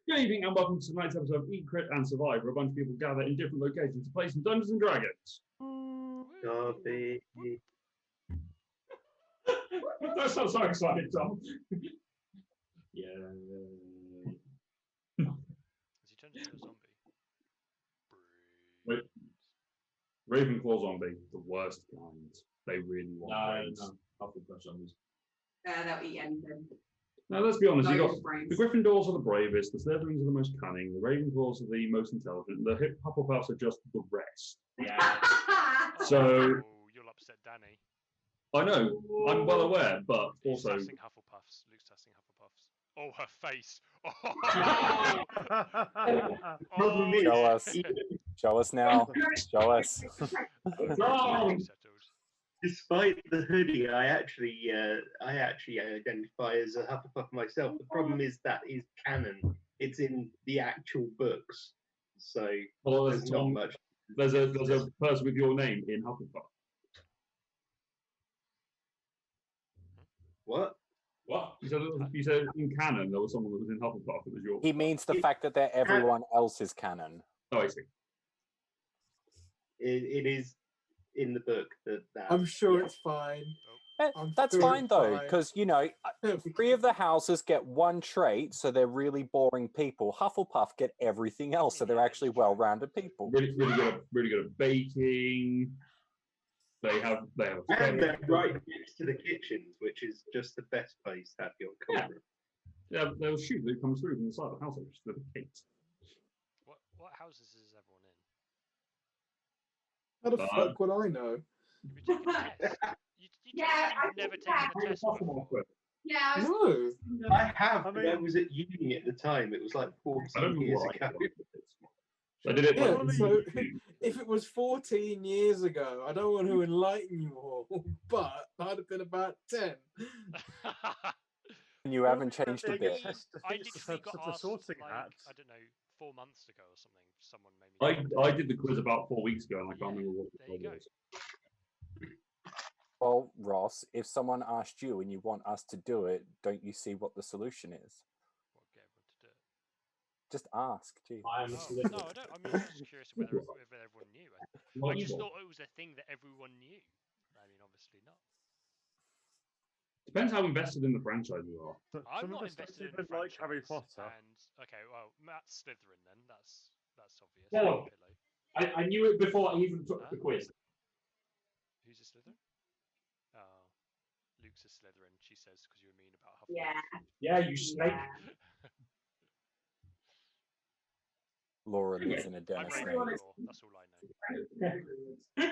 Good evening and welcome to tonight's episode of Eat, Crit and Survive, where a bunch of people gather in different locations to play some Dungeons and Dragons. Copy. That sounds so exciting, Tom. Yeah. Has he turned into a zombie? Wait. Ravenclaw zombie, the worst kind. They really want brains. No. Hufflepuff zombies. They'll eat anything. Now, let's be honest, No you got brains. the Gryffindors are the bravest, the Slytherins are the most cunning, the Ravenclaws are the most intelligent, the Hufflepuffs are just the rest. Yeah. So- Oh, you'll upset Danny. I know, I'm well aware, but He's also... testing Hufflepuffs. Luke's testing Hufflepuffs. Oh, her face. Oh, Problem is- Show us. Show us now. Show us. No! Settled. Despite the hoodie, I actually identify as a Hufflepuff myself. The problem is that is canon. It's in the actual books, so Well, there's not much. there's a person with your name in Hufflepuff. What? What? You said in canon there was someone that was in Hufflepuff that was your... He means the fact that they're everyone else's canon. Oh, I see. It is in the book that. I'm sure it's fine. That's sure fine it's though, fine. because three of the houses get one trait, so they're really boring people. Hufflepuff get everything else, so they're actually well-rounded people. Really good at baking. They have And they're right next to the kitchens, which is just the best place to have your camera. Yeah, they'll shoot that comes through from the side of the house, which is the gate. What houses is everyone in? How the fuck would I know? Can we take a test? You Yeah, you've never taken a test before. Yeah. No. I have. But I was at uni at the time. It was like I don't 14 know years what ago. I did it. Yeah, like, so if it was 14 years ago, I don't want to enlighten you all, but I'd have been about 10. And you haven't changed a bit. I literally got asked, sorting like, hat. I don't know, 4 months ago or something. Someone made me. I did the quiz about 4 weeks ago, and I can't remember what There you it go. was. Well, Ross, if someone asked you and you want us to do it, don't you see what the solution is? What, get everyone to do it? Just ask. Gee. I am a No, Slytherin. no, I don't. I mean, I was just curious whether everyone knew. I just thought it was a thing that everyone knew. I mean, obviously not. Depends how invested in the franchise you are. I'm not invested in the like Harry franchise, Potter. And okay, well, Matt's Slytherin then. That's obvious. Well, Pillow. I knew it before I even took the quiz. Who's a Slytherin? Oh, Luke's a Slytherin. She says because you were mean about Hufflepuff. Yeah. Yeah, you snake. Yeah. Laura lives in a I'm dentist. Ravenclaw. That's all I know.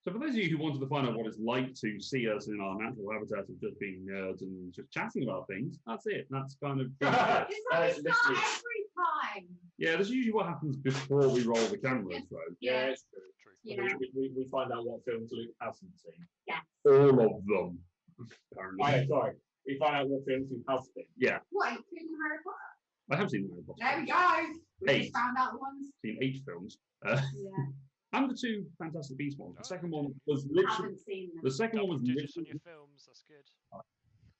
So for those of you who wanted to find out what it's like to see us in our natural habitat of just being nerds and just chatting about things, that's it. That's kind of... It's not every time. Yeah, that's usually what happens before we roll the cameras, though. Yeah, it's true. True. Yeah. We find out what films Luke hasn't seen. All of them, apparently. Sorry. We find out what films he has seen. Yeah, What, including Harry Potter? I have seen Harry Potter. There we go. We Eight. just found out the ones. Seen 8 films. Yeah. And the 2 Fantastic Beasts ones. The second one was I literally... haven't seen them. The second one Double was digits on literally... your films. That's good.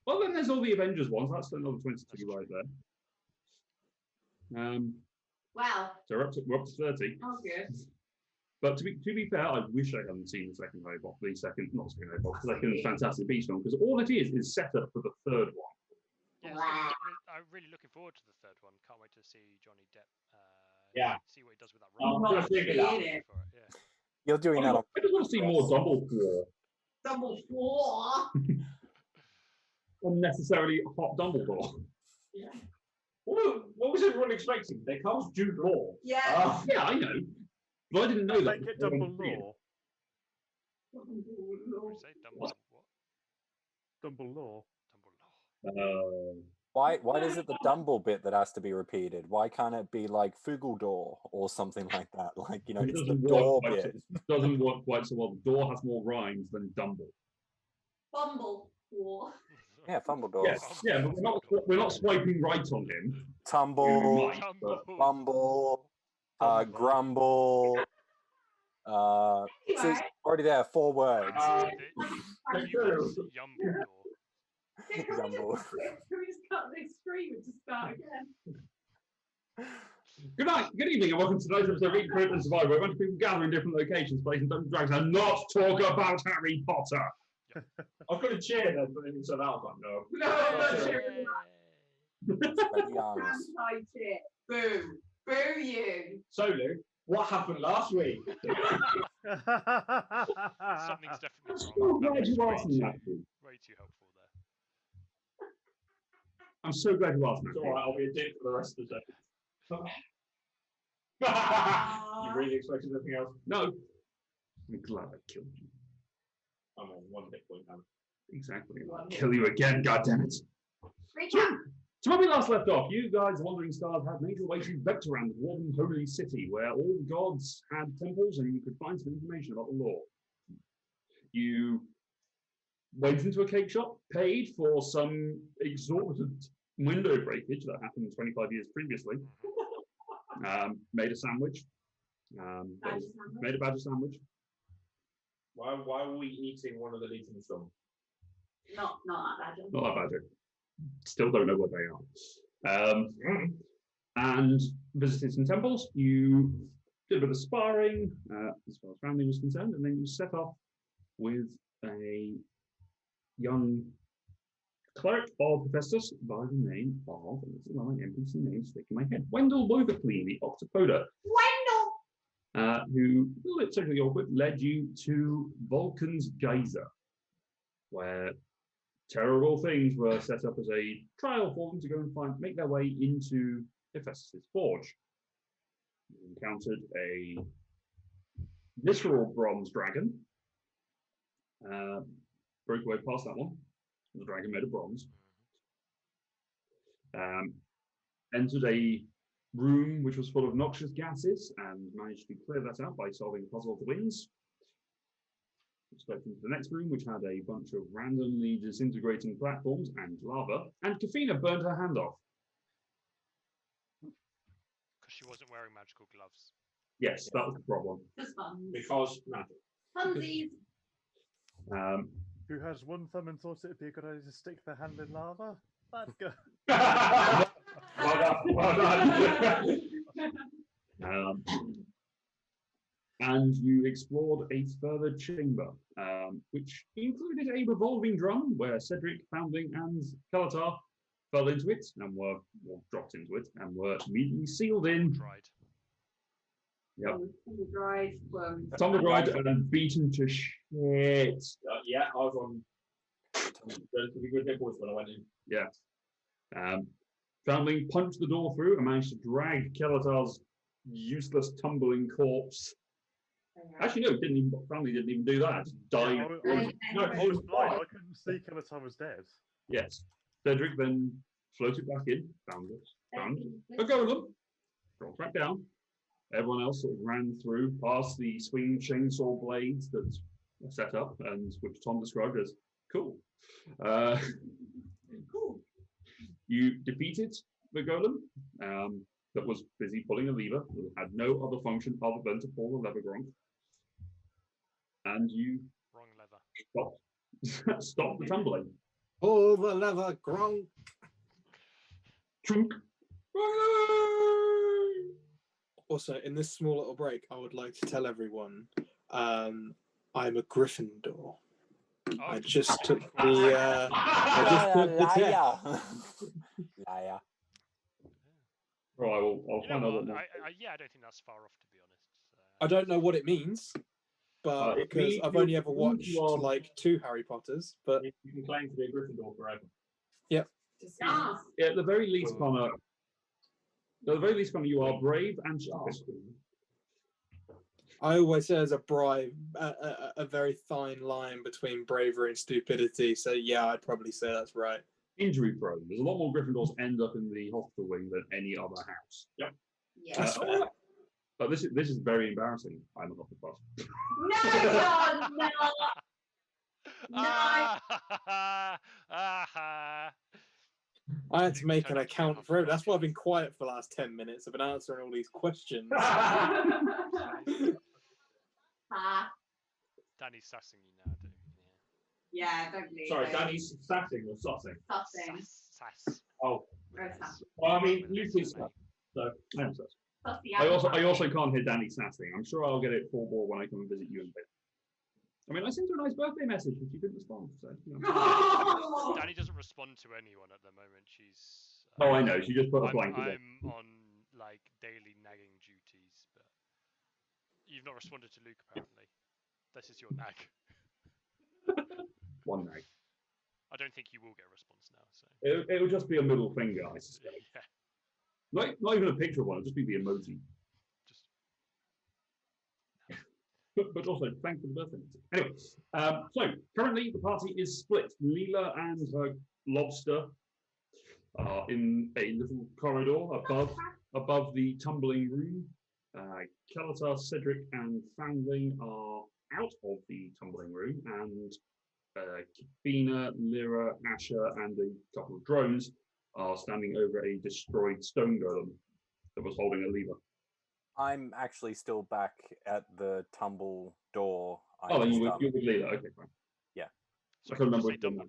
Well, then there's all the Avengers ones. That's another 22 That's right true. Well, there. So we're up to 30. oh good. But to be fair, I wish I hadn't seen the second Harry Potter, the second Fantastic Beasts film, because all it is set up for the third one. Yeah, Wow. I'm really looking forward to the third one. Can't wait to see Johnny Depp. Yeah. See what he does with that I'm role. not seeing it out. For it, yeah. You're doing that on I just want to see more Dumbledore. Dumbledore. Unnecessarily hot Dumbledore. Yeah. What was everyone expecting? They cast Jude Law. Yeah. Yeah, I know. But I didn't know that. Make it Dumbledore. What did you say? Dumbledore. What? Dumbledore. Dumbledore. why is it the Dumble bit that has to be repeated? Why can't it be like Fugeldor or something like that? Like, It it's the doesn't door work bit. doesn't work quite so well. The door has more rhymes than Dumble. Bumble. War. Yeah, Fumbledore. Yes, yeah, but we're not swiping right on him. Tumble, Right, but- Bumble, Grumble. So it's Anyway. already there, 4 words. Yumbledore. Can Dumble. we just cut this stream and just start again? Good night, good evening, and welcome to today's episode of Eat, Create and Survive, where a bunch of people gather in different locations, playing Dungeons and Dragons, and not talk about Harry Potter. I've got a chair then, but then you said that, I was like, no. No, I'm not cheering. Spread the arms. Anti-cheer. Boo. Boo you. So, Lou, what happened last week? Something's definitely So wrong. That glad was you way asked me too, that. way too helpful there. I'm so glad you asked me. It's alright, I'll be a dick for the rest of the day. You really expected anything else? No. I'm glad I killed you. I'm on one hit point now. Exactly. I'll kill you again, goddammit. Recap. So when we last left off, you guys, Wandering Stars, had made your way to Vectorand, the Warden Holy City, where all gods had temples and you could find some information about the law. You went into a cake shop, paid for some exorbitant window breakage that happened 25 years previously, made a sandwich, made a badger sandwich. Why were we eating one of the Legion Storm? Not that bad. Not that badger. Still don't know what they are. And visited some temples. You did a bit of sparring as far as family was concerned, and then you set off with a young cleric of Hephaestus by the name of, this is my NPC name sticking in my head, Wendell Loverclean, the Octopoda, Wendell. who, a little bit technically awkward, led you to Vulcan's Geyser, where terrible things were set up as a trial for them to go and make their way into Hephaestus' Forge. You encountered a visceral bronze dragon, broke away past that one. The dragon made of bronze. Entered a room which was full of noxious gases and managed to clear that out by solving the puzzle of the winds. Stepped into the next room, which had a bunch of randomly disintegrating platforms and lava, and Kafina burned her hand off. Because she wasn't wearing magical gloves. Yes, that was the problem. Just fun. Because magic. Funsies. Who has one thumb and thought it'd be a good idea to stick their hand in lava? That's good. Well done. And you explored a further chamber, which included a revolving drum where Cedric, Foundling, and Kalatar fell into it and were dropped into it and were immediately sealed in. Dried. Yep. Dried. Tumble dried and beaten to shit. Yeah, I was on relatively good hit points when I went in. Yeah. Foundling punched the door through and managed to drag Kelatar's useless tumbling corpse. Actually, no, Foundling didn't even do that. Just died. I was blind. I couldn't see Kalatar was dead. Yes. Cedric then floated back in, found a golem, dropped back down. Everyone else sort of ran through past the swinging chainsaw blades that were set up and which Tom described as cool. Cool. You defeated the golem that was busy pulling a lever, that had no other function other than to pull the lever gronk. And you Wrong lever. stopped the tumbling. Pull the lever, Gronk. Trunk. Also, in this small little break, I would like to tell everyone I'm a Gryffindor. Oh, I just took the. I just took the test. Liar. Liar. Right, well, I'll you find know out what? what. I don't think that's far off, to be honest. I don't know what it means, but It because means I've only you- ever watched you are- like 2 Harry Potters, but You can claim to be a Gryffindor forever. Discuss. At the very least, Connor. At the very least, Connor, you are brave and stupid. I always say there's a very fine line between bravery and stupidity. So yeah, I'd probably say that's right. Injury prone. There's a lot more Gryffindors end up in the hospital wing than any other house. Yep. Yeah. That's fair. But this is very embarrassing. I'm a Hufflepuff. No, John, no. I had to make an account for it. That's why I've been quiet for the last 10 minutes. I've been answering all these questions. Ah. Danny's sassing you now, don't you? Yeah, don't believe Sorry, it. Danny's sassing or sussing? Sussing. Sass. Oh, Very sassy. well, I mean, Luke is So, I am sus. Plus the I avatar. also can't hear Danny sassing. I'm sure I'll get it full bore when I come and visit you in bed. I mean, I sent her a nice birthday message, but she didn't respond. So, you know. Danny doesn't respond to anyone at the moment. She's. Oh, I know. She just put a blanket. I'm on like daily nagging duties, but you've not responded to Luke apparently. This is your nag. One nag. I don't think you will get a response now. So. It'll just be a middle finger, I suspect. Yeah. Not even a picture of one. It'll just be the emoji. Just. But also, thanks for the birthday. Anyway, so currently the party is split. Leela and her lobster are in a little corridor above the tumbling room. Kalatar, Cedric, and Foundling are out of the tumbling room, and Kifina, Lyra, Asher, and a couple of drones are standing over a destroyed stone golem that was holding a lever. I'm actually still back at the tumble door. Oh, then you're with Leela. Okay, fine. Yeah. So I can't remember say which one.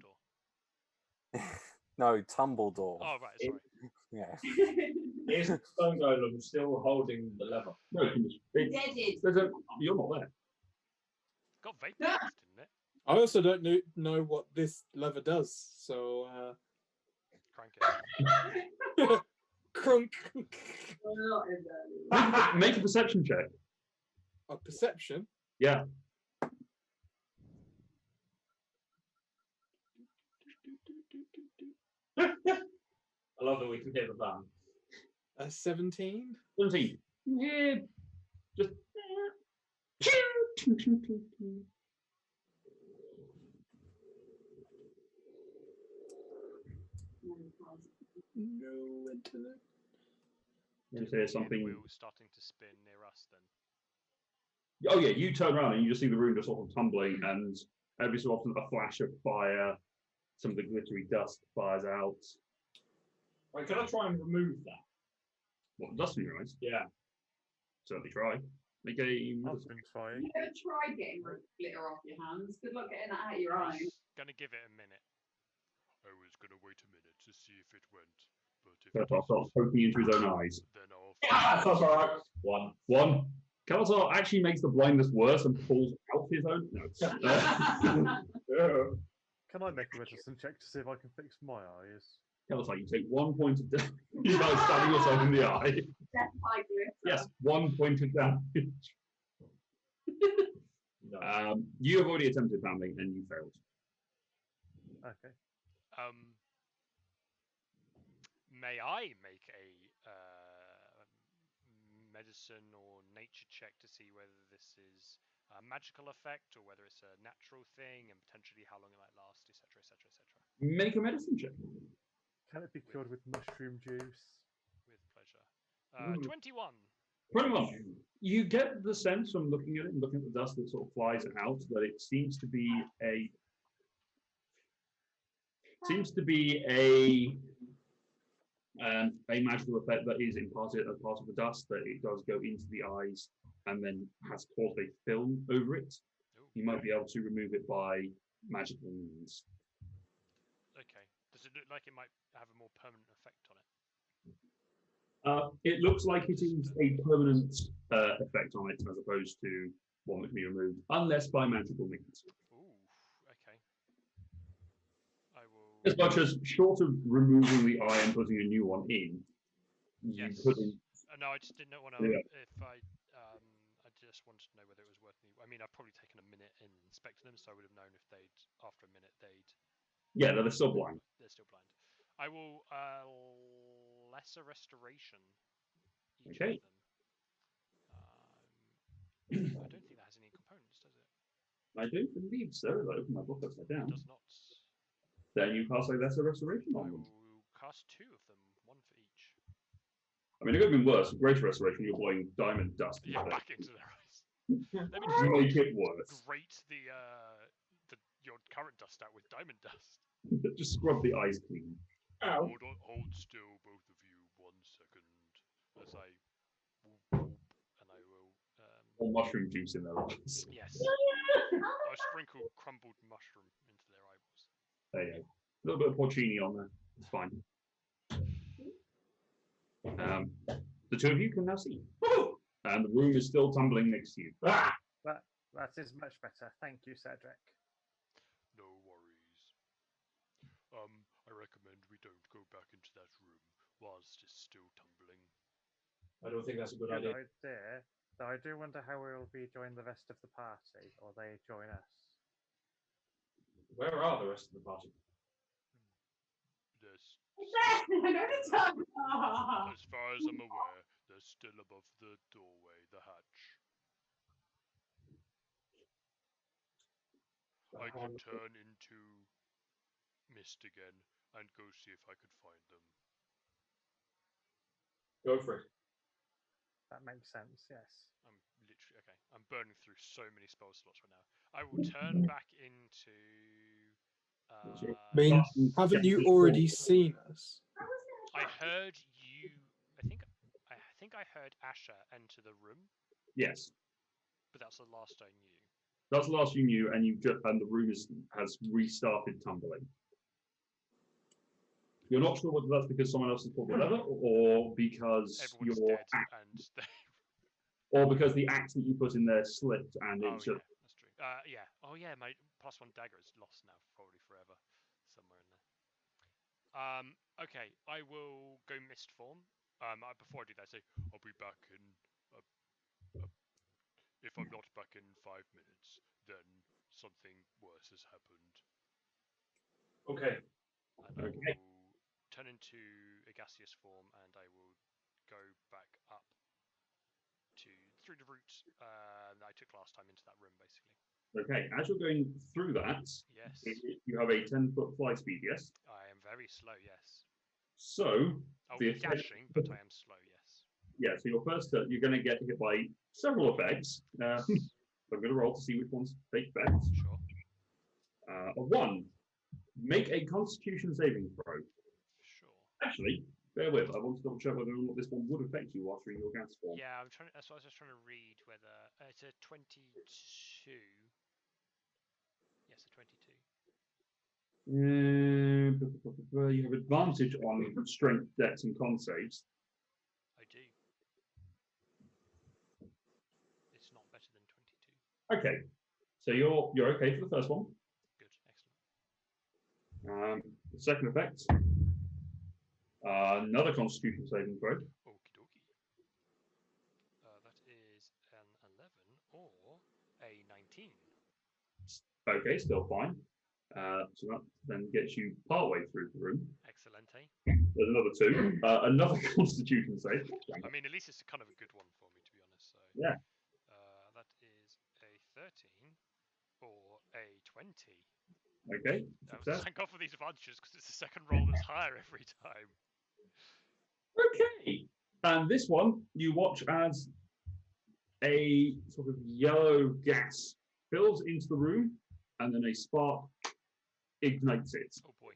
Dumbledore. No, tumble door. Oh right, sorry. Yeah. Is the stone golem still holding the lever? No, Deaded. you're not there. Got vaporized, didn't it? I also don't know what this lever does, so Crank it. crunk. Make a perception check. A perception. Yeah. I love that we can hear the band. 17. 17. Yeah. Just. No internet. Just hear something. Wheel starting to spin near us then. Oh yeah, you turn around and you just see the room just sort of tumbling, and every so often a flash of fire, some of the glittery dust fires out. Wait, can I try and remove that? What, dust in your eyes? Yeah. Certainly try. Make a I've been trying. You ever tried getting glitter off your hands? Good luck getting that out of your eyes. Gonna give it a minute. I was gonna wait a minute to see if it went, but if Kalatar starts poking into his own eyes. then I'll. Ah, that's all right. One. Kalatar actually makes the blindness worse and pulls out his own. No. Can I make a medicine check to see if I can fix my eyes? Kalatar, you take 1 point of damage. You start stabbing yourself in the eye. Death by glitter. Yes, 1 point of damage. No. You have already attempted family and you failed. Okay. May I make a medicine or nature check to see whether this is a magical effect or whether it's a natural thing and potentially how long it might last, etc., etc., etc. Make a medicine check. Can it be cured with mushroom juice? With pleasure. 21. 21. You get the sense from looking at it and looking at the dust that sort of flies out that it seems to be a magical effect that is imparted as part of the dust, that it does go into the eyes and then has caused a film over it. Ooh. You might be able to remove it by magical means. Okay. Does it look like it might have a more permanent effect on it? It looks like it is a permanent effect on it as opposed to one that can be removed, unless by magical means. Ooh, okay. I will. As much as short of removing the eye and putting a new one in, you Yes. couldn't. No, I just didn't know when I just wanted to know whether it was worth me. I mean, I've probably taken a minute in inspecting them, so I would have known if after a minute they'd. Yeah, they're still blind. They're still blind. I will lesser restoration. Each Okay. Of them. I don't think that has any components, does it? I don't believe so. I open my book upside down. It does not. Then you cast a lesser restoration I on them. will cast 2 of them, 1 for each. I mean, it could have been worse. Greater restoration, you're blowing diamond dust. Yeah, back into their eyes. Let me Make it worse. grate your current dust out with diamond dust. Just scrub the eyes clean. Ow. Hold still, both of you, 1 second, as I whoop, whoop, and I will. Or mushroom juice in their eyes. Yes. I'll sprinkle crumbled mushroom into their eyeballs. There you go. A little bit of porcini on there. It's fine. The two of you can now see. Woo! And the room is still tumbling next to you. Ah! That is much better. Thank you, Cedric. No worries. I recommend we don't go back into that room whilst it's still tumbling. I don't think that's a good Good idea. idea. Though I do wonder how we will be join the rest of the party, or they join us. Where are the rest of the party? There's, I know the time. as far as I'm aware, they're still above the doorway, the hatch. I could turn into mist again and go see if I could find them. Go for it. That makes sense, yes. I'm literally okay. I'm burning through so many spell slots right now. I will turn back into. I mean, Yes. haven't you already seen us? I heard you. I think I heard Asher enter the room, Yes. but that's the last I knew. That's the last you knew, and the room has restarted tumbling. You're not sure whether that's because someone else has pulled the lever, or because Everyone's your dead, and they. or because the axe that you put in there slipped and Oh it's yeah, just that's true. Yeah. Oh yeah, my +1 dagger is lost now, probably forever, somewhere in there. Okay, I will go mist form. Before I do that, I say I'll be back in. If I'm not back in 5 minutes, then something worse has happened. Okay. And I will turn into a gaseous form, and I will go back up through the route that I took last time into that room, basically. okay. As you're going through that, Yes. you have a 10-foot fly speed. Yes. I am very slow. Yes. So I'll the be dashing, but I am slow. Yes. yeah. So your first turn, you're going to get hit by several effects. I'm going to roll to see which ones take effect. Sure. A 1. Make a Constitution saving throw. Sure. Actually, bear with. I want to double check whether or not this one would affect you whilst you're in your gas form. Yeah, I'm trying. That's what I was just trying to read. Whether it's a 22. Yes, a 22. You have advantage on strength, dex, and con saves. I do. It's not better than 22. Okay, so you're okay for the first one. Good, excellent. The second effect, another Constitution saving throw. Okie dokie. That is an 11 or a 19. Okay, still fine. So that then gets you partway through the room. Excellent, eh? There's another 2. Another Constitution save. I mean, at least it's kind of a good one for me, to be honest. So Yeah. That is a 13 or a 20. Okay. Success. Thank God for these advantages, because it's the second roll that's higher every time. Okay. And this one, you watch as a sort of yellow gas fills into the room, and then a spark ignites it. Oh boy.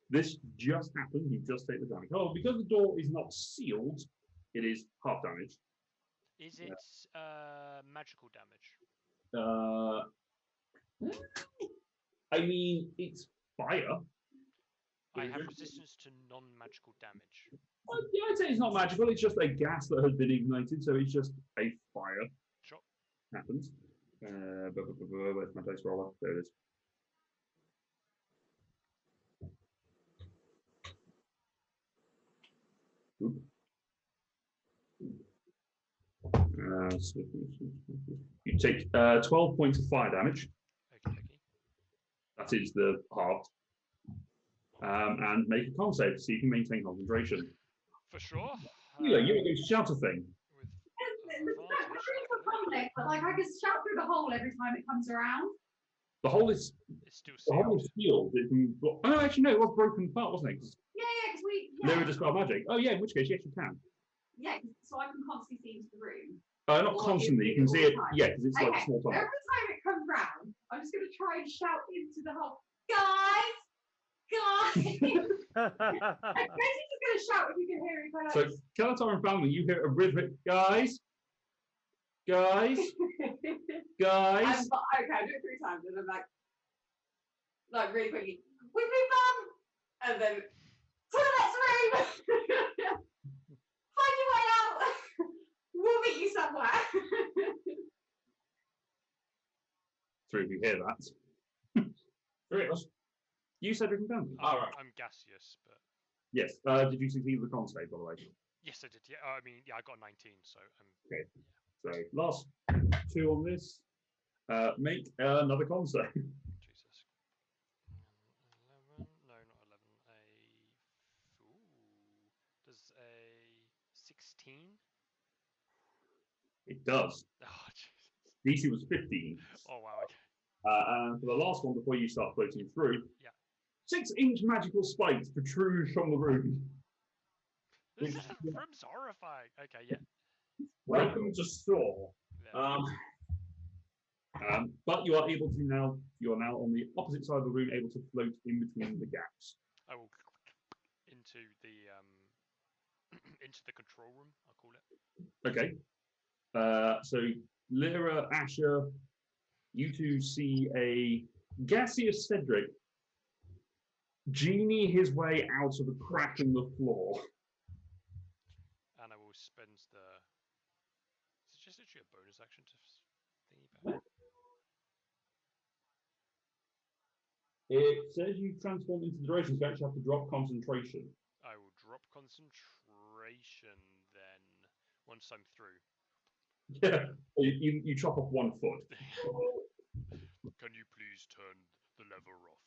This just happened. You just take the damage. Oh, because the door is not sealed, it is half damage. Is it magical damage? I mean, it's fire. I have resistance to non-magical damage. Yeah, I'd say it's not magical. It's just a gas that has been ignited, so it's just a fire. Sure. Happens. Where's my dice roller? There it is. Oop. So you take 12 points of fire damage. Okay. That is the halved. And make a con save to see if you can maintain concentration. For sure. You were going to shout a thing. With It's a public, but like I can shout through the hole every time it comes around. The hole is it's still the hole is sealed. Oh no, actually no, it was broken apart, wasn't it? Yeah, because we. They were dispel magic. Oh yeah, in which case yes, you can. Yeah, so I can constantly see into the room. Not constantly. You can see it. Yeah, because it's like a small tunnel. Every time it comes round, I'm just going to try and shout into the hole, guys. I'm basically just going to shout if you can hear it. So, Kalatar and family, you hear a rhythmic guys. Okay, I'll do it 3 times, and I'm like really quickly. We've been bum, and then to the next room. Find your way out. sure if you hear that. Three of us. You said we can go. I'm gaseous, but Yes. Did you succeed with the con save, by the way? yes, I did. Yeah, I mean, yeah, I got 19, so Okay. So last 2 on this. Make another con save. Jesus. 11? No, not 11. Does a 16? It does. Oh, Jesus. DC was 15. Oh, wow. Okay. And for the last one, before you start floating through, Yeah. 6-inch magical spikes protrude from the room. This room's horrifying. Okay, yeah. Welcome to store. Yeah. But you are able to now. You are now on the opposite side of the room, able to float in between the gaps. I will into the into the control room, I'll call it. Okay. So Lyra, Asher, you two see a gaseous Cedric genie his way out of a crack in the floor. And I will spend the. It's just literally a bonus action to thingy back. It says you transform into the duration, so you actually have to drop concentration. I will drop concentration then once I'm through. Yeah, you chop off 1 foot. Can you please turn the lever off?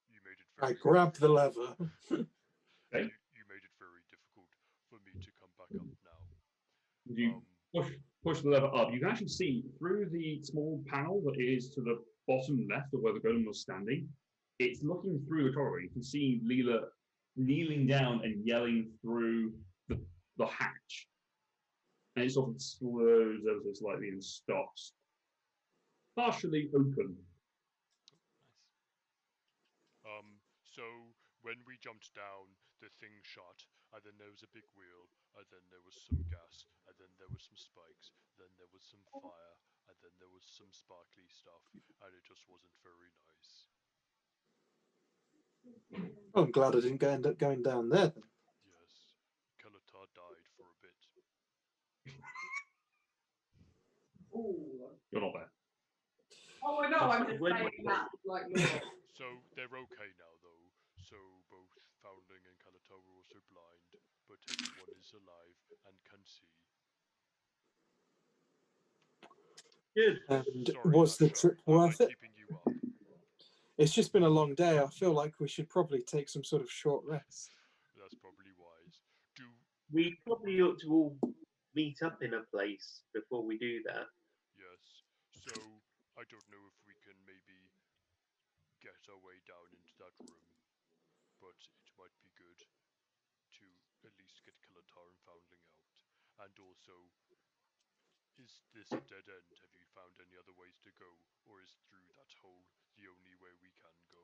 You made it I very. grab the lever. Okay. You made it very difficult for me to come back up now. You push the lever up. You can actually see through the small panel that is to the bottom left of where the golem was standing. It's looking through the corridor. You can see Leela kneeling down and yelling through the hatch. And it sort of slows ever so slightly and stops. Partially open. Nice. So when we jumped down, the thing shot, and then there was a big wheel, and then there was some gas, and then there was some spikes, then there was some fire, and then there was some sparkly stuff, and it just wasn't very nice. Oh, I'm glad I didn't end up going down there. Then. Yes, Kelatar died for a bit. You're not there. Oh, I know. I'm just saying that. Like, So they're okay now, though. So both Foundling and Kelatar were also blind, but everyone is alive and can see. Good. And Sorry, was the Asher. trip Am I worth it? keeping you up? It's just been a long day. I feel like we should probably take some sort of short rest. That's probably wise. We probably ought to all meet up in a place before we do that. Yes. So I don't know if we can maybe get our way down into that room, but it might be good to at least get Kelatar and Foundling out. And also, is this a dead end? Have you found any other ways to go, or is through that hole the only way we can go?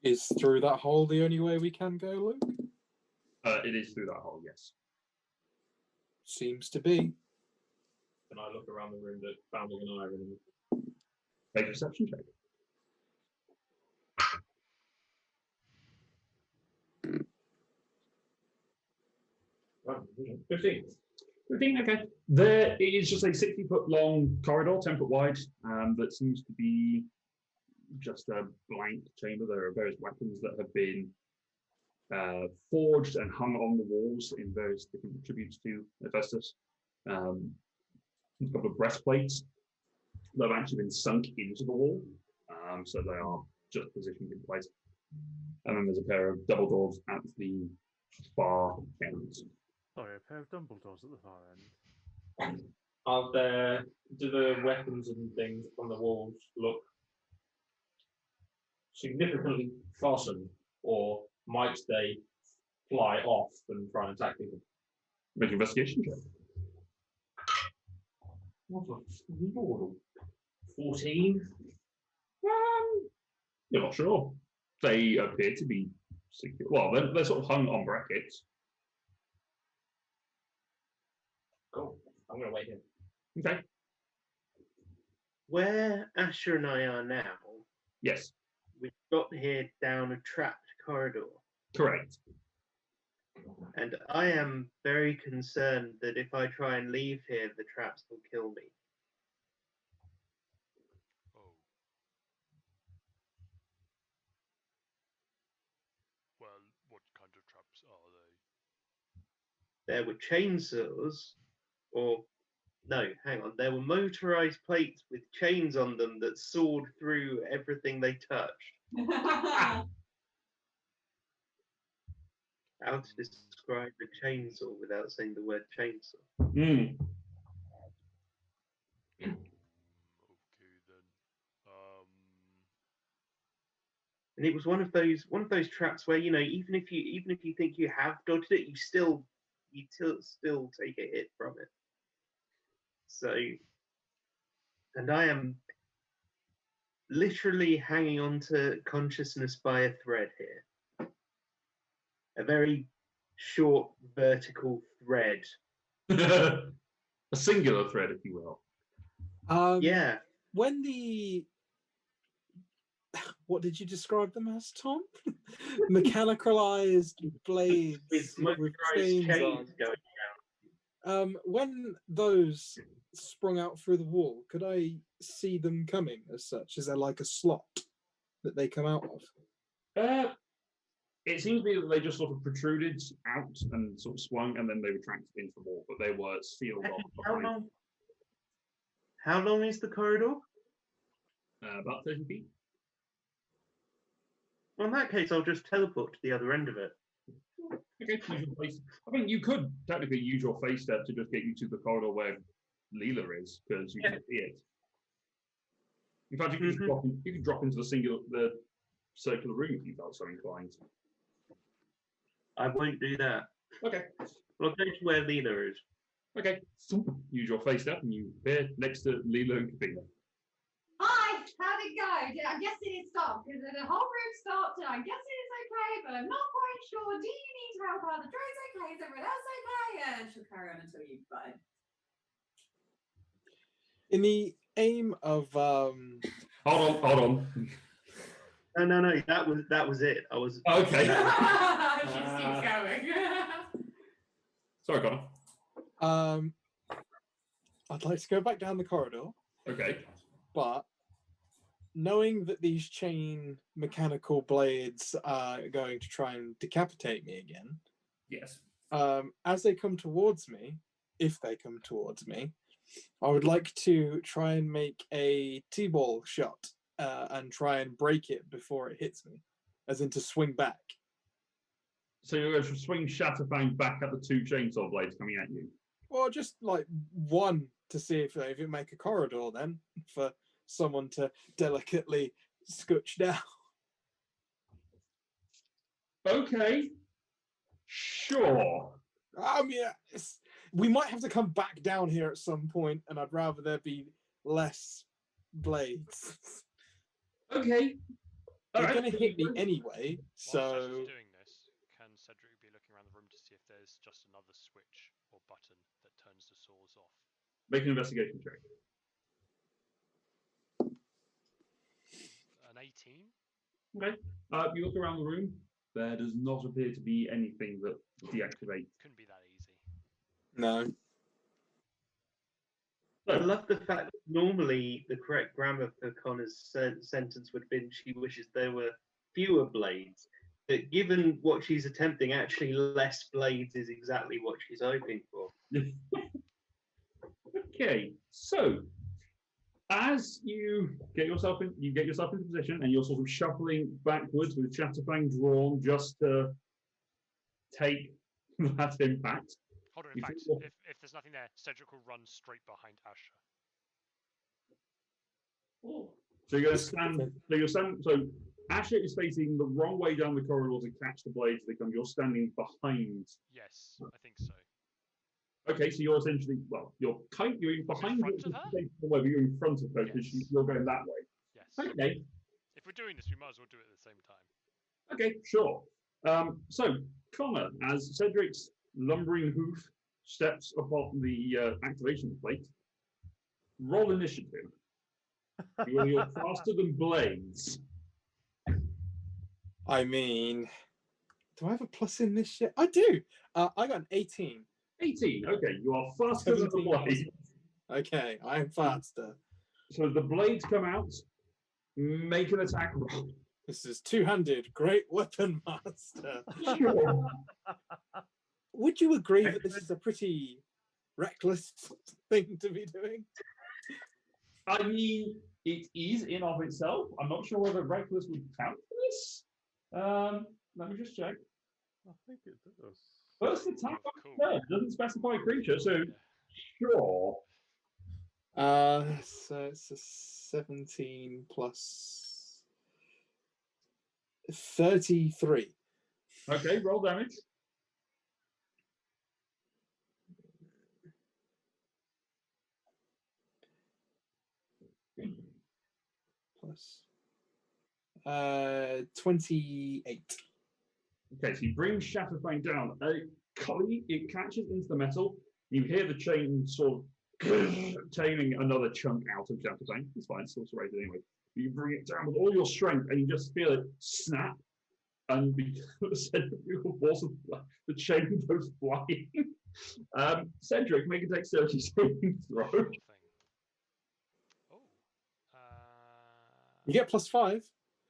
Is through that hole the only way we can go, Luke? It is through that hole, yes. Seems to be. Can I look around the room that Foundling and I are in? Make a perception check. Right, 15. 15, okay. There is just a 60-foot long corridor, 10 foot wide, that seems to be just a blank chamber. There are various weapons that have been forged and hung on the walls in various different tributes to Hephaestus. A couple of breastplates that have actually been sunk into the wall, so they are just positioned in place. And then there's a pair of double doors at the far end. Sorry, a pair of Dumbledores at the far end. Do the weapons and things on the walls look significantly fastened, or might they fly off and try and attack people? Make an investigation check. What a lord. 14. You're not sure. They appear to be secure. Well, they're sort of hung on brackets. Cool. I'm going to wait here. Okay. Where Asher and I are now, Yes, we got here down a trapped corridor. correct. And I am very concerned that if I try and leave here, the traps will kill me. are they? There were chainsaws, or no, hang on. There were motorized plates with chains on them that sawed through everything they touched. How to describe a chainsaw without saying the word chainsaw? Hmm. Okay then. And it was one of those traps where, you know, even if you think you have dodged it, you still take a hit from it. So, and I am literally hanging on to consciousness by a thread here. A very short vertical thread. A singular thread, if you will. Yeah. When the what did you describe them as, Tom? Mechanicalized blades With with motorized chains chains on. going. When those sprung out through the wall, could I see them coming as such? Is there like a slot that they come out of? It seems to be that they just sort of protruded out and sort of swung, and then they retracted into the wall, but they were sealed off behind. How long is the corridor? About 30 feet. Well, in that case, I'll just teleport to the other end of it. Okay, use your face. I mean, you could technically use your face step to just get you to the corridor where Leela is, because you can see it. In fact, you could, you could drop into the circular room if you felt so inclined. I won't do that. Okay. Well, I'll go to where Leela is. Okay. Use your face step and you appear next to Leela and Kafina. Hi, how'd it go? I guess it is stopped because the whole room stopped and I guess it is okay, but I'm not quite sure. Do you need help? Are the drones okay? Is everyone else okay? And she'll carry on until you buy. In the aim of Hold on. No, that was it. I was Okay. She just keeps going. Sorry, Connor. I'd like to go back down the corridor. Okay. But knowing that these chain mechanical blades are going to try and decapitate me again, Yes. as they come towards me, if they come towards me, I would like to try and make a T-ball shot and try and break it before it hits me, as in to swing back. So you're going to swing Shatterfang back at the two chainsaw blades coming at you? Well, just like one to see if it make a corridor then for someone to delicately scooch down. Okay. Sure. I mean, we might have to come back down here at some point, and I'd rather there be less blades. Okay. They're going to hit me anyway, Whilst so... Cedric's doing this, can Cedric be looking around the room to see if there's just another switch or button that turns the saws off? Make an investigation check. An 18? Okay. You look around the room. There does not appear to be anything that deactivates. Couldn't be that easy. No. I love the fact that normally the correct grammar for Connor's sentence would have been she wishes there were fewer blades. But given what she's attempting, actually less blades is exactly what she's hoping for. Okay, so as you get yourself into position and you're sort of shuffling backwards with Chatterfang drawn just to take that impact. Hold on, in fact, if there's nothing there, Cedric will run straight behind Asher. So you're going to stand. So Asher is facing the wrong way down the corridor to catch the blades as they come. You're standing behind. Yes, I think so. Okay, so you're essentially you're in behind her, but you're in front of her because you're going that way. Yes. Okay. If we're doing this, we might as well do it at the same time. Okay, sure. So Connor, as Cedric's lumbering hoof steps upon the activation plate, roll initiative. You're faster than blades. I mean, do I have a plus in this shit? I do. I got an 18. 18. Okay, you are faster than the blades. Okay, I am faster. So the blades come out. Make an attack roll. This is two-handed, great weapon master. Sure. would you agree that this is a pretty reckless thing to be doing? I mean, it is in of itself. I'm not sure whether reckless would count for this. Let me just check. I think it does. First attack Cool. no, it doesn't specify creature, so sure. So it's a 17 plus 33. Okay, roll damage. Plus 28. Okay, so you bring Shatterfang down. It catches into the metal. You hear the chain sort of tailing another chunk out of Shatterfang. It's fine, it's still serrated anyway. You bring it down with all your strength, and you just feel it snap. And because of the centrifugal force of the chain goes flying. Cedric, make a dexterity saving throw. Sure thing. Oh. You get +5.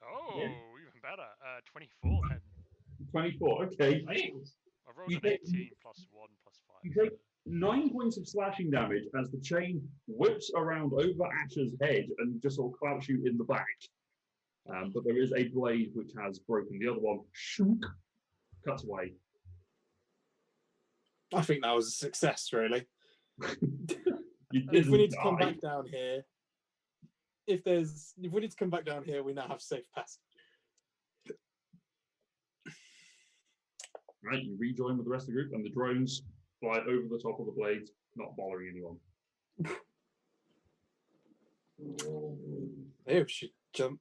Oh, Yeah. even better. 24 then. 24, okay. I rolled You an take- 18 plus 1 plus 5. You take 9 points of slashing damage as the chain whips around over Ash's head and just sort of clouts you in the back. But there is a blade which has broken. The other one, shook, cuts away. I think that was a success, really. You If we need to didn't come die. back down here, if we need to come back down here, we now have safe passage. Right, you rejoin with the rest of the group, and the drones fly over the top of the blades, not bothering anyone. Maybe we should jump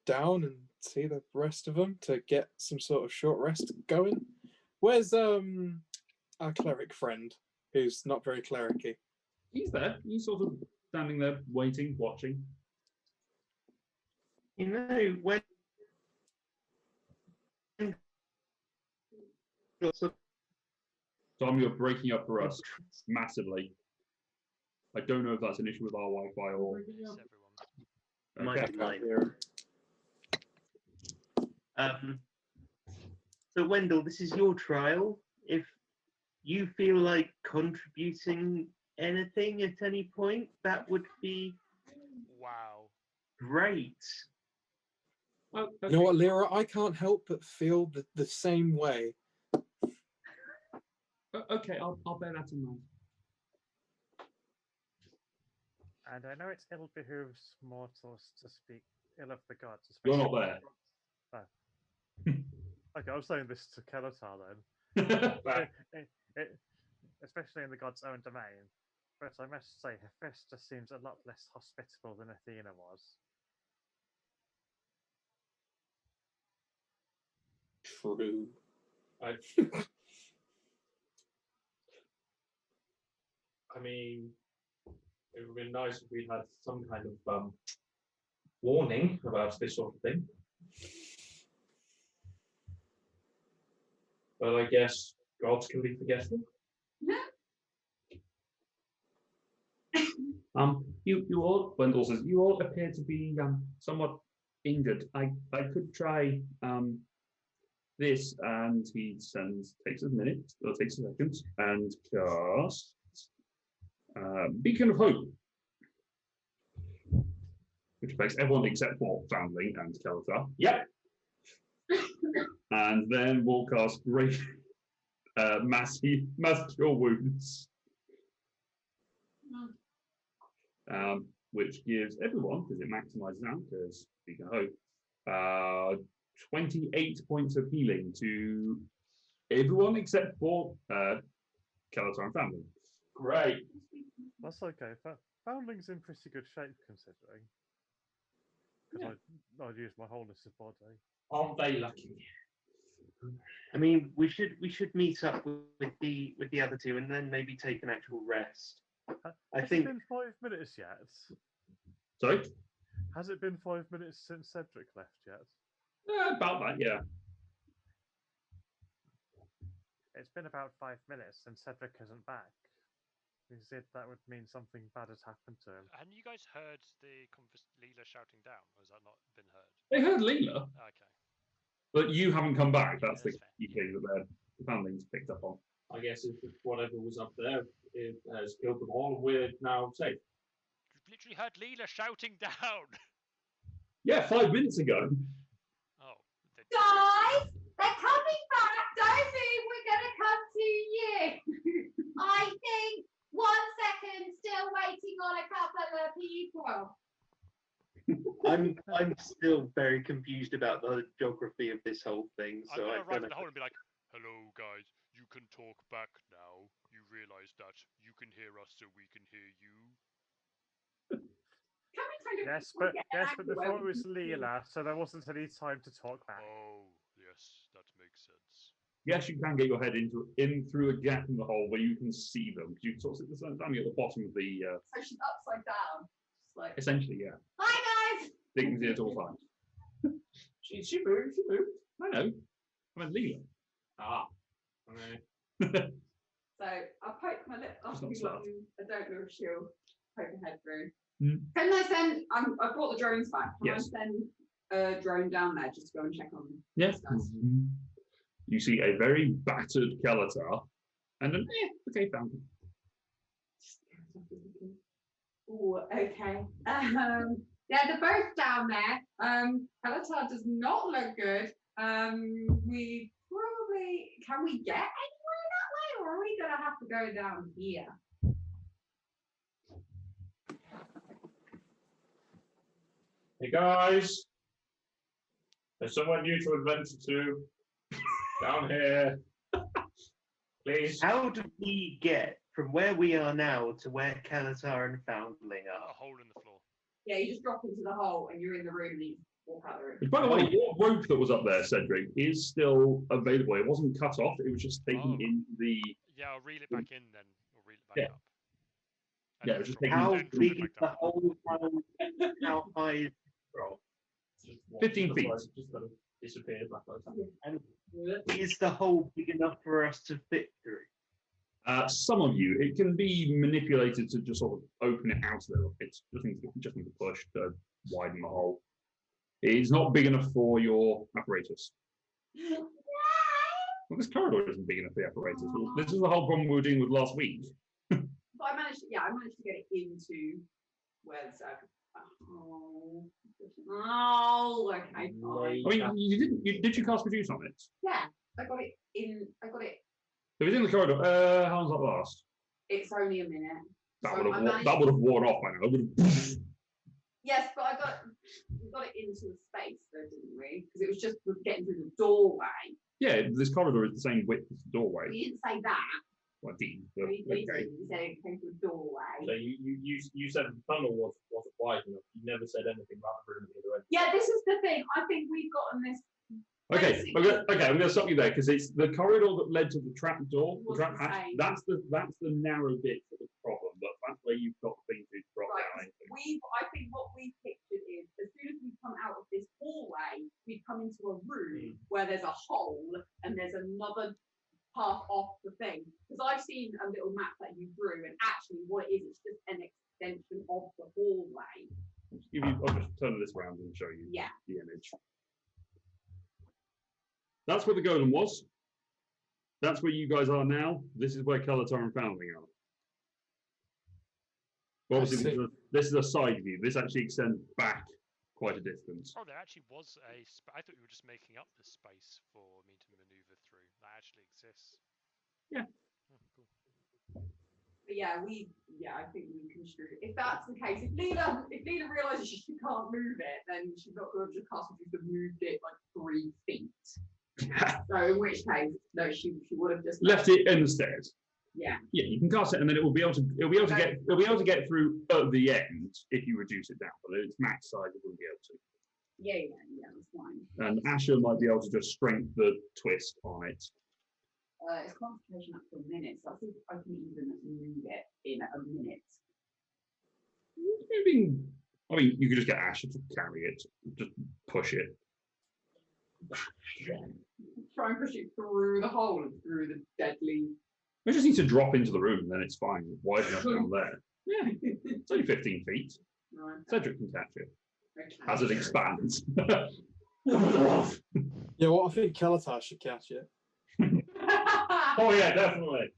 down and see the rest of them to get some sort of short rest going. Where's our cleric friend, who's not very clericy? He's there. He's sort of standing there, waiting, watching. You know, when Tom, you're breaking up for us massively. I don't know if that's an issue with our Wi-Fi or. Yes, everyone. Might Okay. be mine. So Wendell, this is your trial. If you feel like contributing anything at any point, that would be Wow. great. Oh, You know what, Lyra? I can't help but feel the same way. Okay, I'll bear that in mind. And I know it ill behooves mortals to speak ill of the gods. You're especially- not there. Okay, I was saying this to Kelatar then. Especially in the god's own domain. But I must say, Hephaestus seems a lot less hospitable than Athena was. True. I mean, it would be nice if we had some kind of warning about this sort of thing. But I guess gods can be forgetful. You all, Wendell says, you all appear to be somewhat injured. I could try this, and he takes a minute, or takes a second, and casts Beacon of Hope, which affects everyone except for Foundling and Kelatar. Yep. And then we'll cast Great Mass Cure Wounds. Which gives everyone, because it maximizes out, because we can hope, 28 points of healing to everyone except for Kelatar and Family. Great. That's okay. Foundling's in pretty good shape considering. Because I'd use my wholeness of body. Aren't they lucky? I mean, we should meet up with the other two and then maybe take an actual rest. I Has think it been 5 minutes yet? Sorry? Has it been 5 minutes since Cedric left yet? About that, yeah. It's been about 5 minutes and Cedric isn't back. Is it that would mean something bad has happened to him? Hadn't you guys heard the Leela shouting down? Or has that not been heard? They heard Leela, Okay. but you haven't come back. Yeah, That's the that's fair. key thing that the Foundlings picked up on. I guess if whatever was up there it has killed them all, we're now safe. You've literally heard Leela shouting down. Yeah, 5 minutes ago. Oh. Guys, they're coming back. Don't think we're going to come to you. I think 1 second, still waiting on a couple of people. I'm still very confused about the geography of this whole thing. I'm So gonna I run don't to the know. hole and be like, "Hello, guys. You can talk back now. You realise that you can hear us, so we can hear you." Can we kind of Yes, we but get an angle where before it we was can see- Leela, so there wasn't any time to talk back. Oh, yes, that makes sense. Yes, you can get your head in through a gap in the hole where you can see them. You can sort of sit the standing at the bottom of the. So she's upside down. Just like, Essentially, yeah. hi guys. Dignity at all times. She moved. She moved. I know. I meant Leela. Ah. Okay. So I poke my lip up. She's not and smart. I don't know if she'll poke her head through. Hmm. Can I send? I brought the drones back. Can Yes. I send a drone down there just to go and check on Yes. these guys? You see a very battered Kalatar and an okay fountain. Oh, okay. Yeah, they're both down there. Peloton does not look good. We probably can we get anywhere that way, or are we gonna have to go down here? Hey guys, there's somewhere new to adventure to. Down here. Please. How do we get from where we are now to where Kalatar and Foundling A are? hole in the floor. Yeah, you just drop into the hole and you're in the room and you walk out the room. By the way, what rope that was up there, Cedric, is still available. It wasn't cut off. It was just taken Oh. in the. Yeah, I'll reel it back in then. Or reel it back Yeah. up. Yeah, then it was just drop taking- How then drop big it is back the down. whole hole? How high is Bro. Just 15 feet. otherwise it's just gonna disappear back like that. Is the hole big enough for us to fit through? Some of you, it can be manipulated to just sort of open it out a little bit. Just need to push to widen the hole. It's not big enough for your apparatus. Well, this corridor isn't big enough for the apparatus. Well, this is the whole problem we were dealing with last week. But I managed to get it into where the circle. Oh, okay, fine. I mean, you didn't. Did you cast reduce on it? Yeah, I got it in. I got it. It was in the corridor. How long does that last? It's only a minute. That So would I have managed- that would have worn off by now. It would have- Yes, but we got it into the space though, didn't we? Because it was just getting through the doorway. Yeah, this corridor is the same width as the doorway. We didn't say that. Well, it did, but We okay. said it came through the doorway. So you said the tunnel wasn't wide enough. You never said anything about the room at the other end. Yeah, this is the thing. I think we've gotten this. Okay, Basically- I'm going to stop you there because it's the corridor that led to the trap door, the Was trap the hatch. same. That's the narrow bit for the problem, but that's where you've got things to drop Right, down. I think what we pictured is as soon as we come out of this hallway, we come into a room where there's a hole and there's another path off the thing. Because I've seen a little map that you drew, and actually what it is, it's just an extension of the hallway. I'll just turn this around and show you Yeah. the image. That's where the golem was. That's where you guys are now. This is where Kalatar and Foundling are. Well, obviously, see. this is a side view. This actually extends back quite a distance. Oh, there actually was a. I thought you were just making up the space for me to maneuver through. That actually exists. Yeah. Oh, cool. But yeah, I think we construed it. If that's the case, if Leela realizes she can't move it, then she's not going to just cast it, she's moved it like 3 feet. So in which case, no, she would have just Left it instead. Yeah. Yeah, you can cast it, and then it will be able to get through at the end if you reduce it down. But at its max size, it wouldn't be able to. Yeah, that's fine. And Asher might be able to just strength the twist on it. It's concentration up to a minute, so I think I can even move it in a minute. I mean, you could just get Asher to carry it, just push it. Try and push it through the hole and through the deadly. We just need to drop into the room, and then it's fine. It's wide enough down there. Yeah, it's only 15 feet. Right. Cedric can catch it Okay. as it expands. Yeah, well, I think Kalatar should catch it. Oh yeah, definitely.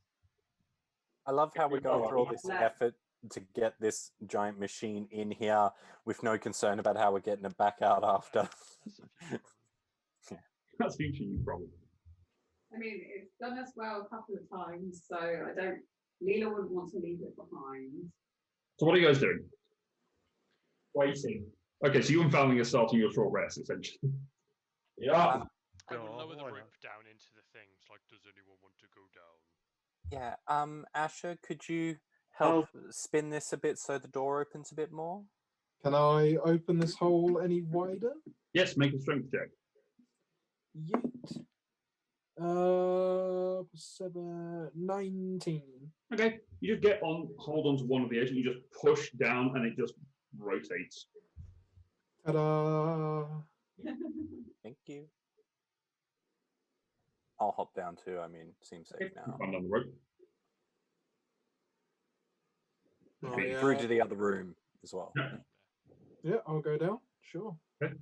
I love how we're going through all this Left. effort to get this giant machine in here with no concern about how we're getting it back out after. That's a future problem. That's future you problem. I mean, it's done us well a couple of times, so I don't. Leela wouldn't want to leave it behind. So what are you guys doing? Waiting. Okay, so you and Foundling are starting your short rest, essentially. Yeah. I will Oh, lower the why rope not? down into the things. Like, does anyone want to go down? Yeah, Asher, could you help spin this a bit so the door opens a bit more? Can I open this hole any wider? Yes, make a strength check. Yeet. 19. Okay, you just hold on to one of the edges, and you just push down, and it just rotates. Ta-da! Thank you. I'll hop down too. I mean, seems safe now. Climb down the rope. Oh, Okay, Through yeah. to the other room as well. Yeah. Yeah, I'll go down. Sure. Okay.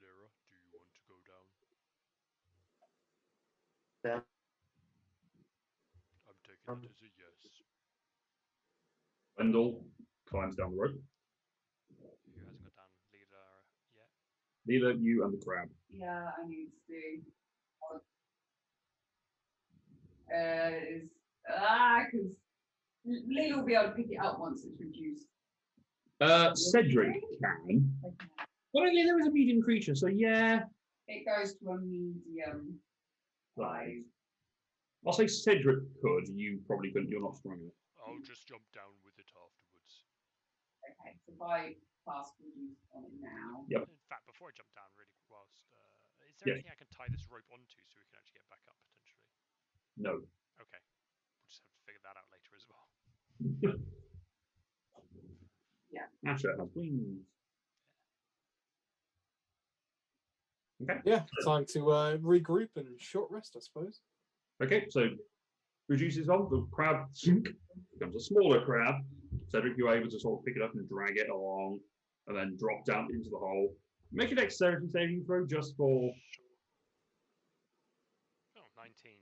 Lyra, do you want to go down? Down. I'm taking it as a yes. Wendell climbs down the rope. Who hasn't got down? Lyra yet? Leela, you and the crab. Yeah, I need to do. Is because Leela will be able to pick it up once it's reduced. Cedric can. Well, yeah, there is a medium creature, so yeah. It goes to a medium size. I'll say Cedric could. You probably couldn't. You're not strong enough. I'll just jump down with it afterwards. Okay, so if I cast reduce on it now. Yep. In fact, before I jump down, really, whilst is there Yes. anything I can tie this rope onto so we can actually get back up potentially? No. Okay, we'll just have to figure that out later as well. Asher has wings. Okay. Yeah, time to regroup and short rest, I suppose. Okay, so reduces on the crab becomes a smaller crab. Cedric, you're able to sort of pick it up and drag it along, and then drop down into the hole. Make a dexterity saving throw just for Oh, 19.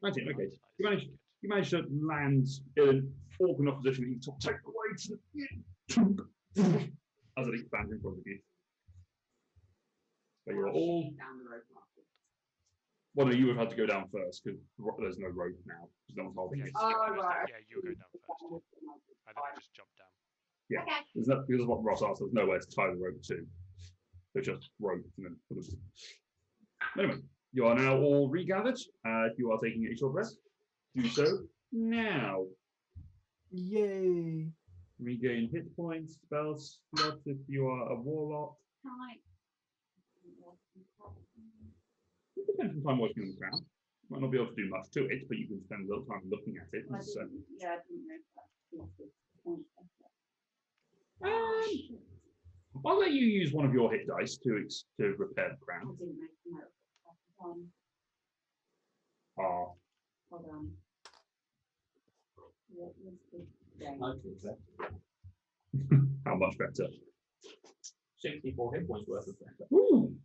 19. Okay, Nice. you manage to land in an awkward enough position that you sort of take the weight as it expands in front of you. So you're all. Down the road after. Well, no, you would have had to go down first because there's no rope now because no one's holding Okay, it. skip Oh, the rest. right. Yeah, you'll go down first. And then I just jump down. Yeah, Okay. there's no, because of what Ross asked, there's nowhere to tie the rope to. They're just rope and then put them. Anyway, you are now all regathered. If you are taking a short rest, do so now. Yay! Regain hit points, spell slots if you are a warlock. Hi. It depends on time working on the ground. Might not be able to do much to it, but you can spend a little time looking at it. I So, didn't know that. I'll let you use one of your hit dice to repair the I crown. didn't make a note of it. Ah, Hold on. What was the game? how much better? 64 hit points worth of that. Ooh.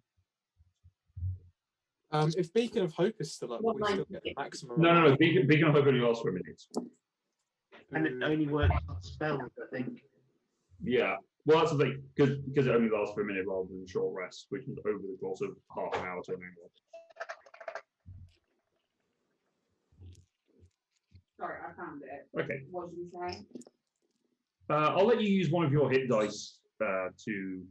If Beacon of Hope is still up, What we still line? get the maximum. No, amount. Beacon of Hope only lasts for a minute. And it only works on spells, I think. Yeah. Well, that's the thing, because it only lasts for a minute rather than a short rest, which is over the course of half an hour to an hour. Sorry, I found it. Okay. What did you say? I'll let you use one of your hit dice to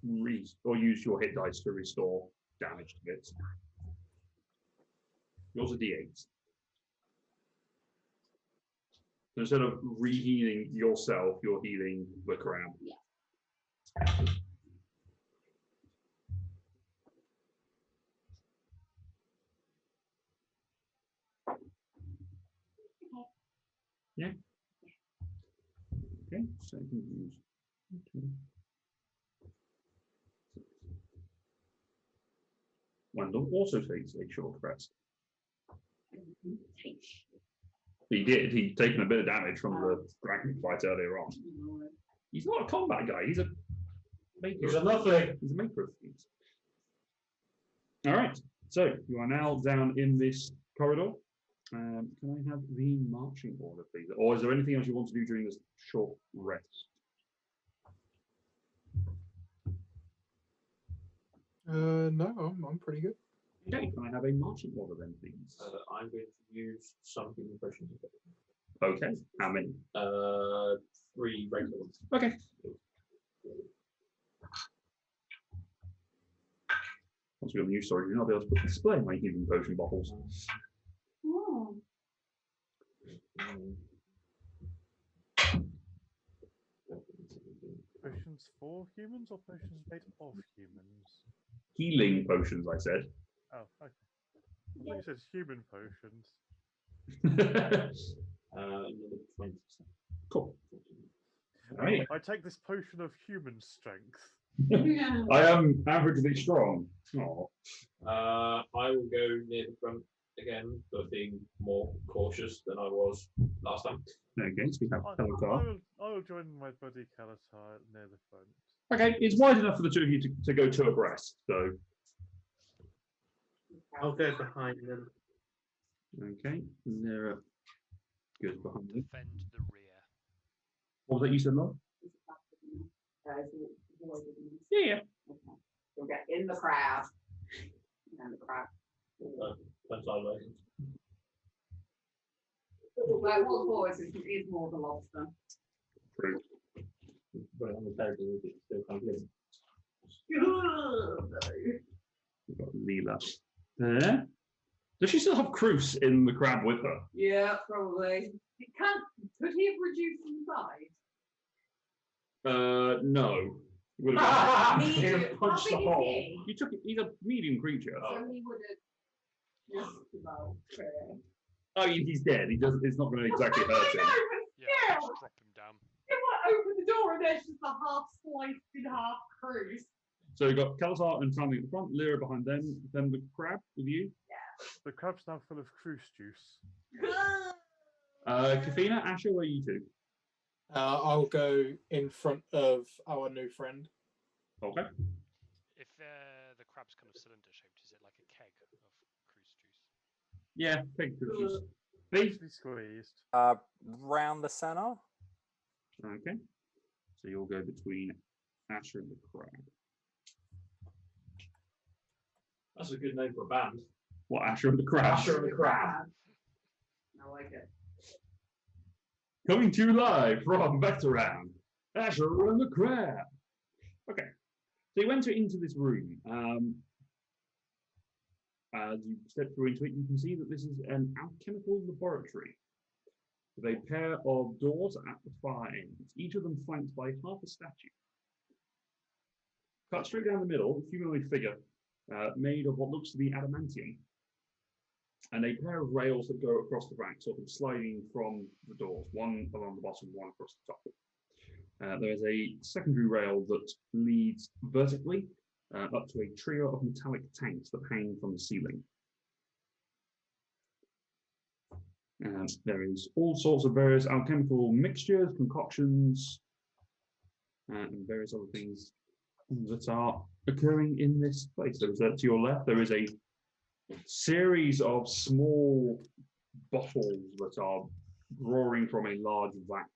use your hit dice to restore damage to bits. Yours are D8s. So instead of re-healing yourself, you're healing the crowd. Yeah. Yeah. Okay, so I can use. Wendell also takes a short rest. He did. He'd taken a bit of damage from the dragon fight earlier on. He's not a combat guy. He's a maker. He's a lovely. He's a maker of things. All right. So you are now down in this corridor. Can I have the marching order, please? Or is there anything else you want to do during this short rest? No, I'm pretty good. Okay. Can I have a marching order then, please? I'm going to use something impressions. Okay. How many? 3 regular ones. Okay. Once we got the new storage, I'll be able to display my healing potion bottles. Oh. Potions for humans or potions made of humans? Healing potions, I said. Oh, okay. I thought you said human potions. Another 20. Cool. All right. I take this potion of human strength. Yeah. I am averagely strong. Oh. I will go near the front again, but being more cautious than I was last time. Okay, so we have I Pelotar. will join my buddy Calatar near the front. Okay, it's wide enough for the two of you to go two abreast, so. I'll go behind them. Okay, Nera goes behind them. Defend the rear. What was that you said, Laura? Yeah, yeah. Okay. So get in the crowd. And the crowd. That's our way. Well, what's forward is more the lobster. True. But on the table, it's still kind of living. We've got Leela there. Does she still have Cruz in the crab with her? Yeah, probably. It can't. Could he have reduced in size? No. Would have been- Medium. He'd punch How the big is hole. he? He took it. He's a medium creature. So he would have just about. Oh, he's dead. He doesn't. It's not going to exactly hurt him. Yeah, just drop him down. You want to open the door and there's just a half sliced in half cruise. So we've got Kalazar and Tandy at the front, Lyra behind them, then the crab with you. The crab's now full of cruise juice. Kafina, Asher, where are you two? I'll go in front of our new friend. Okay. If the crab's kind of cylinder shaped, is it like a keg of cruise juice? Yeah, big creatures. Please. Easily squeezed. Round the center. Okay. So you'll go between Asher and the crab. That's a good name for a band. What, Asher and the crab? Asher and the crab. I like it. Coming to you live from Vectoran, Asher and the crab. Okay. So you enter into this room. As you step through into it, you can see that this is an alchemical laboratory with a pair of doors at the far ends, each of them flanked by half a statue. Cut straight down the middle, a humanoid figure made of what looks to be adamantium, and a pair of rails that go across the back, sort of sliding from the doors, one along the bottom, one across the top. There is a secondary rail that leads vertically up to a trio of metallic tanks that hang from the ceiling. There is all sorts of various alchemical mixtures, concoctions, and various other things that are occurring in this place. There is to your left, there is a series of small bottles that are drawing from a large vat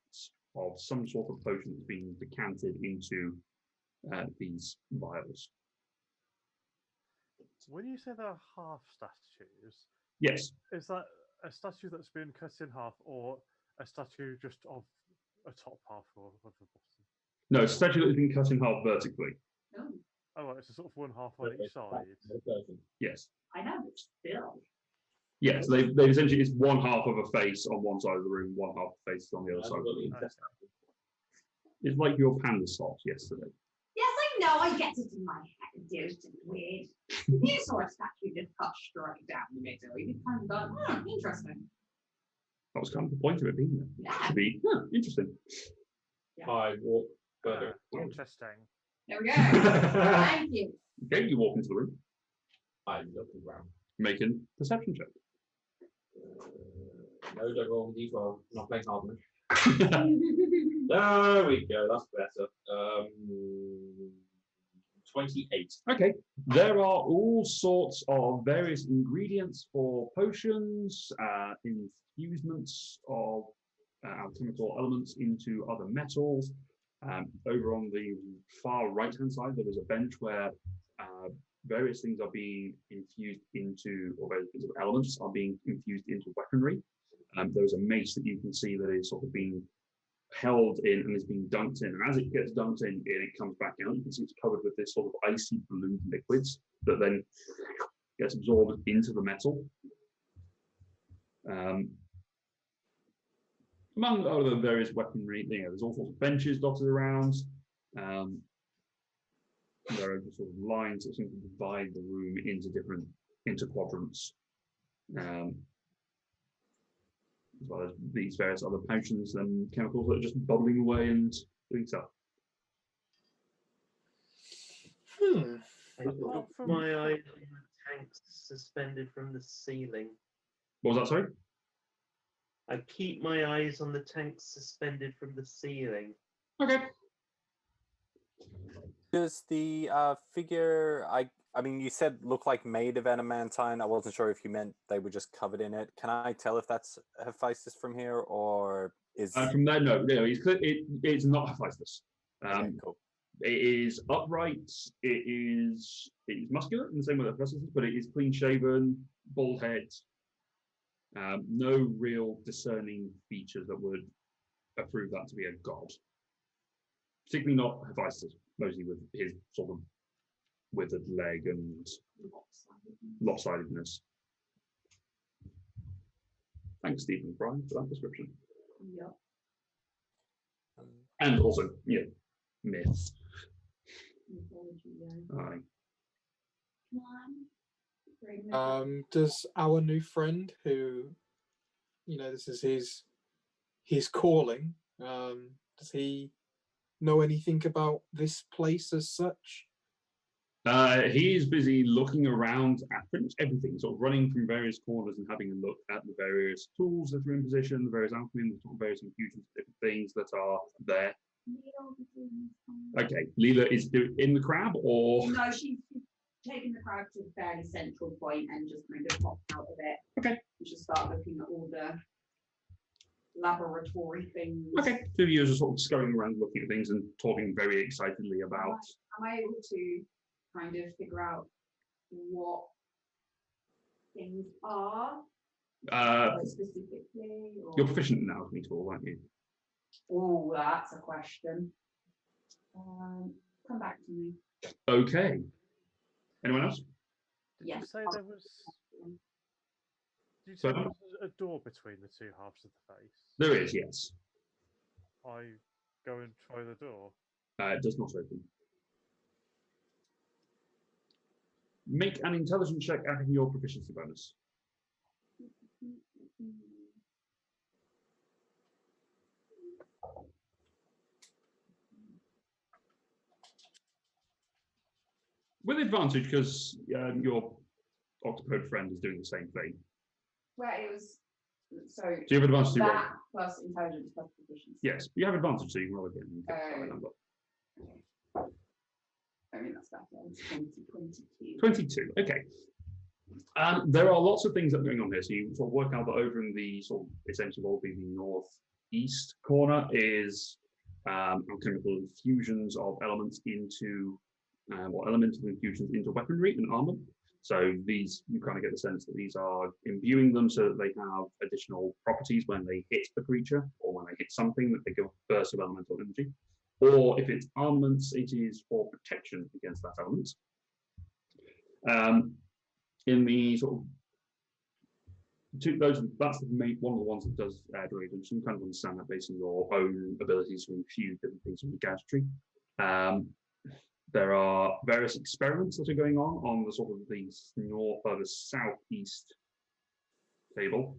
of some sort of potion that's being decanted into these vials. When you say they're half statues, Yes. is that a statue that's been cut in half or a statue just of a top half or of the bottom? No, it's a statue that has been cut in half vertically. Oh, Oh, right, it's a sort of one half on each side. Yes. I know, but still. Yes, they essentially, it's one half of a face on one side of the room, one half of the face on the other side of the room. It's like your panda slot yesterday. Yes, I know, I get it in my head, dude. It's weird. You saw a statue just cut straight down the middle. You just kind of go, interesting. That was kind of the point of it being there. Yeah. To be, interesting. I walk further. Interesting. There we go. Thank you. Okay, you walk into the room, I look around. making perception check. No, don't roll D12. Not playing hard enough. There we go. That's better. 28. Okay, there are all sorts of various ingredients for potions, infusements of alchemical elements into other metals. Over on the far right-hand side, there is a bench where various things are being infused into, or various bits of elements are being infused into weaponry. There's a mace that you can see that is sort of being held in and is being dunked in. And as it gets dunked in, it comes back out. You can see it's covered with this sort of icy blue liquids that then gets absorbed into the metal. Among other various weaponry, there's all sorts of benches dotted around. There are sort of lines that seem to divide the room into quadrants. As well as these various other potions and chemicals that are just bubbling away and doing stuff. I got my eyes on the tanks suspended from the ceiling. What was that, sorry? I keep my eyes on the tanks suspended from the ceiling. Okay. Does the figure, I mean, you said look like made of adamantine. I wasn't sure if you meant they were just covered in it. Can I tell if that's Hephaestus from here, or is... From there, no, it's not Hephaestus. Okay, cool. It is upright, it is muscular in the same way that Hephaestus is, but it is clean-shaven, bald head. No real discerning features that would approve that to be a god. Particularly not Hephaestus, mostly with his sort of withered leg and lopsidedness. Thanks, Stephen Fry, for that description. Yeah. And also, myths. Aye. Does our new friend, who, this is his calling, does he know anything about this place as such? He's busy looking around at pretty much everything, sort of running from various corners and having a look at the various tools that are in position, the various alchemy, the sort of various infusions, different things that are there. Okay, Leela is in the crab, or No, she's taken the crab to a fairly central point and just kind of popped out of it. Okay. And she'll start looking at all the laboratory things. Okay, two of you are just sort of scurrying around looking at things and talking very excitedly about. Am I able to kind of figure out what things are specifically? Or... You're proficient in alchemy tool, aren't you? Oh, that's a question. Come back to me. Okay. Anyone else? Did Yes. you say there was? Did you say Sorry? there was a door between the two halves of the face? There is, yes. I go and try the door. It does not open. Make an intelligence check adding your proficiency bonus. With advantage, because your octopode friend is doing the same thing. Where it was, so Do you have advantage to roll? that plus intelligence plus proficiency. Yes, you have advantage, so you can roll again. And get the right number. I mean, that's better. It's 22. 22, okay. There are lots of things that are going on here. So you sort of work out that over in the sort of essentially what will be the northeast corner is alchemical infusions of elements into, or elemental infusions into weaponry and armor. So these, you kind of get the sense that these are imbuing them so that they have additional properties when they hit a creature or when they hit something, that they give a burst of elemental energy. Or if it's armaments, it is for protection against that element. In the sort of that's the main, one of the ones that does really good. So you kind of understand that based on your own abilities to infuse different things from the gadgetry. There are various experiments that are going on the sort of the north or the southeast table,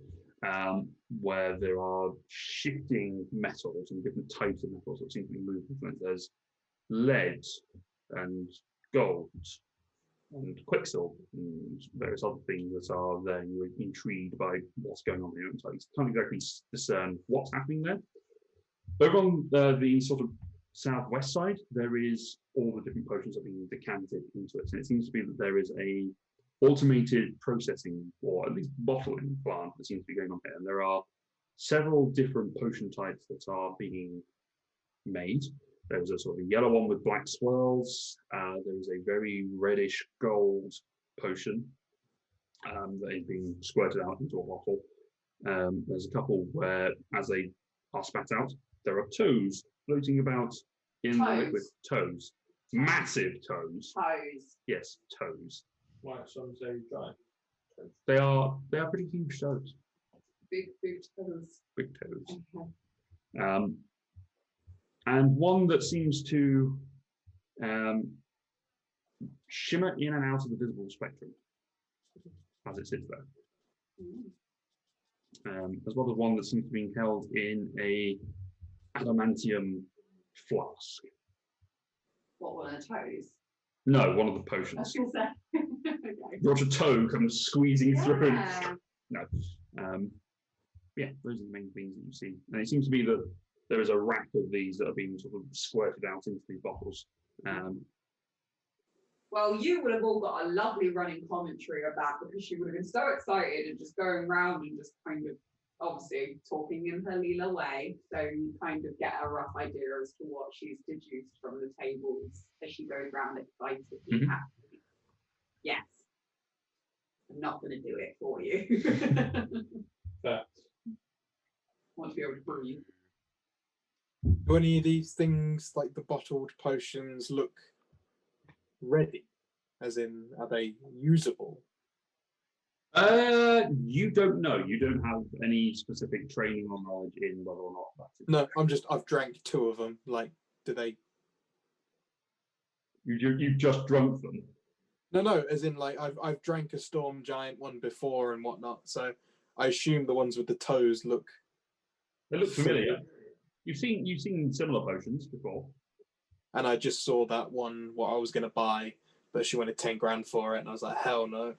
where there are shifting metals and different types of metals that seem to be moving. There's lead and gold and quicksilver and various other things that are there. You're intrigued by what's going on here, and so you can't exactly discern what's happening there. Over on the sort of southwest side, there is all the different potions are being decanted into it. And it seems to be that there is a automated processing or at least bottling plant that seems to be going on here. And there are several different potion types that are being made. There's a sort of yellow one with black swirls. There's a very reddish gold potion that is being squirted out into a bottle. There's a couple where, as they are spat out, there are toes floating about in the liquid. Toes. Massive toes. Toes. Yes, toes. Like some say giant. They are pretty huge toes. Big toes. Big toes. Okay. And one that seems to shimmer in and out of the visible spectrum as it sits there. As well as one that seems to be held in a adamantium flask. What, one of the toes? No, one of the I was potions. gonna say. Okay. Watch a toe comes squeezing through. Yeah. No. Yeah, those are the main things that you see. And it seems to be that there is a rack of these that are being sort of squirted out into these bottles. Well, you would have all got a lovely running commentary of that because she would have been so excited and just going around and just kind of obviously talking in her Leela way. So you kind of get a rough idea as to what she's deduced from the tables as she goes around excitedly. Mhm. Happy. Yes. I'm not going to do it for you. Fair. Want to be able to breathe. Do any of these things, like the bottled potions, look ready? As in, are they usable? You don't know. You don't have any specific training or knowledge in whether or not that is. No, I've drank 2 of them. Like, do they? You've just drunk them. No, as in, like, I've drank a storm giant one before and whatnot. So I assume the ones with the toes look. They look familiar. You've seen similar potions before. And I just saw that one, what I was going to buy, but she wanted 10 grand for it, and I was like, hell no.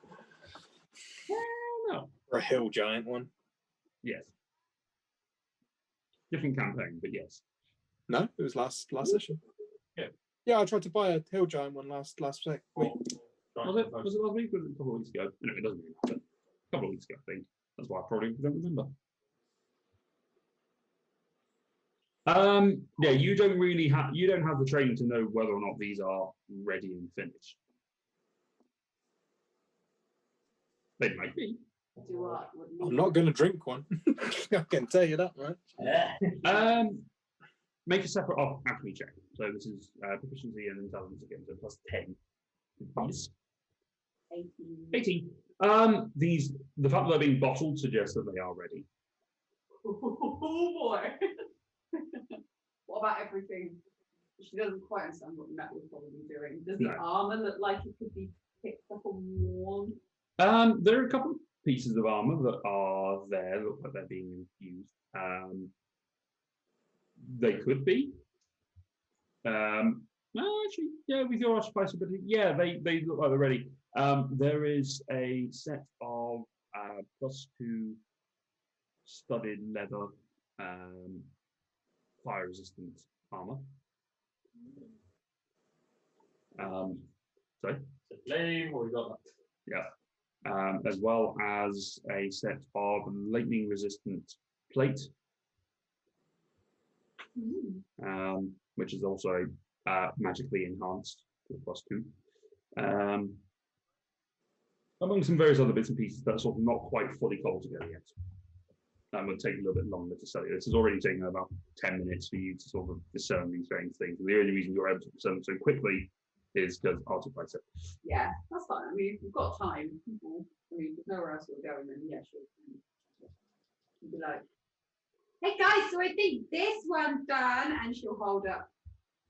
No. Or a hill giant one. Yes. Different campaign, but yes. No, it was last session. Yeah. Yeah, I tried to buy a hill giant one last week. Was it last week or was it a couple of weeks ago? No, it doesn't really matter. A couple of weeks ago, I think. That's why I probably don't remember. Yeah, you don't have the training to know whether or not these are ready and finished. They might be. Do what? I'm not going to drink one. I can tell you that much. Make a separate alchemy check. So this is proficiency and intelligence again, so plus 10. Please. 18. The fact that they're being bottled suggests that they are ready. Oh boy. What about everything? She doesn't quite understand what metal is probably doing. Does the armor look like it could be picked up and worn? There are a couple of pieces of armor that are there, look like they're being used. They could be. No, actually, yeah, with your spiceability, yeah, they look like they're ready. There is a set of +2 studded leather fire resistant armor. Sorry? Flame, or we got that? Yeah. As well as a set of lightning resistant plate, which is also magically enhanced with +2. Among some various other bits and pieces that are sort of not quite fully cobbled together yet. It would take a little bit longer to study. This has already taken about 10 minutes for you to sort of discern these various things. And the only reason you're able to discern them so quickly is because Artie played it. Yeah, that's fine. I mean, if we've got time, people, I mean, there's nowhere else we're going, then yeah, sure. You'd be like, hey guys, so I think this one's done, and she'll hold up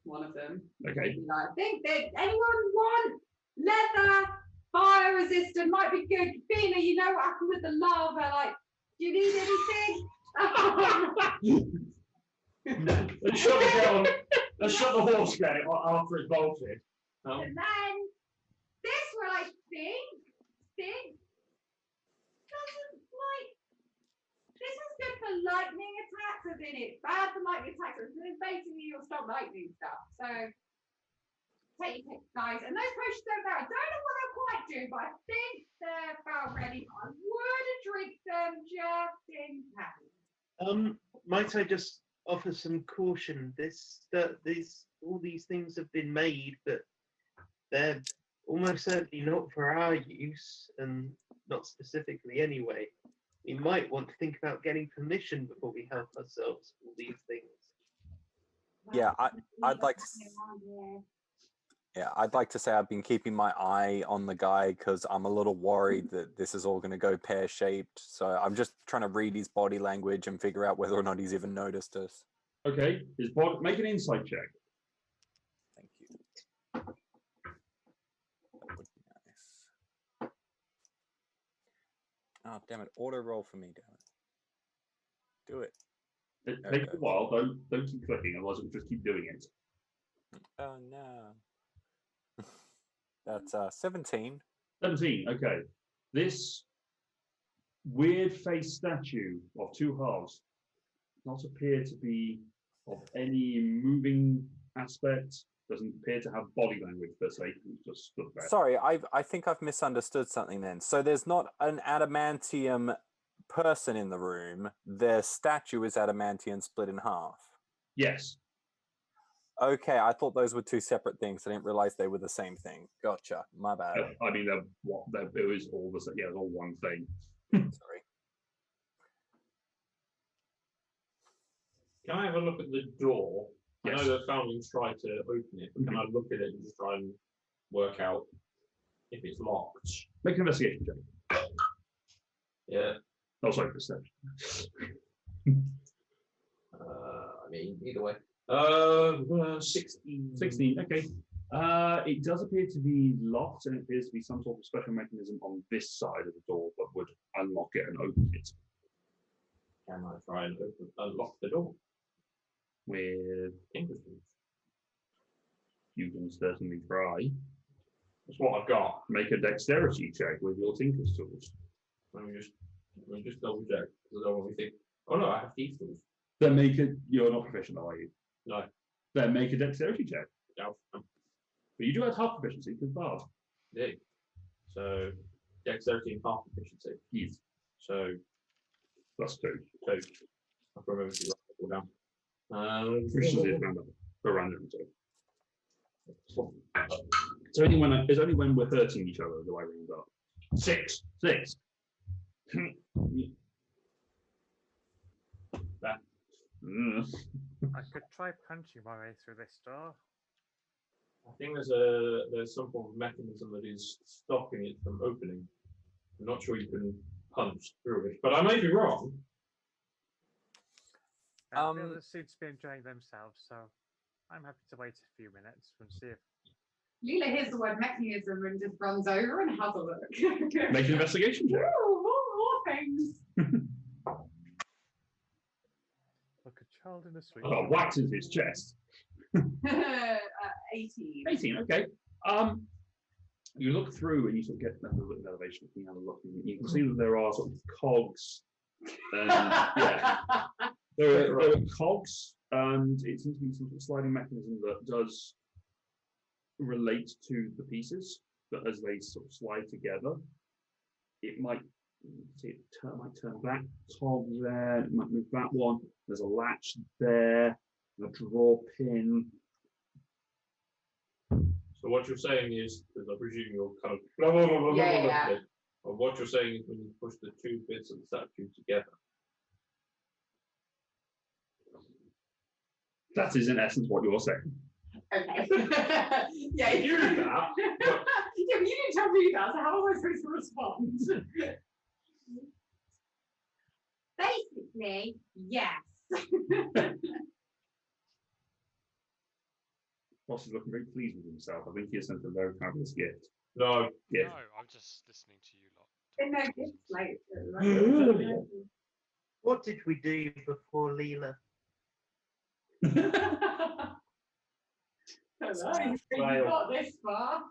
one of them. Okay. Be like, I think that anyone want leather, fire resistant, might be good. Fina, you know what happened with the lava? Like, do you need anything? Let's shut the down. Let's shut the horse gate after it's bolted. And then this one, I think doesn't like. This is good for lightning attacks, as in, it's bad for lightning attacks, and basically you'll stop lightning stuff. So take your pick, guys. And those potions don't matter. I don't know what they'll quite do, but I think they're about ready. I would drink them just in case. Might I just offer some caution? All these things have been made, but they're almost certainly not for our use, and not specifically anyway. We might want to think about getting permission before we help ourselves with all these things. Yeah, I'd like to. Yeah, I'd like to say I've been keeping my eye on the guy because I'm a little worried that this is all going to go pear-shaped. So I'm just trying to read his body language and figure out whether or not he's even noticed us. Okay, his body, make an insight check. Thank you. That would be nice. Oh, damn it. Auto roll for me, damn it. Do it. It There it takes a goes. while, don't keep clicking, otherwise it'll just keep doing it. Oh, no. That's 17. 17, okay. This weird-faced statue of two halves does not appear to be of any moving aspect, doesn't appear to have body language per se, it's just stood there. Sorry, I think I've misunderstood something then. So there's not an adamantium person in the room. The statue is adamantium split in half. Yes. Okay, I thought those were two separate things. I didn't realize they were the same thing. Gotcha. My bad. I mean, it was all the same. Yeah, it's all one thing. Sorry. Can I have a look at the door? Yes. I know that Foundlings tried to open it, but can I look at it and just try and work out if it's locked? Make an investigation check. Yeah. Oh, sorry, perception. I mean, either way. 16. 16, okay. It does appear to be locked, and it appears to be some sort of special mechanism on this side of the door that would unlock it and open it. Can I try and unlock the door? With Interesting. you can certainly try. That's what I've got. Make a dexterity check with your Tinker's tools. Let me just double check, because I don't want to think, oh no, I have thieves tools. Then make it. You're not professional, are you? No. Then make a dexterity check. No. But you do have half proficiency because bard. Yeah. So, dexterity and half efficiency. Yes. So, Plus 2. I can remember to write it all down. Proficiency is random. For random, so. It's only when we're hurting each other do I ring up. 6. That. I could try punching my way through this door. I think there's some form of mechanism that is stopping it from opening. I'm not sure you can punch through it, but I may be wrong. The others seem to be enjoying themselves, so I'm happy to wait a few minutes and see if. Leela hears the word mechanism and just runs over and has a look. Make an investigation check. Ooh, more things. Like a child in a sweet. Oh, waxes his chest. 18. 18, okay. You look through and you sort of get a little bit of elevation. You have a look, and you can see that there are sort of cogs. And, yeah, there are cogs, and it seems to be some sort of sliding mechanism that does relate to the pieces. But as they sort of slide together, it might might turn that cog there. It might move that one. There's a latch there. A draw pin. So what you're saying is, because I presume you're kind of blah, blah, blah, blah, Yeah, blah, yeah. blah, or what you're saying is when you push the two bits of the statue together. That is in essence what you're saying. Okay. Yeah, I knew that, but- yeah, but you didn't tell me that, so how am I supposed to respond? Basically, yes. Ross is looking very pleased with himself. I think he has sent a very fabulous gift. No, Yeah. No, I'm just listening to you lot. In no gifts later. What did we do before Leela? Hello, you got this far.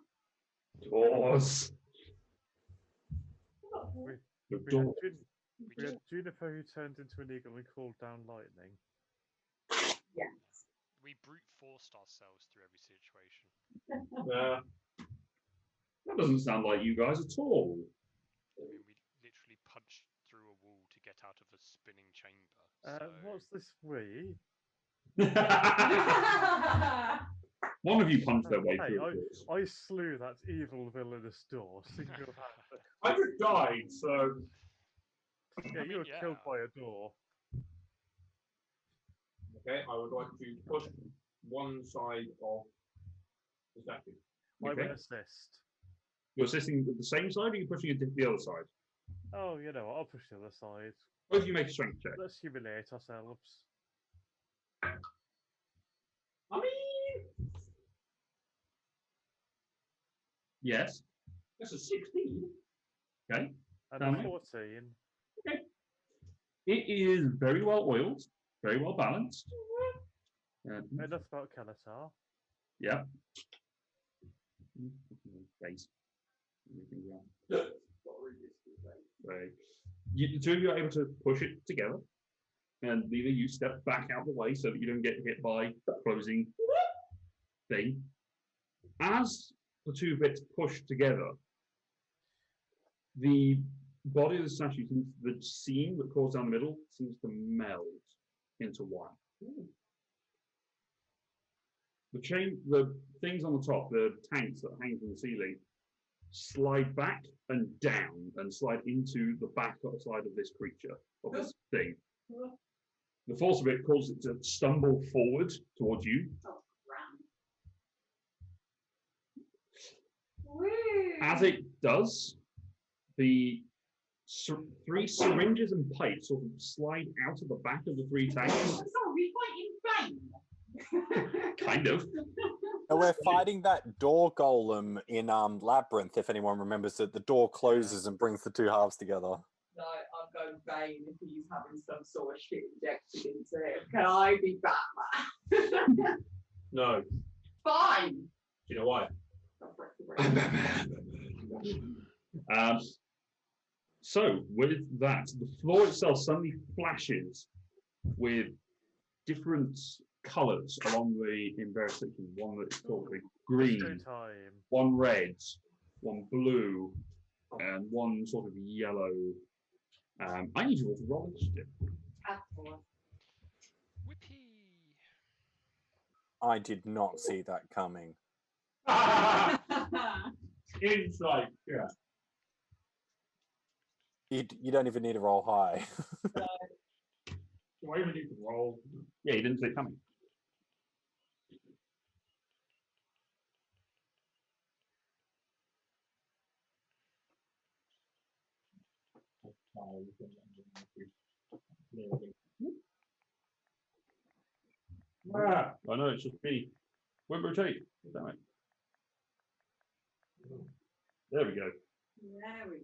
Doors. We The had, door. we had Juniper who turned into an eagle and called down lightning. we brute forced ourselves through every situation. That doesn't sound like you guys at all. I mean, we literally punched through a wall to get out of a spinning chamber. So... What's this we? One of you punched their way Hey, through. I slew that evil villainous door single-handed. I just died, so... Yeah, you were killed by a door. Okay, I would like to push one side of the statue. I Okay. would assist. You're assisting with the same side, or are you pushing it to the other side? Oh, you know what? I'll push the other side. Both of you make a strength check. Let's humiliate ourselves. I mean... Yes. That's a 16. Okay. And Tell a me. 14. Okay. It is very well oiled, very well balanced. Enough about Kalatar. Yeah. Face. Right. The two of you are able to push it together, and neither you step back out of the way so that you don't get hit by the closing thing. As the two bits push together, the body of the statue, the seam that goes down the middle, seems to meld into one. The things on the top, the tanks that hang from the ceiling, slide back and down and slide into the back side of this creature, of this thing. The force of it causes it to stumble forward towards you. As it does, the three syringes and pipes sort of slide out of the back of the three tanks. So we fight in vain. Kind of. And we're fighting that door golem in Labyrinth, if anyone remembers it. The door closes and brings the two halves together. No, I'm going vain if he's having some sort of shit injected into him. Can I be Batman? No. Fine. Do you know why? So with that, the floor itself suddenly flashes with different colours along the various sections. One that's called green, Showtime. one red, one blue, and one sort of yellow. I need you all to roll initiative. Whippy! I did not see that coming. Inside, yeah. You don't even need to roll high. Do I even need to roll? Yeah, you didn't see it coming. I know, it's just me. Won't rotate. Damn it. There we go. There we go.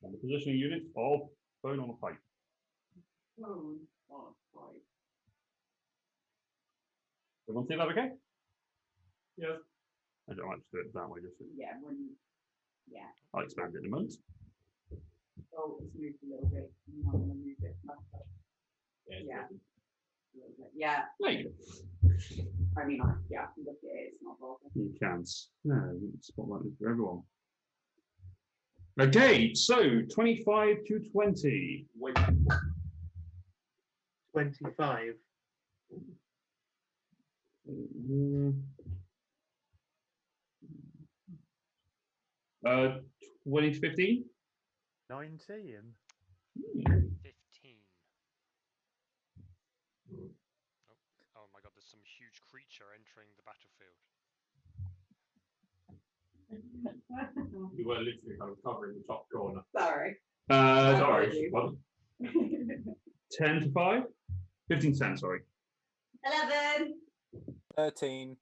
And the positioning unit of bone on a pipe. Oh, right. Everyone see that okay? Yes. I don't like to do it that way, just so Yeah, yeah. I'll expand it in a moment. Oh, it's moved a little bit. I'm not going to move it back up. Yeah. A little bit. Yeah. There you go. I mean, I can look at it. It's not bothering. You can. Spotlight it for everyone. Okay, so 25 to 20. Wait. 25. 20 to 15? 19. 15. Oh my god, there's some huge creature entering the battlefield. You were literally kind of covering the top corner. Sorry. Sorry. What? 10 to 5? 15 to 10, sorry. 11. 13.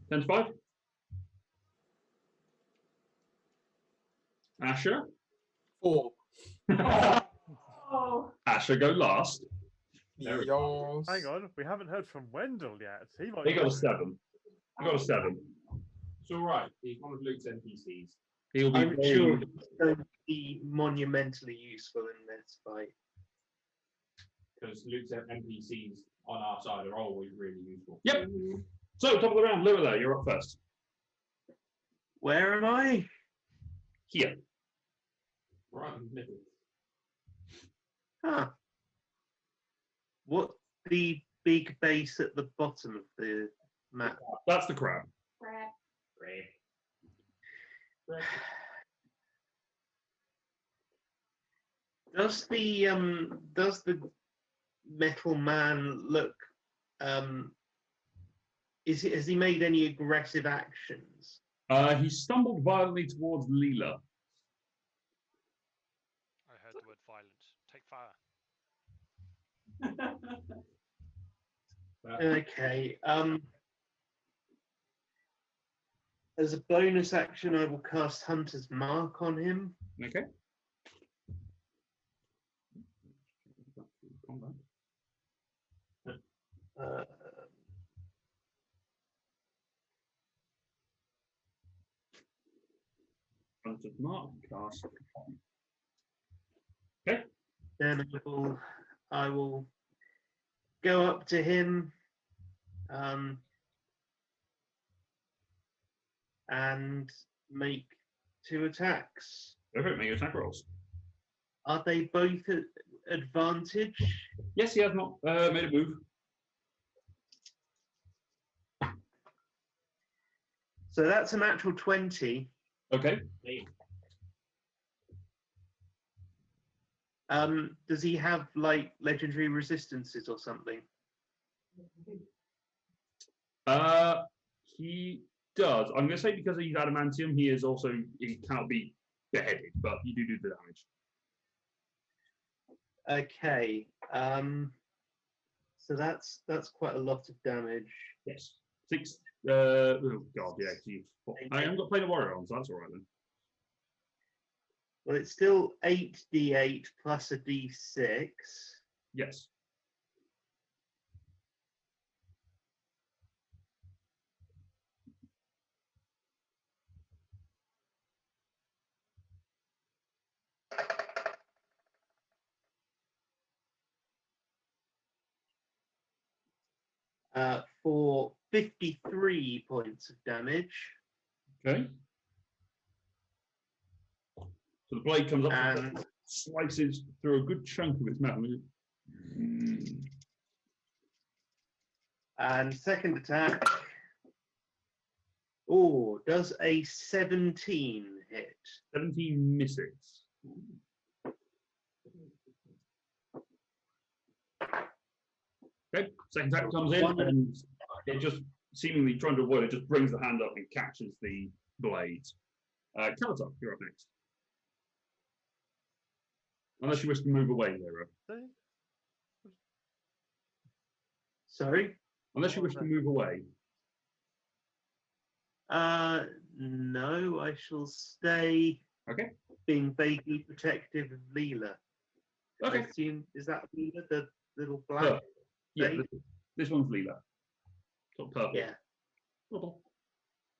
10 to 5? Asher? 4. Oh. Asher, go last. There we Yours. Hang on, we haven't heard from Wendell yet. He got a 7. I got a 7. It's all right. He's one of Luke's NPCs. He'll be I'm very sure he's going to be monumentally useful in this fight. Because Luke's NPCs on our side are always really useful. Yep. So, top of the round, Lurla, you're up first. Where am I? Here. Right in the middle. Huh. What's the big base at the bottom of the map? That's the crab. Crap. Great. Does the metal man look has he made any aggressive actions? He stumbled violently towards Leela. I heard the word violent. Take fire. Okay. As a bonus action, I will cast Hunter's Mark on him. Okay. Uh, Hunter's Mark, cast. Okay. then I will go up to him and make 2 attacks. Perfect, make your attack rolls. Are they both at advantage? Yes, he has not made a move. So that's a natural 20. Okay. Does he have like legendary resistances or something? He does. I'm going to say because he's adamantium, he cannot be beheaded, but you do the damage. Okay. So that's quite a lot of damage. Yes. 6. Oh god, yeah. I haven't got Plane of Warrior on, so that's all right then. Well, it's still 8d8 plus a d6. Yes. For 53 points of damage. Okay. So the blade comes up And slices through a good chunk of its metal. And second attack. Oh, does a 17 hit? 17 misses. Okay, second attack comes in and it just seemingly trying to avoid it, just brings the hand up and catches the blade. Kalatar, you're up next. Unless you wish to move away, Nero. Sorry? Unless you wish to move away. No, I shall stay. Okay. Being vaguely protective of Leela. Okay. I assume, is that Leela, the little black? Purple. Yeah, blade? this one's Leela. Sort of purple. Yeah. Purple.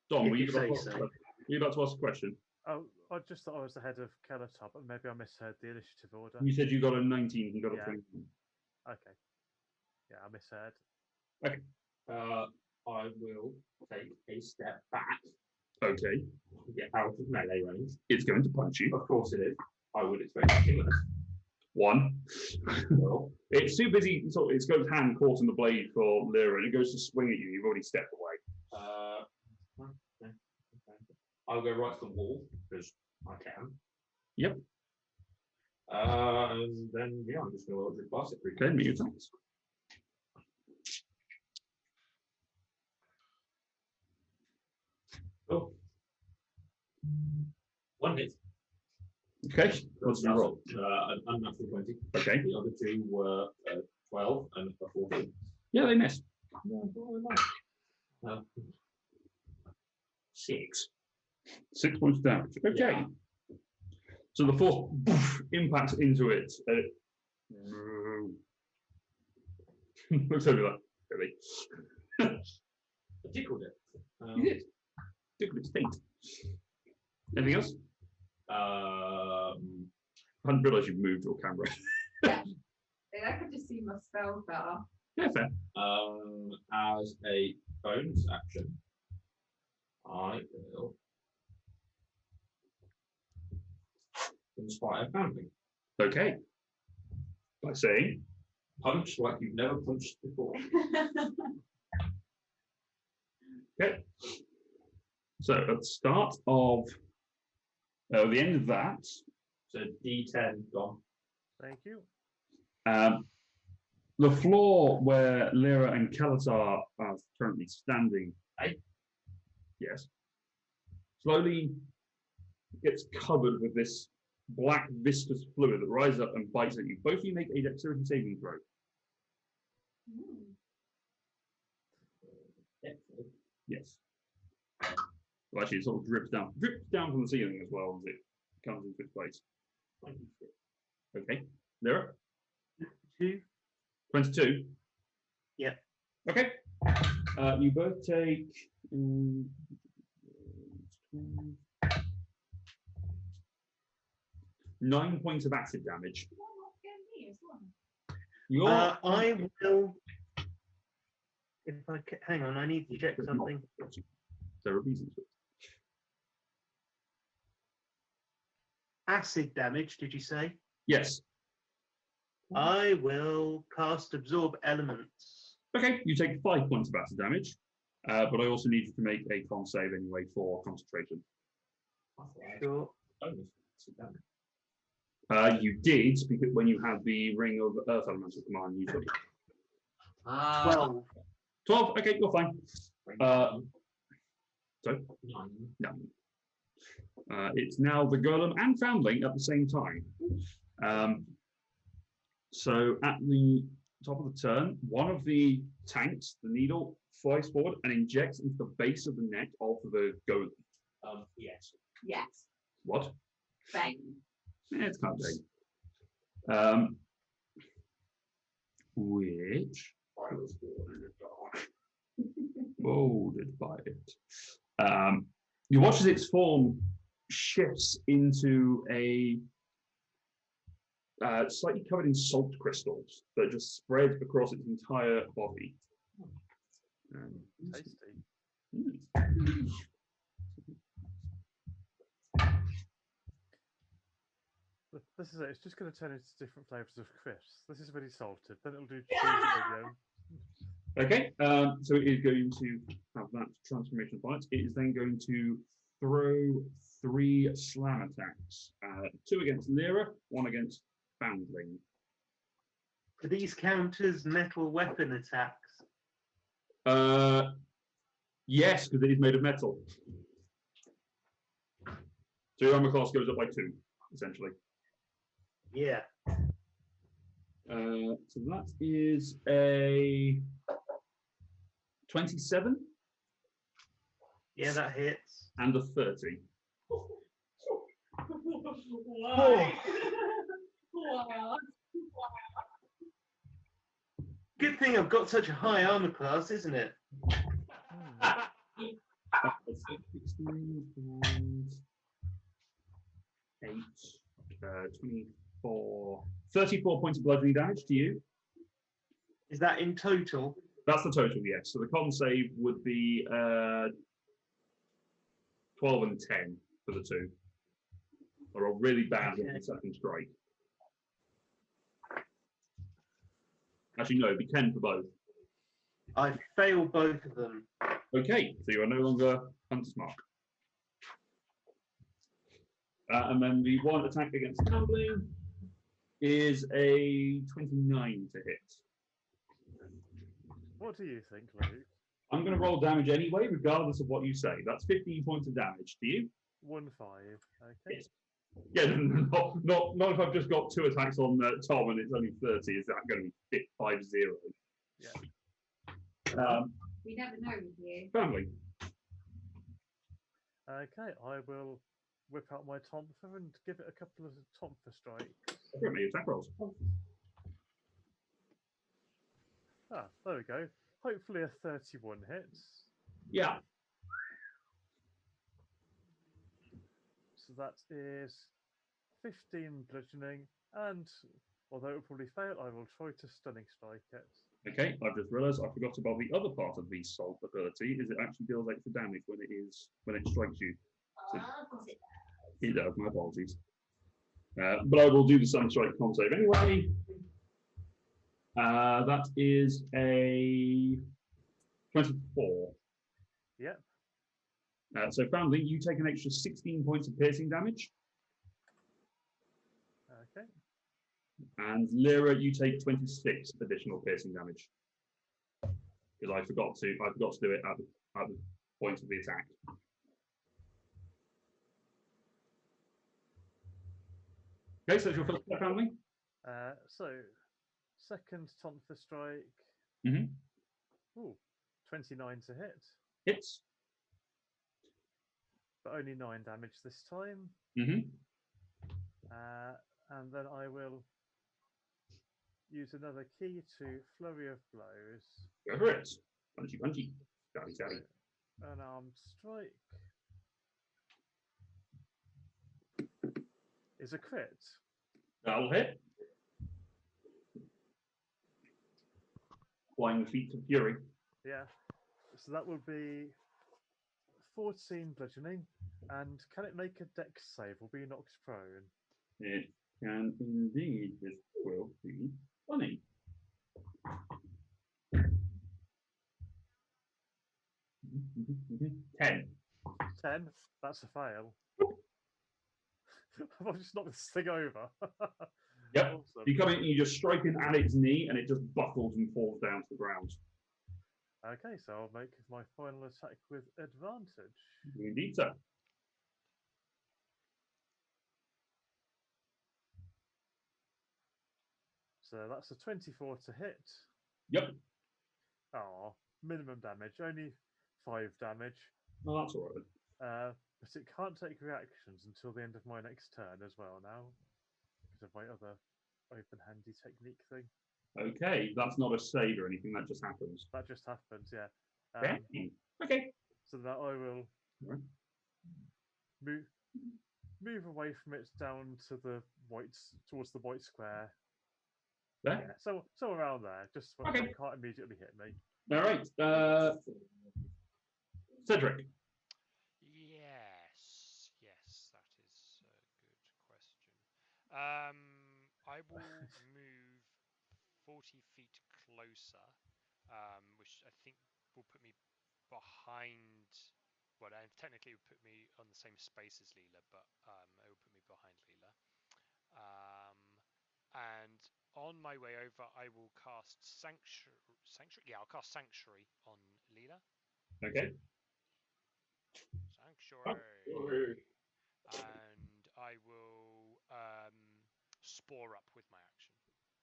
Dom, If were you you about say to ask so. a question? Oh, I just thought I was ahead of Kalatar, but maybe I misheard the initiative order. You said you got a 19 and got Yeah. a 20. Okay. Yeah, I misheard. I will take a step back Okay. to get out of melee range. It's going to punch you. Of course it is. I would expect to kill it. 1. Well, It's too busy. It's got its hand caught in the blade for Lyra, and it goes to swing at you. You've already stepped away. okay. I'll go right to the wall because I can. Yep. And then yeah, I'm just going to blast it. Okay, make your attacks. Oh. 1 hit. Okay. What's your roll? An unnatural 20. Okay. The other 2 were 12 and a 14. Yeah, they missed. 6. 6 points of damage. Okay. Yeah. So the force impacts into it. Looks over that. Really. I tickled it. You did. Tickled its feet. Anything else? I hadn't realised you've moved your camera. I could just see my spell better. Yeah, fair. As a bonus action, I will inspire family. Okay. By saying, Punch like you've never punched before. okay. So at the start of the end of that, So D10 gone. Thank you. the floor where Lyra and Kalatar are currently standing, yes, slowly gets covered with this black viscous fluid that rises up and bites at you. Both of you make a dexterity saving throw. Yes. Well, actually, it sort of drips down from the ceiling as well as it comes into its place. Okay, Lyra? 2. 22? Yeah. Okay. You both take 9 points of acid damage. I will. If I hang on, I need to check something. There are reasons for it. Acid damage, did you say? Yes. I will cast Absorb Elements. Okay, you take 5 points of acid damage, but I also need you to make a con save anyway for concentration. Sure. You did because when you had the Ring of Earth Elemental Command, you took it. 12. 12. Okay, you're fine. So, no. It's now the Golem and Foundling at the same time. So at the top of the turn, one of the tanks, the needle, flies forward and injects into the base of the neck of the Golem. Yes. What? Bang. Yeah, it's kind of big. Which I was born in the dark, molded by it. You watch as its form shifts into a slightly covered in salt crystals that just spread across its entire body. Tasty. This is it. It's just going to turn into different flavors of crisps. This is really salted. Then it'll do cheese again. Okay, so it is going to have that transformation point. It is then going to throw 3 slam attacks. 2 against Lyra, 1 against Foundling. Do these count as metal weapon attacks? Yes, because it is made of metal. So your armor class goes up by 2, essentially. Yeah. So that is a 27. Yeah, that hits. And a 30. Why? Wow. Good thing I've got such a high armor class, isn't it? 16 and 8, 24, 34 points of bludgeoning damage to you. Is that in total? That's the total, yes. So the con save would be 12 and 10 for the 2. Or a really bad one on second strike. Actually, no, it'd be 10 for both. I fail both of them. Okay, so you are no longer Hunter's Mark. And then the one attack against Tumbling is a 29 to hit. What do you think, Luke? I'm going to roll damage anyway, regardless of what you say. That's 15 points of damage to you. 1-5. Okay. Yes. Yeah, not if I've just got 2 attacks on Tom and it's only 30. Is that going to be 5-0? Yeah. We never know with you. Family. Okay, I will whip out my Tomfer and give it a couple of Tomfer strikes. Give me attack rolls. Ah, there we go. Hopefully a 31 hits. Yeah. So that is 15 bludgeoning, and although it will probably fail, I will try to stunning strike it. Okay, I've just realised I forgot about the other part of the salt ability. Is it actually deals extra damage when it strikes you? So Of course it it does. My apologies. But I will do the stunning strike con save anyway. That is a 24. Yep. So Foundling, you take an extra 16 points of piercing damage, Okay. and Lyra, you take 26 additional piercing damage. Because I forgot to do it at the point of the attack. Okay, so it's your first step, Foundling. So, second taunt for strike. Mhm. Ooh, 29 to hit, Hits. but only 9 damage this time. Mm-hmm. And then I will use another key to Flurry of Blows. Go for it. Punchy, punchy. Stabby, stabby. So, unarmed strike is a crit. That'll hit. Flying the feet of fury. Yeah. So that will be 14 bludgeoning. And can it make a dex save or be knocked prone? It can indeed. This will be funny. Ten. 10. That's a fail. I've just knocked this thing over. Yep. Awesome. You come in and you just strike it at its knee, and it just buckles and falls down to the ground. Okay, so I'll make my final attack with advantage. Indeed, sir. So that's a 24 to hit. Yep. Oh, minimum damage, only 5 damage. Oh, that's all right. But it can't take reactions until the end of my next turn as well now, because of my other open handy technique thing. Okay, that's not a save or anything. That just happens. That just happens, yeah. Okay. So that I will Right. move away from it down to the towards the white square. There. Yeah, so around there, just so Okay. it can't immediately hit me. All right. Cedric. Yes, that is a good question. I will move 40 feet closer, which I think will put me behind. Well, technically, it would put me on the same space as Leela, but it will put me behind Leela. And on my way over, I will cast Sanctuary. Yeah, I'll cast Sanctuary on Leela. Okay. Sanctuary. And I will spore up with my action.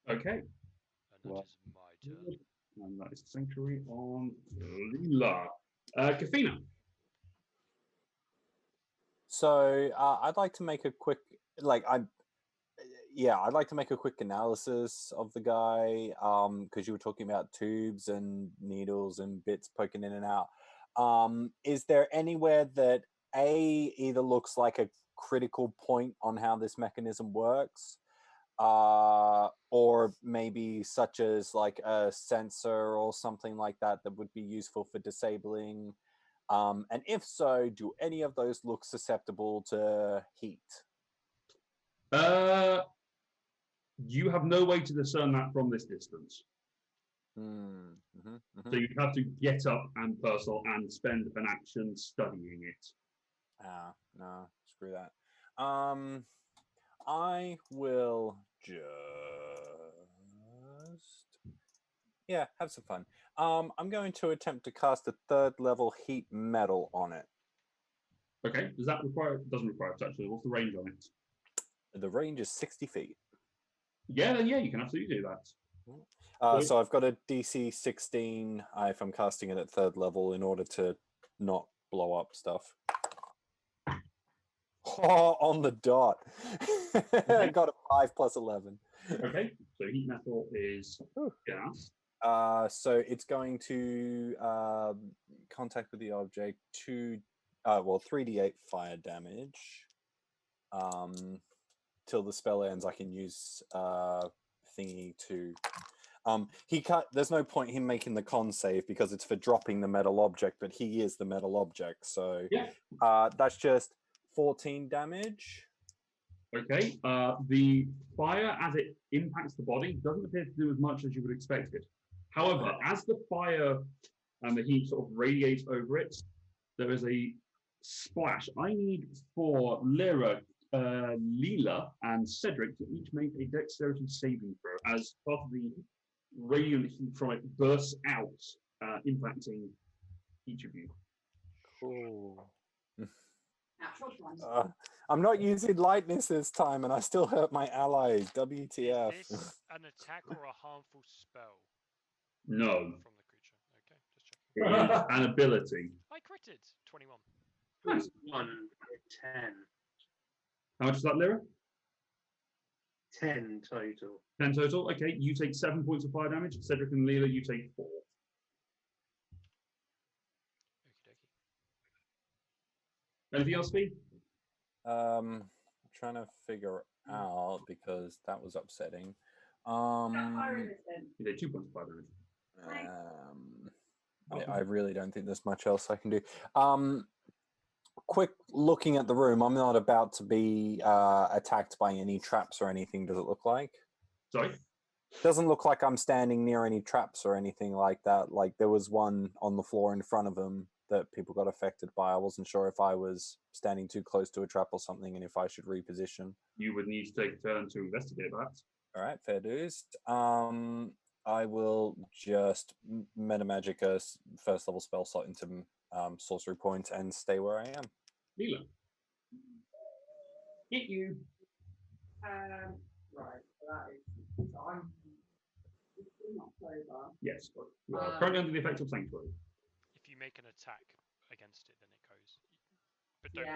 Okay. And that is my turn. And that is Sanctuary on Leela. Kafina. So I'd like to make a quick, I'd like to make a quick analysis of the guy, because you were talking about tubes and needles and bits poking in and out. Is there anywhere that either looks like a critical point on how this mechanism works, or maybe such as like a sensor or something like that would be useful for disabling? And if so, do any of those look susceptible to heat? You have no way to discern that from this distance. So you have to get up and personal and spend an action studying it. No, screw that. I will just have some fun. I'm going to attempt to cast a 3rd level heat metal on it. Okay, doesn't require it actually. What's the range on it? The range is 60 feet. Yeah, then you can absolutely do that. So I've got a DC 16 if I'm casting it at 3rd level in order to not blow up stuff. Oh, on the dot. I got a 5 plus 11. Okay, so heat metal is gas. So it's going to contact with the object 3d8 fire damage. till the spell ends, I can use thingy to. He can't. There's no point him making the con save because it's for dropping the metal object, but he is the metal object, so that's just 14 damage. Okay. The fire, as it impacts the body, doesn't appear to do as much as you would expect it. However, as the fire and the heat sort of radiates over it, there is a splash. I need for Lyra, Leela, and Cedric to each make a dexterity saving throw as part of the radiant heat from it bursts out, impacting each of you. Cool. Natural 20. I'm not using lightness this time, and I still hurt my allies. WTF? Is this an attack or a harmful spell No, from the creature? Okay, just checking. it is an ability. I critted 21. Nice. 1, 10. How much is that, Lyra? 10 total. 10 total. Okay, you take 7 points of fire damage. Cedric and Leela, you take 4. Okie dokie. Anything else, Steve? I'm trying to figure out because that was upsetting. You take 2 points of fire damage. I really don't think there's much else I can do. Quick looking at the room, I'm not about to be attacked by any traps or anything, does it look like? Sorry? Doesn't look like I'm standing near any traps or anything like that. Like there was one on the floor in front of him that people got affected by. I wasn't sure if I was standing too close to a trap or something and if I should reposition. You would need to take a turn to investigate that. All right, fair dues. I will just metamagic a first level spell slot into sorcery points and stay where I am. Leela. Hit you. Right, so that is. So I'm. It's in October. Yes, but you are currently under the effect of Sanctuary. If you make an attack against it, then it goes. But don't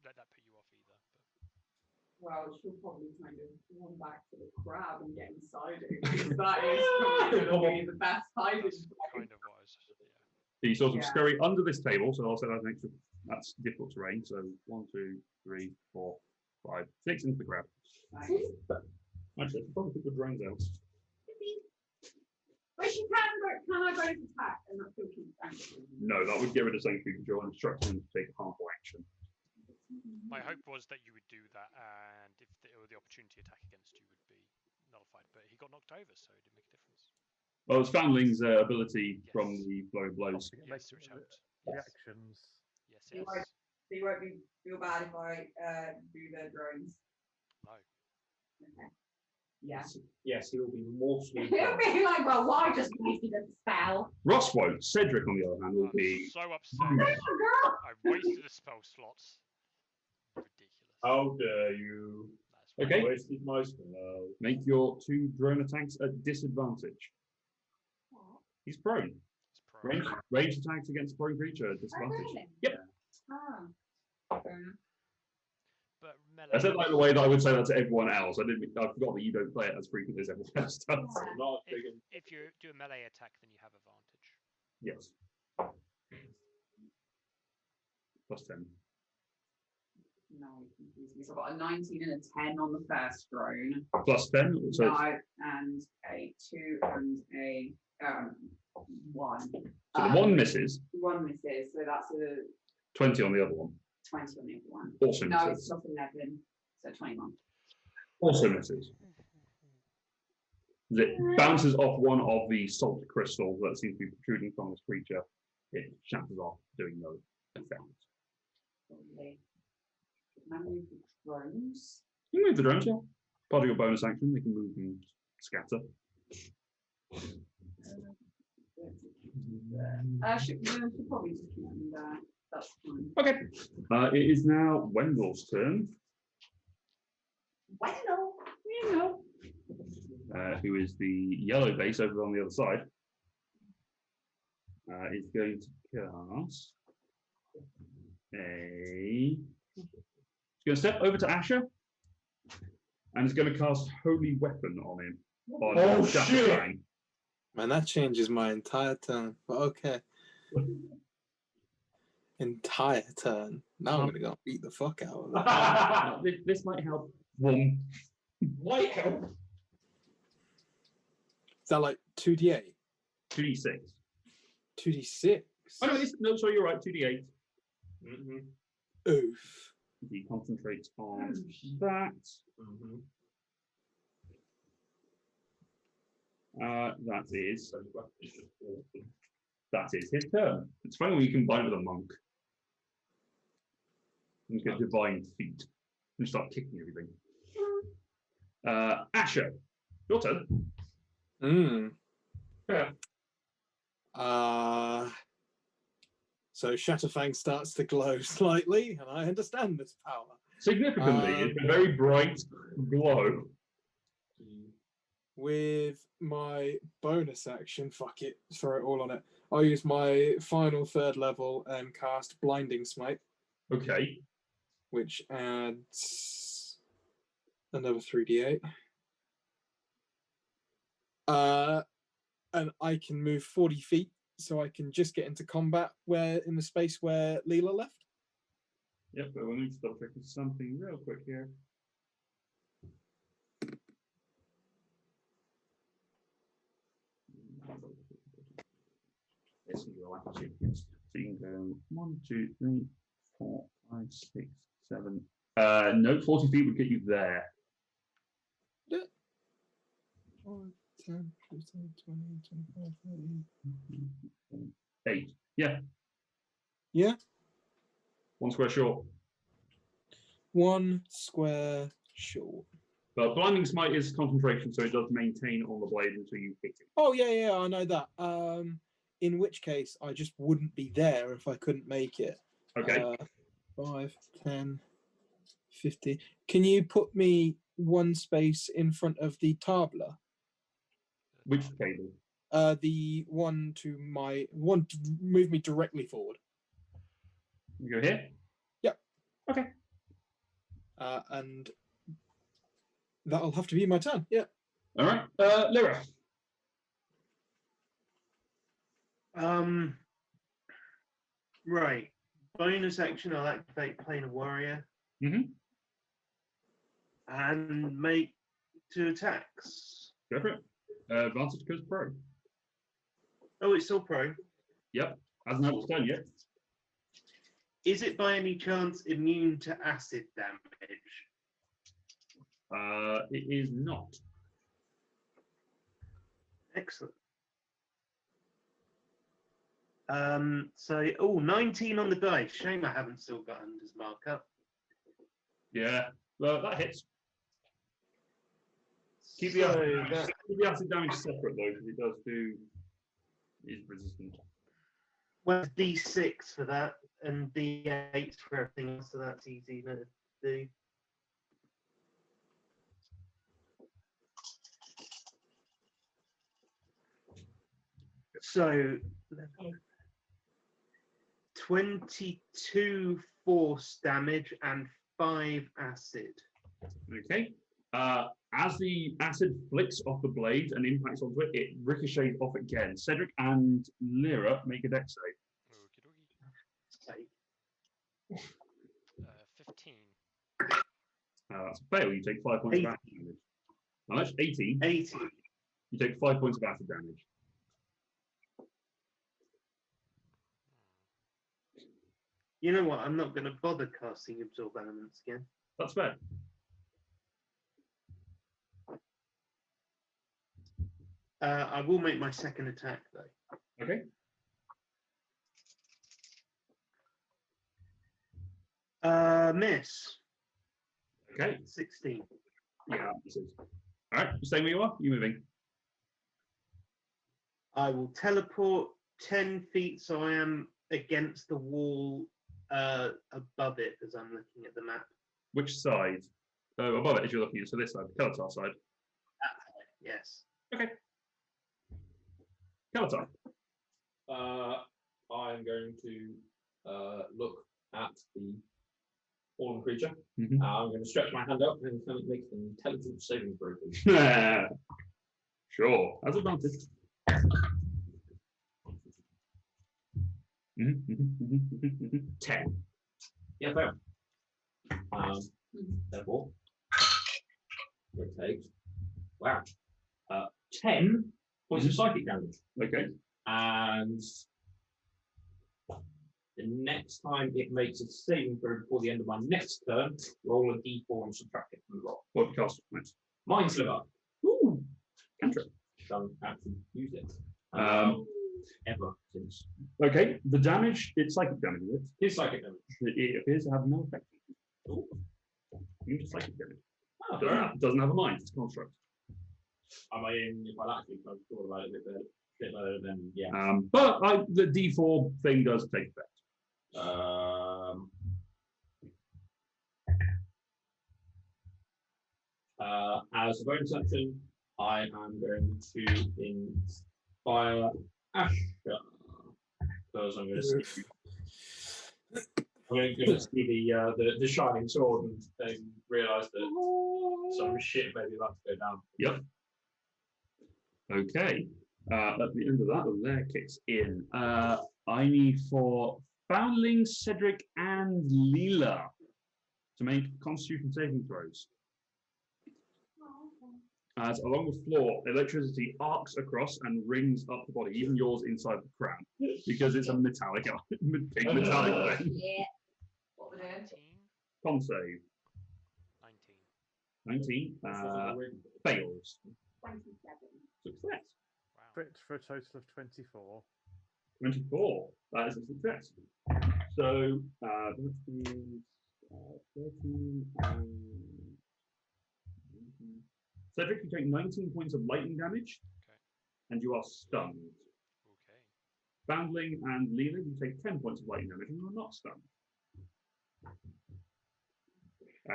let that put you off either. But... Well, she'll probably kind of run back to the crab and get inside it because that is probably going to be the best hiding place. Kind of was. Yeah. So you sort of scurry under this table, so I'll say that's an extra. That's difficult terrain. So 1, 2, 3, 4, 5, 6 into the crab. Nice. Actually, probably put the drones out. But she can I go to attack and not still keep Sanctuary? No, that would get rid of Sanctuary because you're instructing them to take harmful action. My hope was that you would do that, and if the opportunity attack against you would be nullified. But he got knocked over, so it didn't make a difference. Well, it's Foundling's ability from the blow blows. Yes, which helped. Reactions. Yes, So yes. you won't feel bad if I do the drones. No. Okay. Yeah. Yes, he will be mortally. He'll be like, well, why just wasted a spell? Ross won't. Cedric, on the other hand, will be. So upset. Girl. I wasted a spell slots. Ridiculous. How dare you? That's Okay. Wasted my spell. Make your 2 drone attacks at disadvantage. He's prone. It's pro. Range attacks against prone creature at disadvantage. really? Yep. Oh. Fair enough. But I said like the way that I would say that to everyone else. I forgot that you don't play it as frequently as everyone else does. Yeah. Not big. if you do a melee attack, then you have advantage. Yes. Plus 10. No, you confused me. So I've got a 19 and a 10 on the first drone. Plus 10. So No, and a 2 and a 1. So the 1 misses. 1 misses, so that's a 20 on the other one. 20 on the other one. Also No, misses. it's not 11, so 21. Also misses. It bounces off one of the salt crystals that seems to be protruding from this creature. It shatters off, doing no effect. Lovely. Can I move the drones? You can move the drones, yeah. Part of your bonus action, they can move and scatter. Should probably just keep them there. That's fine. Okay. It is now Wendell's turn. Wendell. Who is the yellow base over on the other side. Is going to cast a. He's going to step over to Asher and is going to cast Holy Weapon on him. Oh, shit. Bang. Man, that changes my entire turn. But okay. entire turn. Now I'm gonna go beat the fuck out of it. This might help. Might help. Is that like 2d8? 2d6. 2d6? Oh no, sorry, you're right. 2d8. Oof. He concentrates on that. That is his turn. It's funny when you combine it with a monk. You get divine feet and start kicking everything. Asher, your turn. Yeah. So Shatterfang starts to glow slightly, and I understand this power. Significantly, it's a very bright glow. With my bonus action, fuck it, throw it all on it. I'll use my final 3rd level and cast Blinding Smite. Okay. Which adds another 3d8. And I can move 40 feet, so I can just get into combat in the space where Leela left. Yep, but we'll need to double check something real quick here. Yes, you're right. So you can go 1, 2, 3, 4, 5, 6, 7. No, 40 feet would get you there. Yeah. 5, 10, 15, 20, 25, 30. 8. Yeah. Yeah. 1 square short. 1 square short. But Blinding Smite is concentration, so it does maintain on the blade until you hit it. Oh, yeah, I know that. In which case, I just wouldn't be there if I couldn't make it. Okay. 5, 10, 50. Can you put me 1 space in front of the tabla? Which table? The one to move me directly forward. You go here? Yep. Okay. And that'll have to be my turn. Yeah. All right. Lyra. Right. Bonus action, I'll activate Plane of Warrior. And make 2 attacks. Go for it. Advantage because pro. Oh, it's still pro. Yep. Hasn't had its turn yet. Is it by any chance immune to acid damage? It is not. Excellent. So, 19 on the dice. Shame I haven't still got Under's markup. Yeah. Well, that hits. Keep the acid damage separate though, because it does do. Is resistant. Well, D6 for that, and D8 for everything else, so that's easy to do. So, 22 force damage and 5 acid. Okay. As the acid flicks off the blade and impacts onto it, it ricochets off again. Cedric and Lyra make a dex save. 15. That's a fail. You take 5 points of acid damage. Now that's 18. 18. You take 5 points of acid damage. You know what? I'm not going to bother casting Absorb Elements again. That's fair. I will make my second attack though. Okay. Miss. Okay. 16. Yeah, this is. All right, stay where you are. You moving? I will teleport 10 feet, so I am against the wall above it as I'm looking at the map. Which side? Oh, above it as you're looking at. So this side, the Kelatar side. Yes. Okay. Kelatar. I'm going to look at the fallen creature. I'm going to stretch my hand up and make an intelligence saving throw, please. Sure. That's advantage. Mhm. 10. Yeah, fair. Therefore, it takes, wow, 10 points of psychic damage. Okay. And the next time it makes a saving throw before the end of my next turn, roll a d4 and subtract it from the roll. What cast? Nice. Mind Sliver. Ooh. Cantrip. Don't actually use it. Ever since. Okay. The damage, it's psychic damage, is it? His psychic damage. It appears to have no effect. Ooh. You just psychic damage. Oh, fair enough. Doesn't have a mind, it's a construct. I mean, if I actually kind of thought about it a bit better, then yeah. But the D4 thing does take effect. As a bonus action, I am going to inspire Asher because I'm going to see. I'm going to see the shining sword and realise that some shit may be about to go down. Yep. Okay. At the end of that, the lair kicks in. I need for Foundling, Cedric, and Leela to make Constitution saving throws. As along the floor, electricity arcs across and rings up the body, even yours inside the crown, because it's a metallic, big metallic thing. Yeah. What we're doing? 19. Con save. 19. 19. Fails. 27. Success. Wow. Crit for a total of 24. 24. That is a success. So that is 13 and Cedric, you take 19 points of lightning damage. Okay. And you are stunned. Okay. Foundling and Leela, you take 10 points of lightning damage and you are not stunned.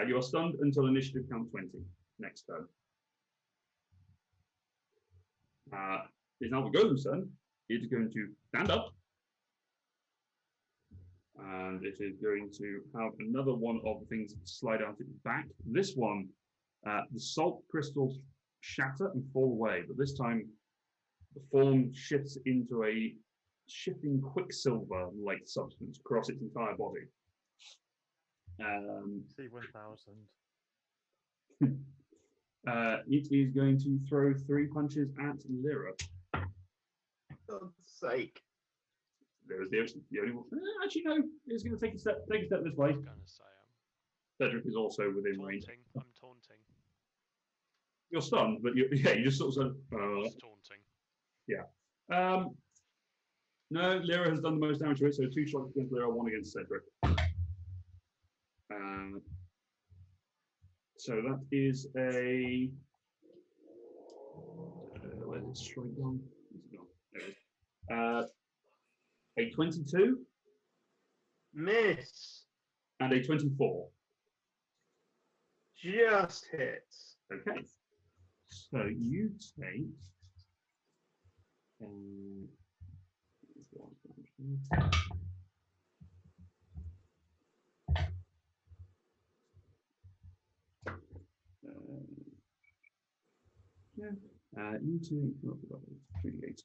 You are stunned until initiative count 20 next turn. It's now the Golem's turn. It is going to stand up. And it is going to have another one of the things slide out its back. This one, the salt crystals shatter and fall away, but this time the form shifts into a shifting quicksilver-like substance across its entire body. C1000. It is going to throw 3 punches at Lyra. For God's sake. Lyra's the only one. Actually, no. It's going to take a step this way. I was going to say Cedric is also within range. taunting. I'm taunting. You're stunned, but you just sort of Just taunting. yeah. No, Lyra has done the most damage to it, so 2 shots against Lyra, 1 against Cedric. So that is a where's it straight gone? There it is. A 22 Miss. and a 24. Just hits. Okay. So you take you take 38.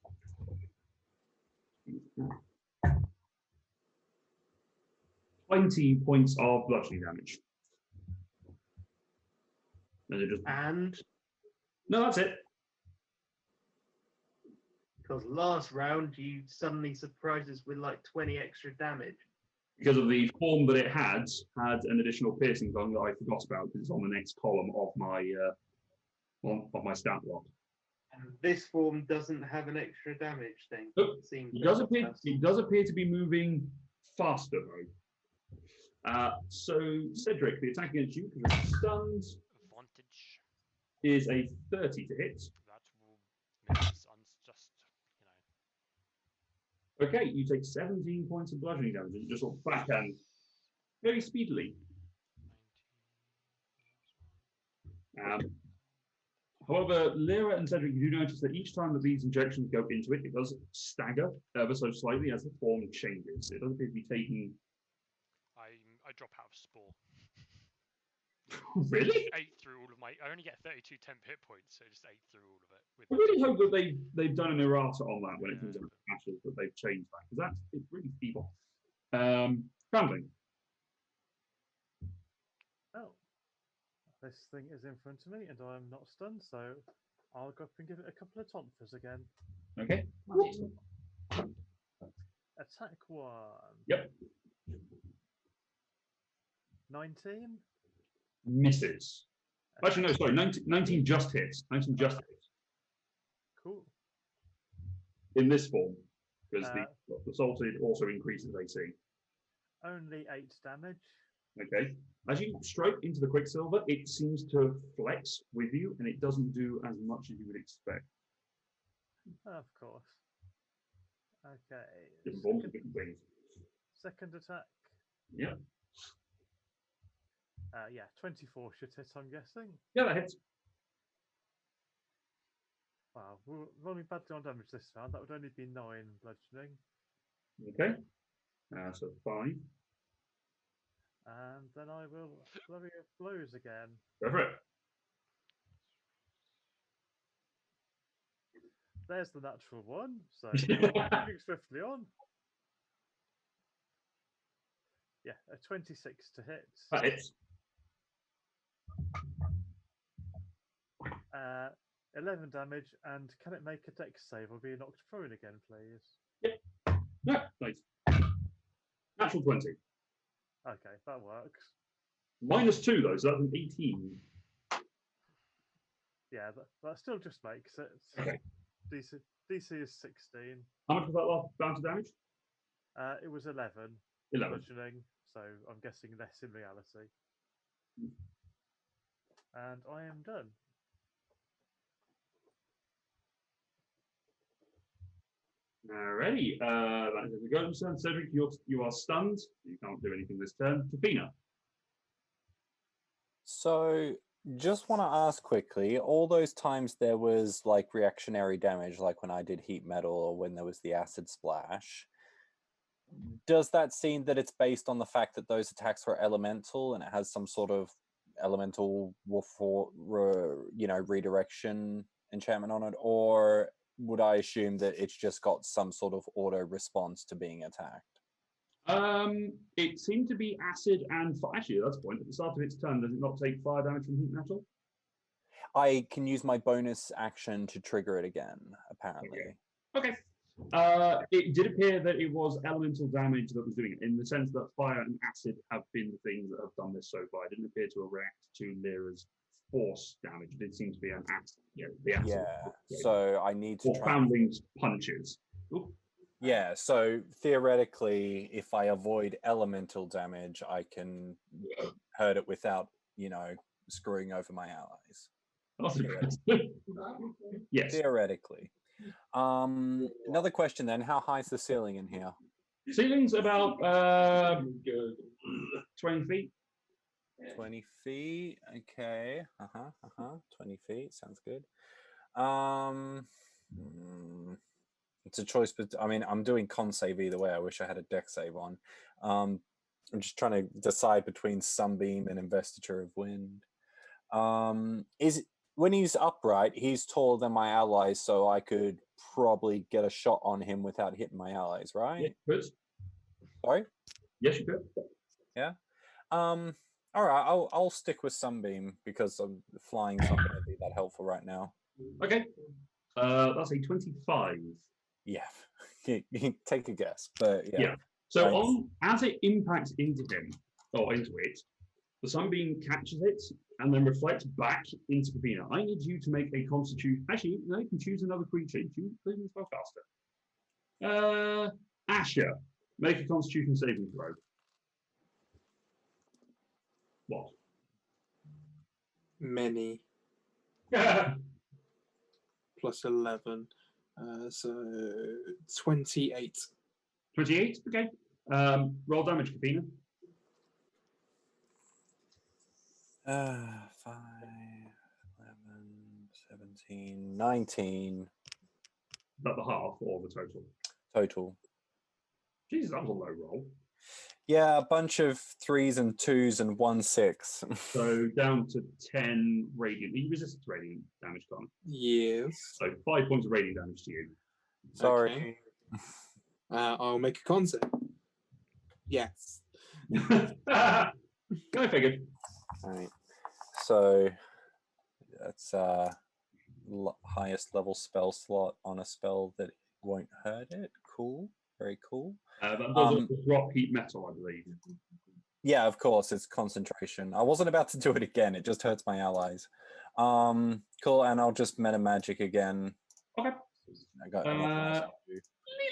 20 points of bludgeoning damage. And No, that's it. because last round you suddenly surprised us with like 20 extra damage. Because of the form that it had an additional piercing gun that I forgot about because it's on the next column of my stat block. And this form doesn't have an extra damage thing. Oh, Seems It does appear to be moving faster though. So Cedric, the attack against you because you're stunned Advantage. is a 30 to hit. That will miss. Just, Okay, you take 17 points of bludgeoning damage and you just sort of backhand very speedily. 19. However, Lyra and Cedric, you do notice that each time that these injections go into it, it does stagger ever so slightly as the form changes. It doesn't appear to be taking. I drop out of spore. Really? Ate through all of my. I only get 32 temp hit points, so just ate through all of it. I really hope that they've done an errata on that when it comes out of ashes, but that they've changed that because it's really feeble. Foundling. Oh, this thing is in front of me, and I'm not stunned, so I'll go up and give it a couple of tonfas again. Okay. Attack 1. Yep. 19. Misses. Actually, no, sorry. 19 just hits. 19 just hits. Cool. In this form, because the salted also increases AC. Only 8 damage. Okay. As you strike into the Quicksilver, it seems to flex with you, and it doesn't do as much as you would expect. Of course. Okay. Different forms of different things. Second attack. Yeah. Yeah, 24 should hit, I'm guessing. Yeah, that hits. Wow, we're rolling badly on damage this round. That would only be 9 bludgeoning. Okay. So 5. And then I will flurry of blows again. Go for it. There's the natural one. So moving swiftly on. Yeah, a 26 to hit. That hits. 11 damage, and can it make a dex save or be knocked prone again, please? Yep. Yeah, nice. Natural 20. Okay, that works. -2 though, so that's an 18. Yeah, that still just makes it. Okay. DC is 16. How much was that last bounce of damage? It was 11. 11. Bludgeoning, so I'm guessing less in reality. And I am done. Alrighty. That is the Golems turn. Cedric, you are stunned. You can't do anything this turn. Tafina. So, just want to ask quickly, all those times there was like reactionary damage, like when I did heat metal or when there was the acid splash, does that seem that it's based on the fact that those attacks were elemental and it has some sort of elemental redirection enchantment on it, or would I assume that it's just got some sort of auto response to being attacked? It seemed to be acid and fire. Actually, that's the point. At the start of its turn, does it not take fire damage from heat metal? I can use my bonus action to trigger it again, apparently. Okay. It did appear that it was elemental damage that was doing it, in the sense that fire and acid have been the things that have done this so far. It didn't appear to react to Lyra's force damage. It did seem to be an acid. The acid. Yeah. So I need to try. Or Foundling's punches. Ooh. Yeah, so theoretically, if I avoid elemental damage, I can hurt it without, screwing over my allies. Yes. Theoretically. Another question then, how high is the ceiling in here? Ceiling's about 20 feet. 20 feet, okay. 20 feet, sounds good. It's a choice, but I mean, I'm doing con save either way. I wish I had a deck save on. I'm just trying to decide between Sunbeam and Investiture of Wind. When he's upright, he's taller than my allies, so I could probably get a shot on him without hitting my allies, right? Yeah, you could. Sorry? Yes, you could. Yeah. All right, I'll stick with Sunbeam because flying's not going to be that helpful right now. Okay. That's a 25. Yeah, take a guess, but yeah. So as it impacts into him, or into it, the Sunbeam catches it and then reflects back into Kavina. I need you to make a Constitution. Actually, no, you can choose another creature. Choose the spellcaster. Asher, make a Constitution saving throw. What? Many. Plus 11. So 28. 28, okay. Roll damage, Kavina. 5, 11, 17, 19. Is that the half or the total? Total. Jesus, that was a low roll. Yeah, a bunch of 3s and 2s and 1 6. So down to 10 radiant. You resisted radiant damage, Connor. Yes. So 5 points of radiant damage to you. Sorry. I'll make a con save. Yes. I figured. All right. So that's highest level spell slot on a spell that won't hurt it. Cool. Very cool. That does also drop heat metal, I believe. Yeah, of course, it's concentration. I wasn't about to do it again. It just hurts my allies. Cool, and I'll just meta magic again. Okay. I got nothing else to do.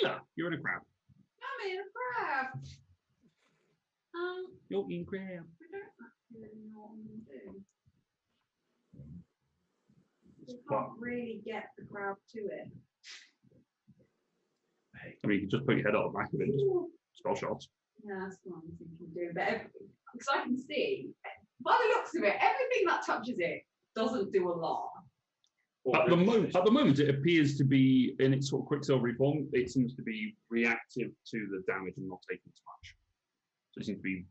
Leela, you're in a crab. I'm in a crab. You're in crab. I don't actually know what I'm going to do. You can't really get the crab to it. I mean, you can just put your head out the back of it and just spell shots. Yeah, that's what I'm thinking of doing. But because I can see, by the looks of it, everything that touches it doesn't do a lot. At the moment, it appears to be in its sort of quicksilvery form. It seems to be reactive to the damage and not taking as much. So it seems to be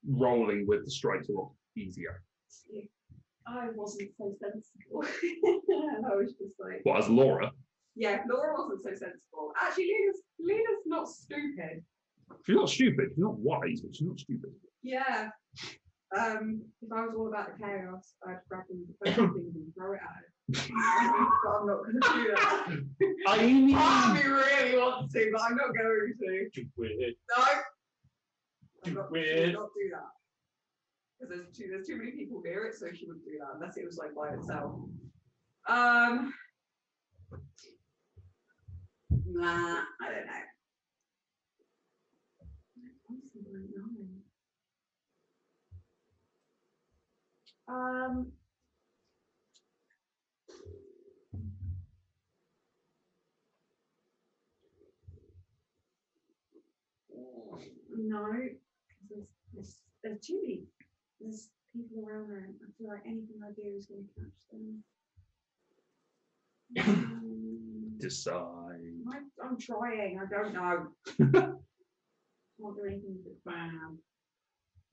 rolling with the strikes a lot easier. I wasn't so sensible. I was just like, Well, as Laura, yeah, Laura wasn't so sensible. Actually, Lena's not stupid. she's not stupid. She's not wise, but she's not stupid. Yeah. If I was all about the chaos, I'd grab them the first things and throw it at him. But I'm not going to do that. I mean, I really want to, but I'm not going to. weird. No. I'm not, Weird. she would not do that. Because there's too many people near it, so she wouldn't do that unless it was like by itself. Nah, I don't know. No, because there's too many. There's people around there. I feel like anything I do is going to catch them. Decide. I'm trying. I don't know. Can't do anything but bad.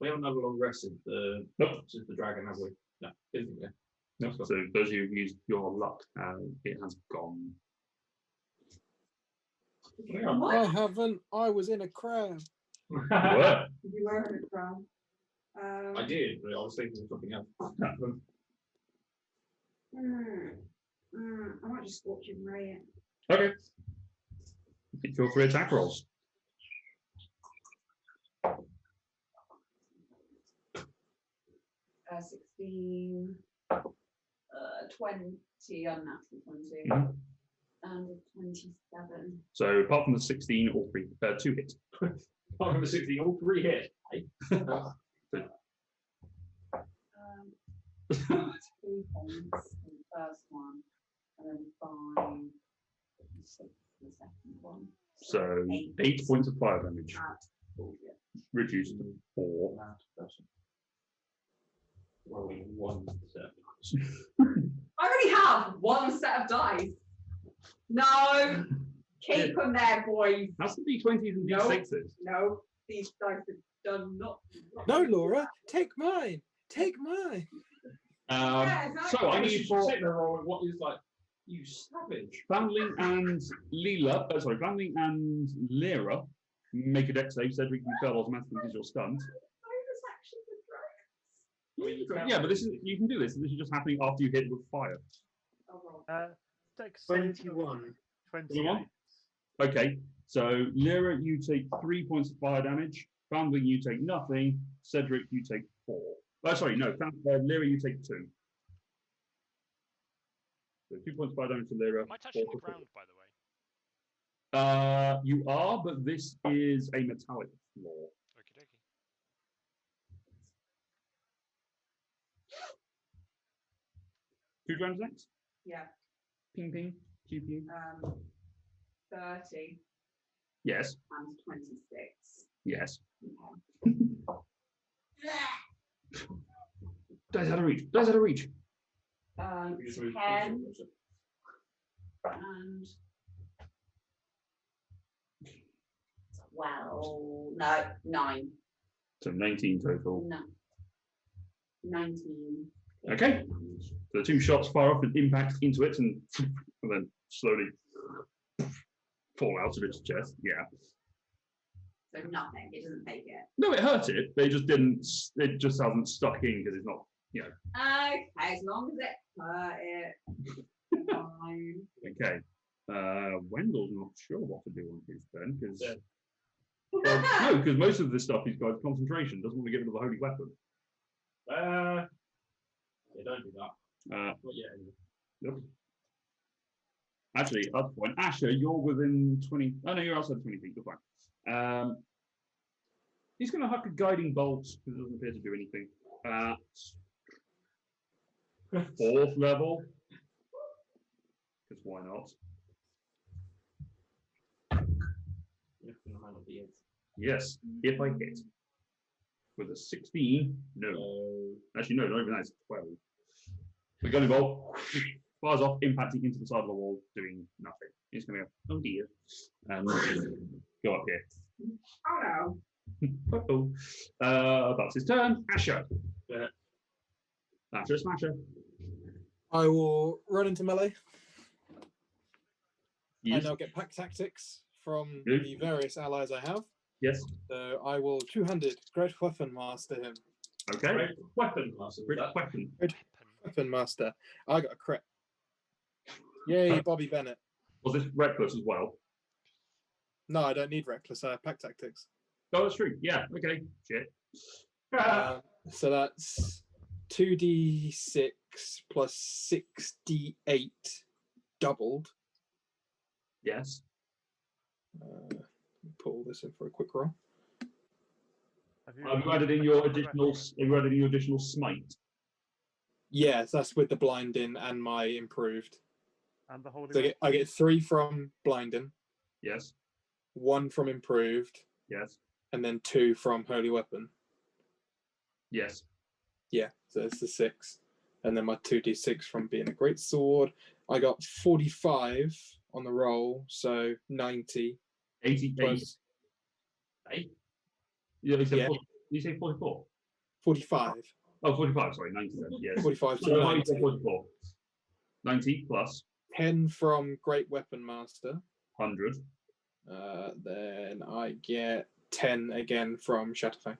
We haven't had a long rest since the dragon, have we? No, didn't we? No, so those of you who used your luck, it has gone. I haven't. I was in a crab. You were. You were in a crowd. I did, but I was thinking of something else. I might just scorch and ray it. Okay. Get your 3 attack rolls. 16, 20, unnatural 20, Mhm. and 27. So apart from the 16, all 2 hit. Apart from the 16, all 3 hit. 3 points for the first one, and then 5, 6 for the second one. So 8 points of fire damage. Bullshit. Reduced to 4. Rolling 1 set. I already have 1 set of dice. No, keep them there, boys. That's the D20s and No. D6s. No, these dice are done not. No, Laura, take mine. Take mine. Yeah, exactly. So I need She's for sitting there rolling what is like, you savage. Flandling and Leela, Flandling and Lyra make a dex save. Cedric, you fail automatically because you're stunned. Bonus action for dragons. I mean, you can Yeah, but you can do this. This is just happening after you hit with fire. Oh, well. Dex save of 21. 28. Okay, so Lyra, you take 3 points of fire damage. Flandling, you take nothing. Cedric, you take 4. Oh, sorry, no. Lyra, you take 2. So 2 points of fire damage to Lyra. Am I touching 4 the to ground, by the way? You are, but this is a metallic floor. Okie dokie. Two rounds next? Yeah. Ping ping. Pew pew. 30 Yes. and 26. Yes. Okay. Dice out of reach. Dice out of reach. You just move 10 and 12. No, 9. So 19 total. No. 19. Okay. So the 2 shots fire off and impact into it and then slowly fall out of its chest. Yeah. So nothing. It doesn't take it. No, it hurt it. They just didn't. It just hasn't stuck in because it's not. Okay, as long as it hurt it. Fine. Okay. Wendell's not sure what to do on his turn because no, because most of this stuff he's got concentration. Doesn't want to get rid of the holy weapon. They don't do that. But yeah. Yep. Actually, at that point, Asher, you're within 20. Oh no, you're outside 20 feet. You're fine. He's going to huck a guiding bolt because it doesn't appear to do anything. Fourth level. Because why not? Yes, if I hit. With a 16, no. Actually, no, not even that, it's 12. The guiding bolt fires off, impacting into the side of the wall, doing nothing. He's going to go, oh dear, and go up here. Oh no. That's his turn. Asher. Asher, smasher. I will run into melee. Yes. And I'll get pack tactics from Good. the various allies I have. Yes. So I will two-handed Great Weapon Master him. Okay. Great weapon, master. Great weapon. Weapon Master. I got a crit. Yay, Bobby Bennett. Was this reckless as well? No, I don't need reckless. I have pack tactics. Oh, that's true. Yeah. Okay. Shit. So that's 2d6 plus 6d8 doubled. Yes. Put all this in for a quick roll. Have you added in your additional? Have you added in your additional smite? Yes, that's with the blinding and my improved. And the holy. So I get 3 from blinding, Yes. 1 from improved, Yes. and then 2 from holy weapon. Yes. Yeah, so it's the 6, and then my 2d6 from being a great sword. I got 45 on the roll, so 90. 88. Plus 8? Yeah, you said Yeah. 40, you say 44? 45. Oh, 45, sorry, 90 then. Yes. 45 to So I said 90. 44. 90 plus 10 from Great Weapon Master. 100. Then I get 10 again from Shatterfang.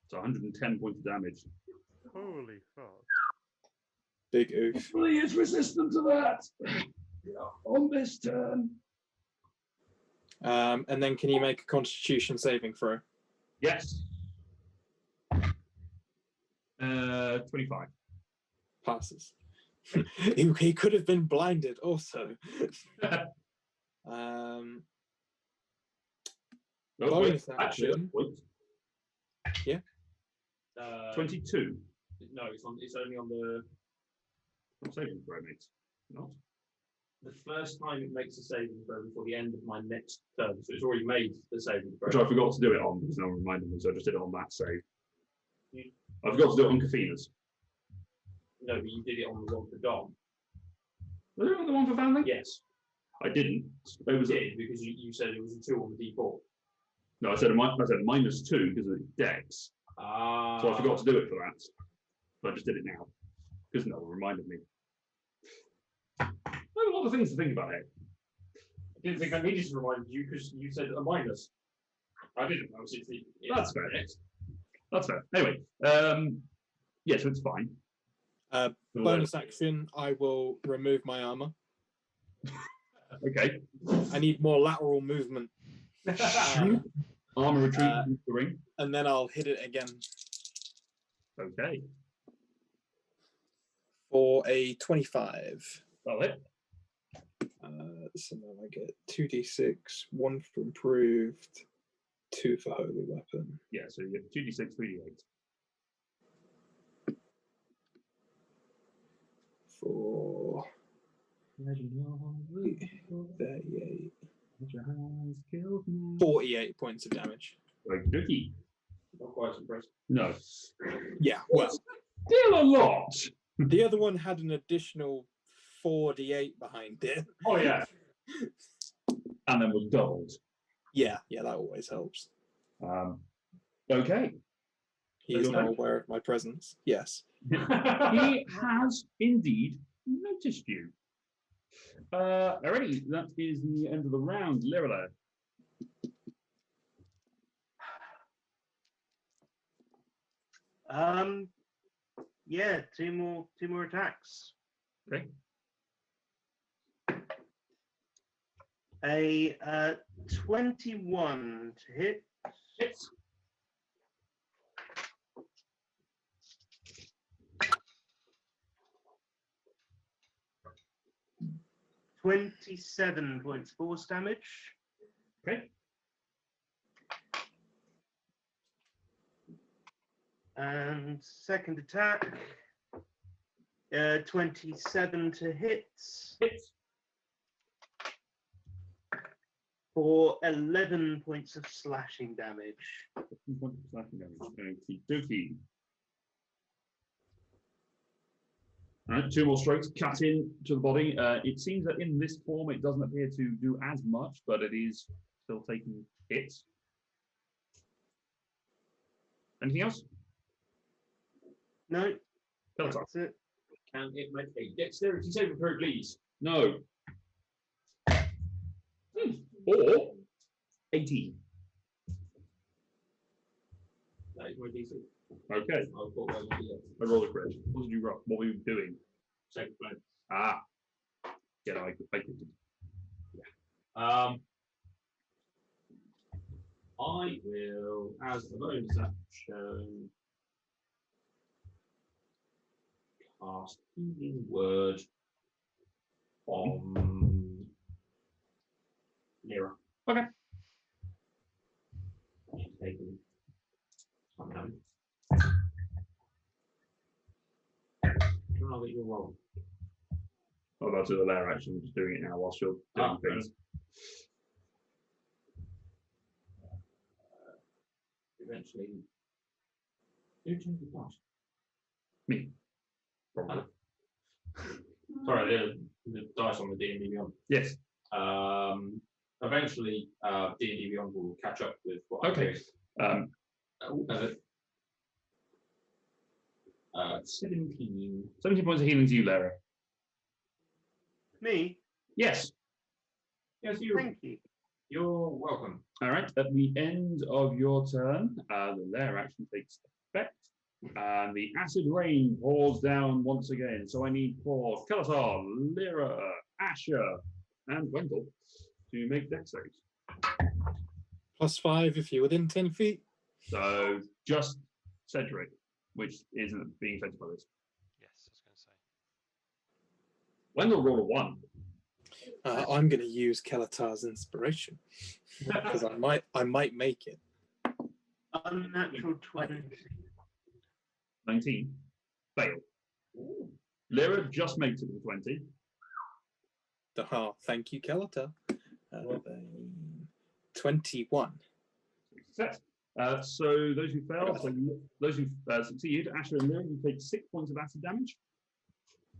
So 110 points of damage. Holy fuck. Big oof. Hopefully it's resistant to that. On this turn. And then can you make a Constitution saving throw? Yes. 25. Passes. he could have been blinded also. Bonus Actually, action. Yeah. 22. No, it's only on the Saving throw, mate. Not. the first time it makes a saving throw before the end of my next turn. So it's already made the saving Which throw. I forgot to do it on because no one reminded me, so I just did it on that save. You, I forgot to do it on Kafina's. no, but you did it on the one for Dom. Was it the one for family? Yes, I didn't. It was you did because you said it was a 2 on the D4. no. I said -2 because of the dex. Ah. So I forgot to do it for that. But I just did it now because no one reminded me. I have a lot of things to think about here. I didn't think I needed to remind you because you said a minus. I didn't know. That's fair. That's fair. Anyway, yeah, so it's fine. Bonus action, I will remove my armor. Okay. I need more lateral movement. Armor retreat into the ring. And then I'll hit it again Okay. for a 25. That'll hit. So now I get 2d6, 1 for improved, 2 for holy weapon. Yeah, so you get 2d6, 3d8. For 48 points of damage. Okey-dokey. Not quite as impressed. No. Yeah, well, Still a lot. the other one had an additional 4d8 behind it. Oh, yeah. And then was doubled. Yeah, that always helps. Okay. He is now aware of my presence. Yes. He has indeed noticed you. Alrighty, that is the end of the round. Lirala. Yeah, two more attacks. Okay. A 21 to hit. Hits. $27 points force damage. Okay. And second attack, 27 to hit. Hits. For 11 points of slashing damage. Okie dokie. Alright, 2 more strokes, cut in to the body. It seems that in this form it doesn't appear to do as much, but it is still taking hits. Anything else? No, That's that's it. Can it make a dexterity saving throw, please? No. Or 18. That is my DC. Okay. I've got one here. I rolled a crit. What did you roll? What were you doing? Second plane. Ah. Yeah, I did. I will, as the bonus action, cast Healing Word on Lyra. Okay. She's taking some damage. I'll let you roll. Oh, that's the layer action. I'm just doing it now whilst you're doing things. Eventually, who changed the dice? Me. Probably. Sorry, the dice on the D&D Beyond. Yes. Eventually, D&D Beyond will catch up with what Okay. I'm doing. 17. 17 points of healing to you, Lara. Me? Yes. Yes, Thank you. you're welcome. All right. At the end of your turn, the lair action takes effect, and the acid rain pours down once again. So I need for Kalatar, Lyra, Asher, and Wendell to make dex saves. +5 if you're within 10 feet. So just Cedric, which isn't being affected by this. Yes, I was going to say. Wendell rolled a 1. I'm going to use Kelatar's inspiration because I might make it. Unnatural 20. 19. Fail. Lyra just makes it to 20. Thank you, Kelatar. 21. Success. So those who fail, so those who succeed, Asher and Lyra, you take 6 points of acid damage.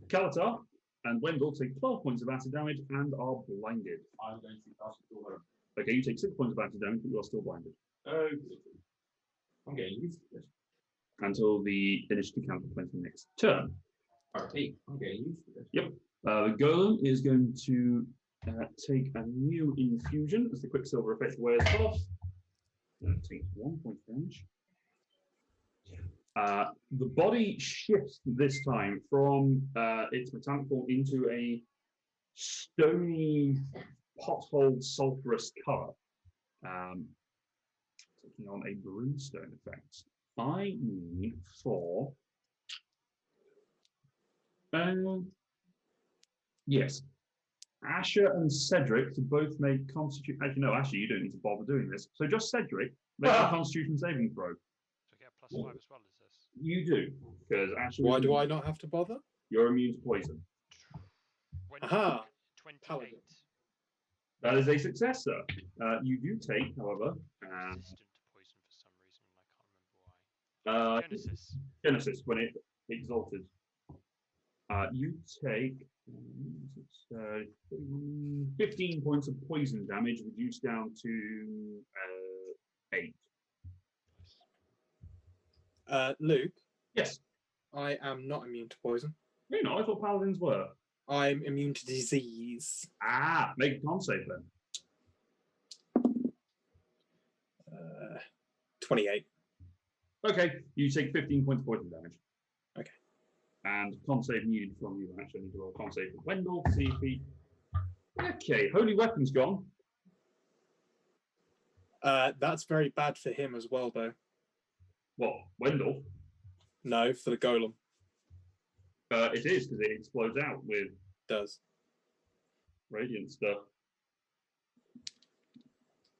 Kalatar and Wendell take 12 points of acid damage and are blinded. I'm going to cast it all over. Okay, you take 6 points of acid damage, but you are still blinded. Okay. I'm getting used to this. Until the initiative count commences next turn. Alright, I'm getting used to this. Yep. The golem is going to take a new infusion as the quicksilver effect wears off. That takes 1 point of damage. The body shifts this time from its metallic form into a stony, potholed, sulphurous color, taking on a brimstone effect. I need for yes, Asher and Cedric to both make constitution. Actually, no, Asher, you don't need to bother doing this. So just Cedric make a Constitution saving throw. Do I get a +5 as well as this? You do, because Asher. Why do I not have to bother? You're immune to poison. Aha. 28. Paladin. That is a success, sir. You do take, however, Resistant to poison for some reason, and I can't remember why. Genesis. Genesis when it exalted. You take 15 points of poison damage, reduced down to 8. Luke, Yes. I am not immune to poison. You know, I thought paladins were. I'm immune to disease. Ah, make a con save then. 28. Okay, you take 15 points of poison damage. Okay. And con save needed from you. Actually, I need to roll a con save for Wendell to see if he. Okay, holy weapon's gone. That's very bad for him as well, though. What, Wendell? No, for the golem. It is because it explodes out with Does. radiant stuff.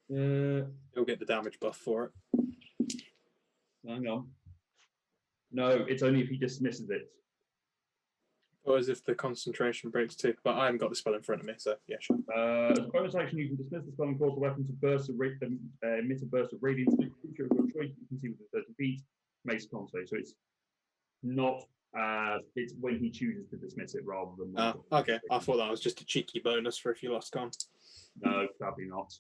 He'll get the damage buff for it. Hang on. No, it's only if he dismisses it. Or as if the concentration breaks too. But I haven't got the spell in front of me, so yeah, sure. As a bonus action, you can dismiss the spell and cause the weapon to burst emit a burst of radiance. Each creature of your choice you can see within 30 feet makes a con save. So it's not. It's when he chooses to dismiss it rather than. Okay, I thought that was just a cheeky bonus for if you lost con. No, probably not.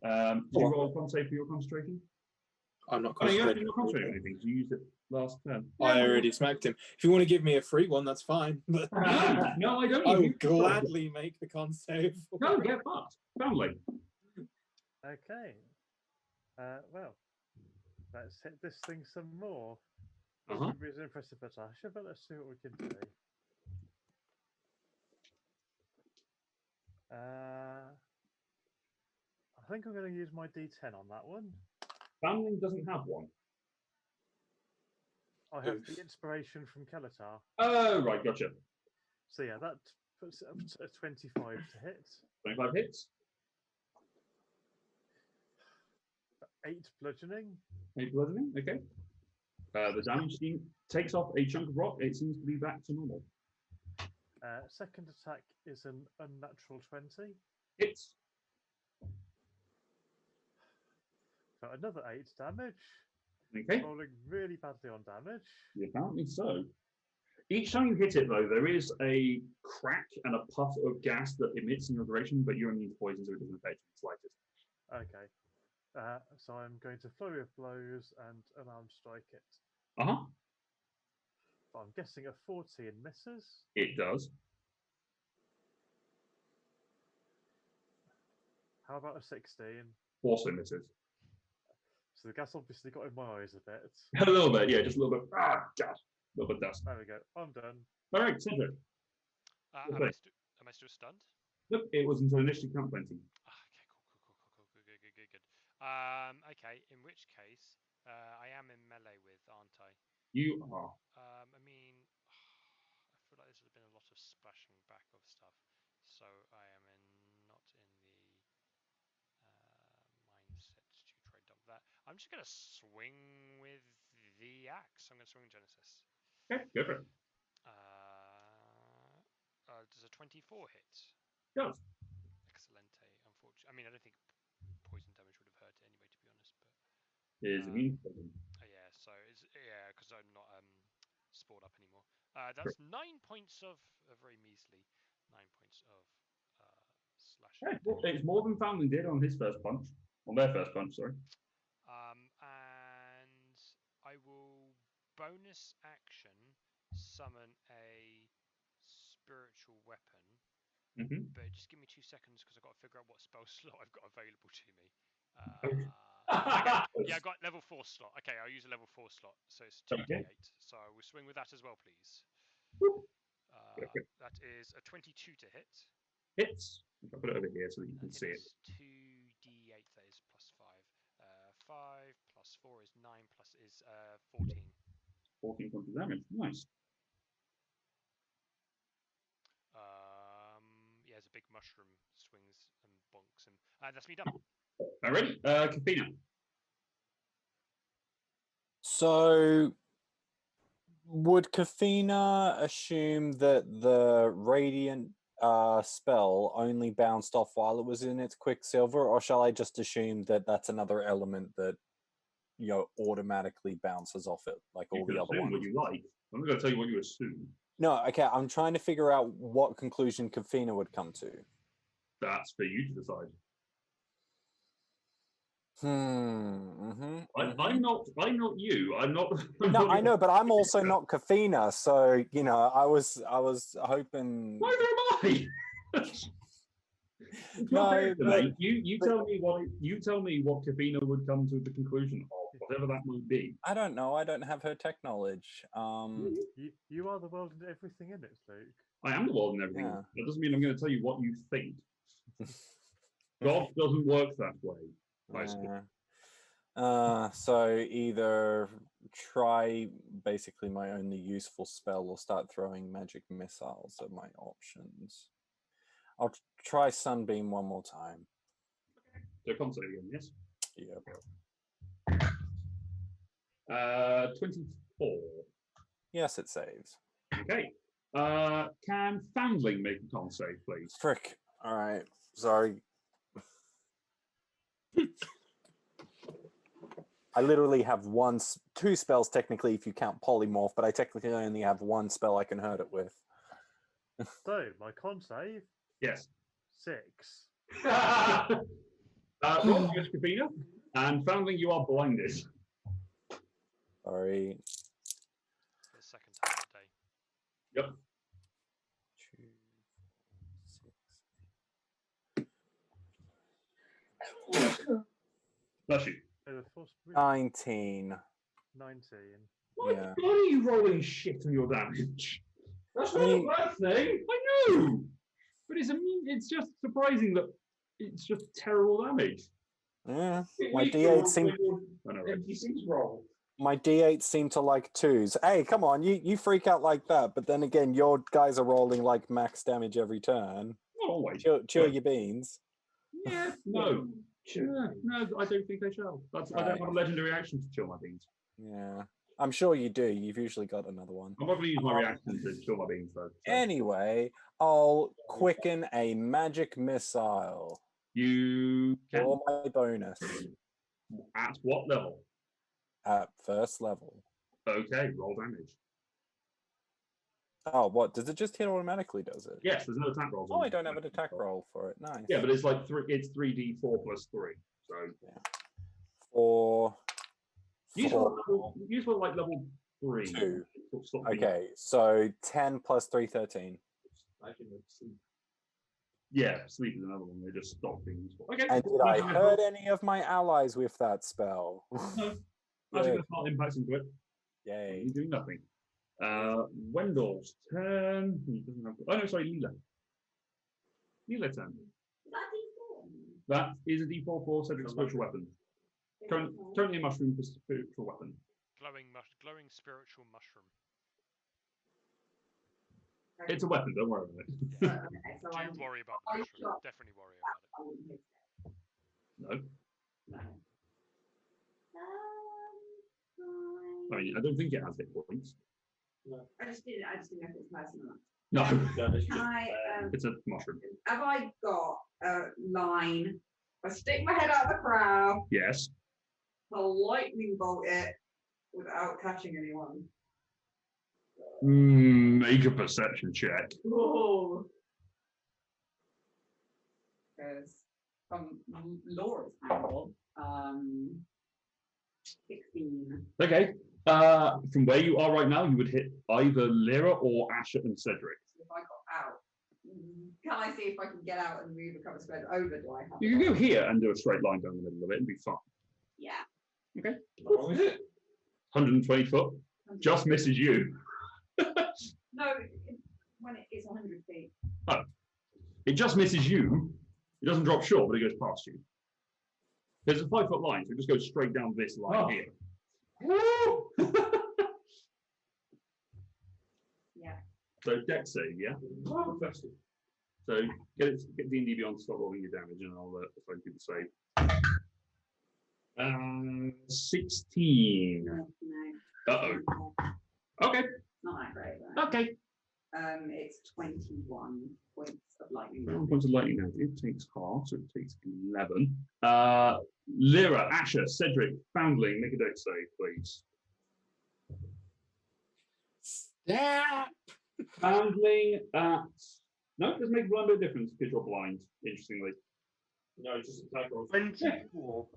Do you roll a con save for your concentration? I'm not Oh, you haven't concentrating. been concentrating on anything. You used it last turn. I already smacked him. If you want to give me a free one, that's fine. But No, I don't. I will gladly make the con save. No, get fucked. Family. Okay. Well, let's hit this thing some more. This Uh-huh. would be an impressive Natasha, but let's see what we can do. I think I'm going to use my D10 on that one. Family doesn't have one. I have the inspiration from Kelatar. Oh, right, gotcha. So yeah, that puts it up to a 25 to hit. 25 hits. 8 bludgeoning. 8 bludgeoning, okay. The damage team takes off a chunk of rock. It seems to be back to normal. Second attack is an unnatural 20. Hits. So another 8 damage. Okay. Rolling really badly on damage. Apparently so. Each time you hit it, though, there is a crack and a puff of gas that emits in your direction, but you're immune to poison, so it doesn't affect you in the slightest. Okay. So I'm going to flurry of blows and unarmed strike it. Uh-huh. I'm guessing a 14 misses. It does. How about a 16? Also misses. So the gas obviously got in my eyes a bit. A little bit, yeah, just a little bit. Ah, God. A little bit dust. There we go. I'm done. All right, Cedric. Am I still stunned? Nope, it was until initially count 20. Okay, cool. Good. Okay, in which case, I am in melee with, aren't I? You are. I mean, I feel like there's been a lot of splashing back of stuff, so I am not in the mindset to try and dump that. I'm just going to swing with the axe. I'm going to swing Genesis. Okay, go for it. Does a 24 hit? Goes. Excellente. Unfortunately, I mean, I don't think poison damage would have hurt it anyway, to be honest. But It is immune to poison. yeah, so it's because I'm not spoiled up anymore. That's 9 points of very measly 9 points of slashing. Yeah, well, it's more than Family did on his first punch. On their first punch, sorry. And I will bonus action summon a spiritual weapon. But just give me 2 seconds because I've got to figure out what spell slot I've got available to me. Yeah, I've got level 4 slot. Okay, I'll use a level 4 slot. So it's 2d8. So I will swing with that as well, please. That is a 22 to hit. Hits. I'll put it over here so that you can see it. 2d8, that is plus 5. 5 plus 4 is 9 plus is 14. 14 points of damage. Nice. Yeah, there's a big mushroom swings and bonks him. That's me done. All right, Kafina. So, would Kafina assume that the radiant spell only bounced off while it was in its quicksilver, or shall I just assume that that's another element that automatically bounces off it, like all the other ones? What you like. I'm not going to tell you what you assume. No, okay. I'm trying to figure out what conclusion Kafina would come to. That's for you to decide. I'm not you. I'm not. No, I know, but I'm also not Kafina, so you know, I was hoping. Neither am I. No, but, you tell me what Kafina would come to the conclusion of, whatever that might be. I don't know. I don't have her tech knowledge. You are the world and everything in it, Luke. I am the world and everything. Yeah. That doesn't mean I'm going to tell you what you think. God doesn't work that way. So either try basically my only useful spell or start throwing magic missiles are my options. I'll try Sunbeam one more time. So concept again, yes? Yep. 24. Yes, it saves. Okay. Can Foundling make a con save, please? Frick. All right. Sorry. I literally have two spells technically if you count polymorph, but I technically only have one spell I can hurt it with. So my con save. Yes. 6. Roll damage, Kafina, and Foundling, you are blinded. Sorry. The second time today. Yep. 2, 4, 6. Bless you. 19. 19. Why Yeah. are you rolling shit on your damage? That's not a bad thing. I know, but it's just surprising that it's just terrible damage. Yeah. My D8 seemed. My D8 seem to like 2s. Hey, come on, you freak out like that, but then again, your guys are rolling like max damage every turn. Not always. Chill your beans. Yeah, no. No, I don't think they shall. I don't have a legendary action to chill my beans. Yeah, I'm sure you do. You've usually got another one. I'm not going to use my reaction to chill my beans, though. So. Anyway, I'll quicken a magic missile. You can. For my bonus. At what level? At first level. Okay, roll damage. Oh, what? Does it just hit automatically, does it? Yes, there's no attack rolls. Oh, I don't have an attack roll for it. Nice. Yeah, but it's like it's 3d4 plus 3. So yeah. 4. Use like level 3. 2. Okay, so 10 plus 3, 13. Yeah, sleep is another one. They just stop being useful. Okay. And did I hurt any of my allies with that spell? No. Magic does not impact into it. Yay. He's doing nothing. Wendell's turn. He doesn't have. Oh no, sorry, Leela. Leela turn. That is a D4 for Cedric's spiritual weapon. Currently a mushroom for spiritual weapon. Glowing spiritual mushroom. It's a weapon. Don't worry about it. Yeah. Don't worry about the mushroom. Definitely worry about it. No. I mean, I don't think it has hit points. No. I just didn't know if it's personal. No. It's a mushroom. Have I got a line? I stick my head out of the crowd. Yes. I'll lightning bolt it without catching anyone. Make a perception check. Oh. Because from Laura's angle, 16. Okay. From where you are right now, you would hit either Lyra or Asher and Cedric. If I got out, can I see if I can get out and move a couple of squares over? Do I have? You can go here and do a straight line down the middle of it and be fine. Yeah. Okay. How long is it? 120 foot. Just misses you. No, when it is 100 feet. Oh. It just misses you. It doesn't drop short, but it goes past you. There's a 5 foot line, so it just goes straight down this line here. Yeah. So dex save, yeah? So get D&D Beyond to stop rolling your damage, and I'll find you the save. 16. No. Uh-oh. Okay. Not that great. Though. Okay. It's 21 points of lightning. 21 points of lightning damage. It takes half, so it takes 11. Lyra, Asher, Cedric, Foundling, make a dex save, please. Yeah. Foundling at... No, it doesn't make one bit of difference because you're blind, interestingly. No, it's just attack roll. 24.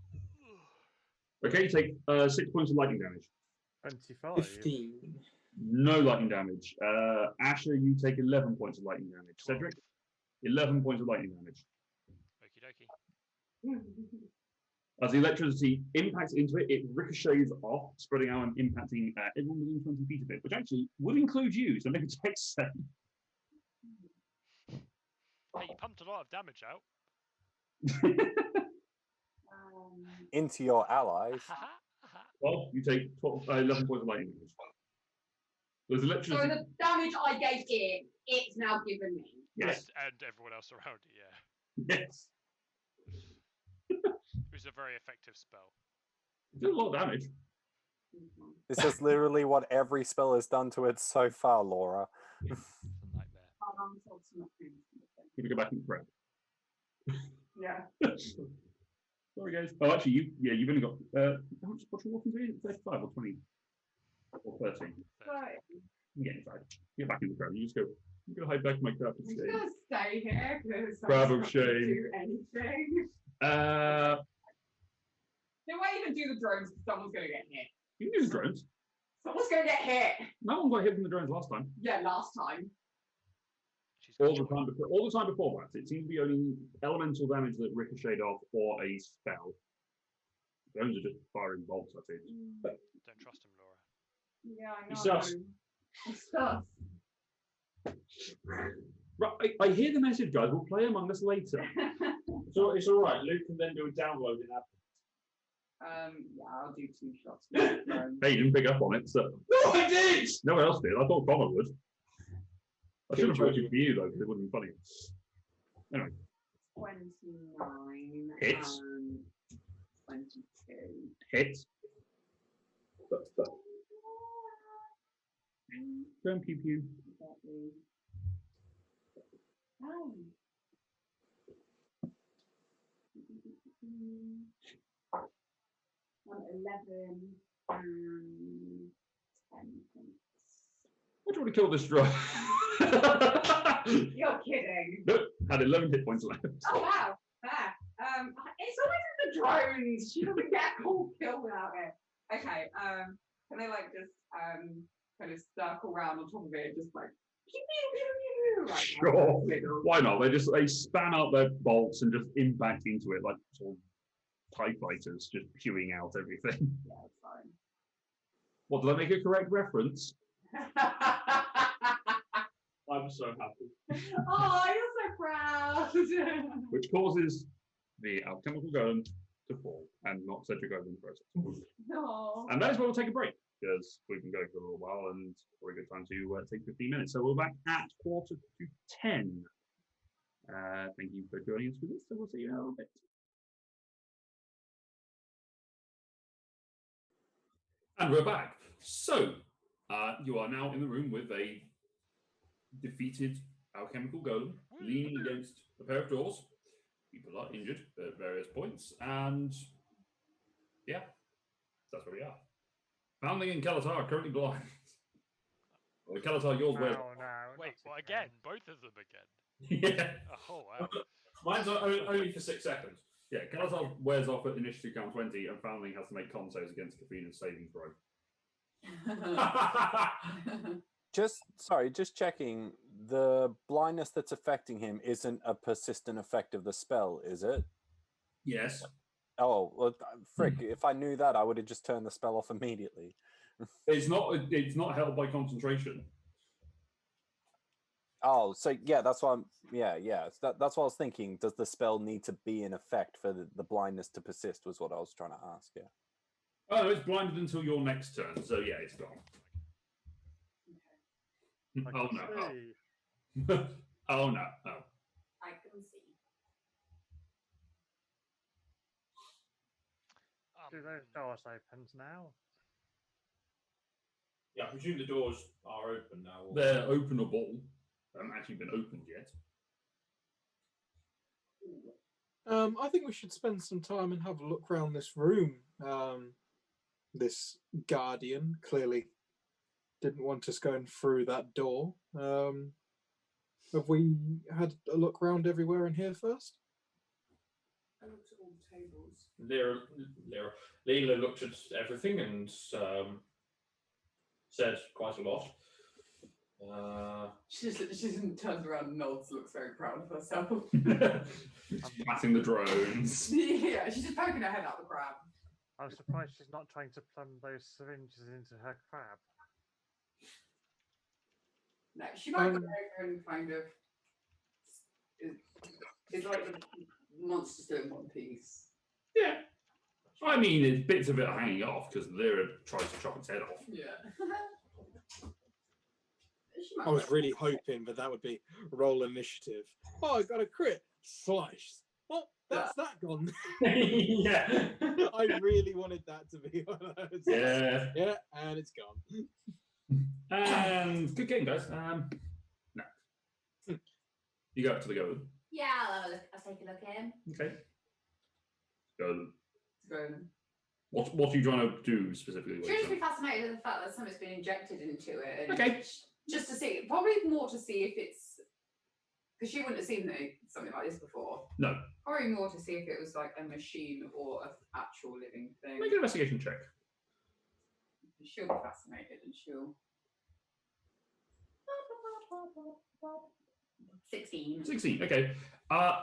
Okay, you take 6 points of lightning damage. 25. 15. No lightning damage. Asher, you take 11 points of lightning damage. 12. Cedric, 11 points of lightning damage. Okie dokie. As the electricity impacts into it, it ricochets off, spreading out and impacting everyone within 20 feet of it, which actually would include you, so make a check save. Hey, you pumped a lot of damage out. Into your allies. Well, you take 11 points of lightning damage. There's So electricity. the damage I gave it, it's now given me. Yes. And everyone else around it, yeah. Yes. It was a very effective spell. It did a lot of damage. This is literally what every spell has done to it so far, Laura. It's a nightmare. Can we go back and prep? Yeah. Sorry, guys. Oh, actually, you've only got what's your walking speed? 35 or 20 or 13. Right. Get inside. Get back in the crowd. You just go. I'm gonna hide back in my crab of I'm just shame. gonna stay here because Crab I'm of not gonna shame. do anything. No way even do the drones because someone's going to get hit. You can use drones. Someone's going to get hit. No one got hit from the drones last time. Yeah, last time. She's got All the joy. time before. All the time before that, it seems to be only elemental damage that ricocheted off or a spell. Drones are just firing bolts. That's it. Don't trust him, Laura. Yeah, I know. He sucks. He sucks. Right, I hear the message, guys. We'll play Among Us later. So it's all right. Luke can then do a download in that. Yeah, I'll do 2 shots. Hey, you didn't pick up on it, so. No, I did. No one else did. I thought Connor would. I should have voted for you, though, because it wouldn't be funny. Anyway. 29. Hits. 22. Hit. Go and pew pew. Oh. 11 and 10 points. What do you want to kill this drone? You're kidding. Nope, had 11 hit points left. Oh wow, fair. It's always the drones. She doesn't get a cool kill without it. Okay. Can they like just kind of circle around on top of it, and just like pew pew pew pew? Like, Sure. Why not? They span out their bolts and just impact into it like sort of TIE fighters, just spewing out everything. Yeah, it's fine. What, did I make a correct reference? I'm so happy. Oh, you're so proud. Which causes the alchemical golem to fall and not Cedric over in the process. No. And that is where we'll take a break, because we've been going for a little while and probably a good time to take 15 minutes. So we're back at 9:45. Thank you for joining us for this, so we'll see you in a little bit. And we're back. So, you are now in the room with a defeated alchemical golem leaning against a pair of doors. People are injured at various points, and yeah, that's where we are. Foundling and Kalatar are currently blind. Well, Kalatar, yours wears. Oh, no. Wait, not well, again. again? Both of them again? Yeah, Oh, wow. Mine's only for 6 seconds. yeah. Kalatar wears off at initiative count 20, and Foundling has to make con saves against Kafina's saving throw. Just checking. The blindness that's affecting him isn't a persistent effect of the spell, is it? Yes. Oh, well, frick! If I knew that, I would have just turned the spell off immediately. It's not held by concentration. Oh, so yeah, that's what I'm. Yeah. That's what I was thinking. Does the spell need to be in effect for the blindness to persist? Was what I was trying to ask. Yeah. Oh, it's blinded until your next turn, so yeah, it's gone. I Oh can no. see. Oh no. Oh. I can see. Do those doors open now? Yeah, I presume the doors are open now. or- They're openable. They haven't actually been opened yet. I think we should spend some time and have a look around this room. This guardian clearly didn't want us going through that door. Have we had a look around everywhere in here first? I looked at all the tables. Leela looked at everything and said quite a lot. She turns around and nods, looks very proud of herself. Patting the drones. Yeah, she's just poking her head out the crab. I'm surprised she's not trying to plumb those syringes into her crab. No, she might go over and kind of. It's like the monsters doing one piece. Yeah. I mean, it's bits of it are hanging off because Lyra tries to chop its head off. Yeah. I was really hoping that would be roll initiative. Oh, I got a crit. Slice. Oh, that's that gone. Yeah. I really wanted that to be one of those. Yeah. Yeah, and it's gone. Good game, guys. No. You go up to the golem. Yeah, I'll take a look in. Okay. Golem. Golem. What are you trying to do specifically? She'll just be fascinated with the fact that something's been injected into it. And Okay. Just to see, probably more to see if it's, because she wouldn't have seen something like this before. No. Probably more to see if it was like a machine or an actual living thing. Make an investigation check. She'll be fascinated and she'll. 16. 16. Okay.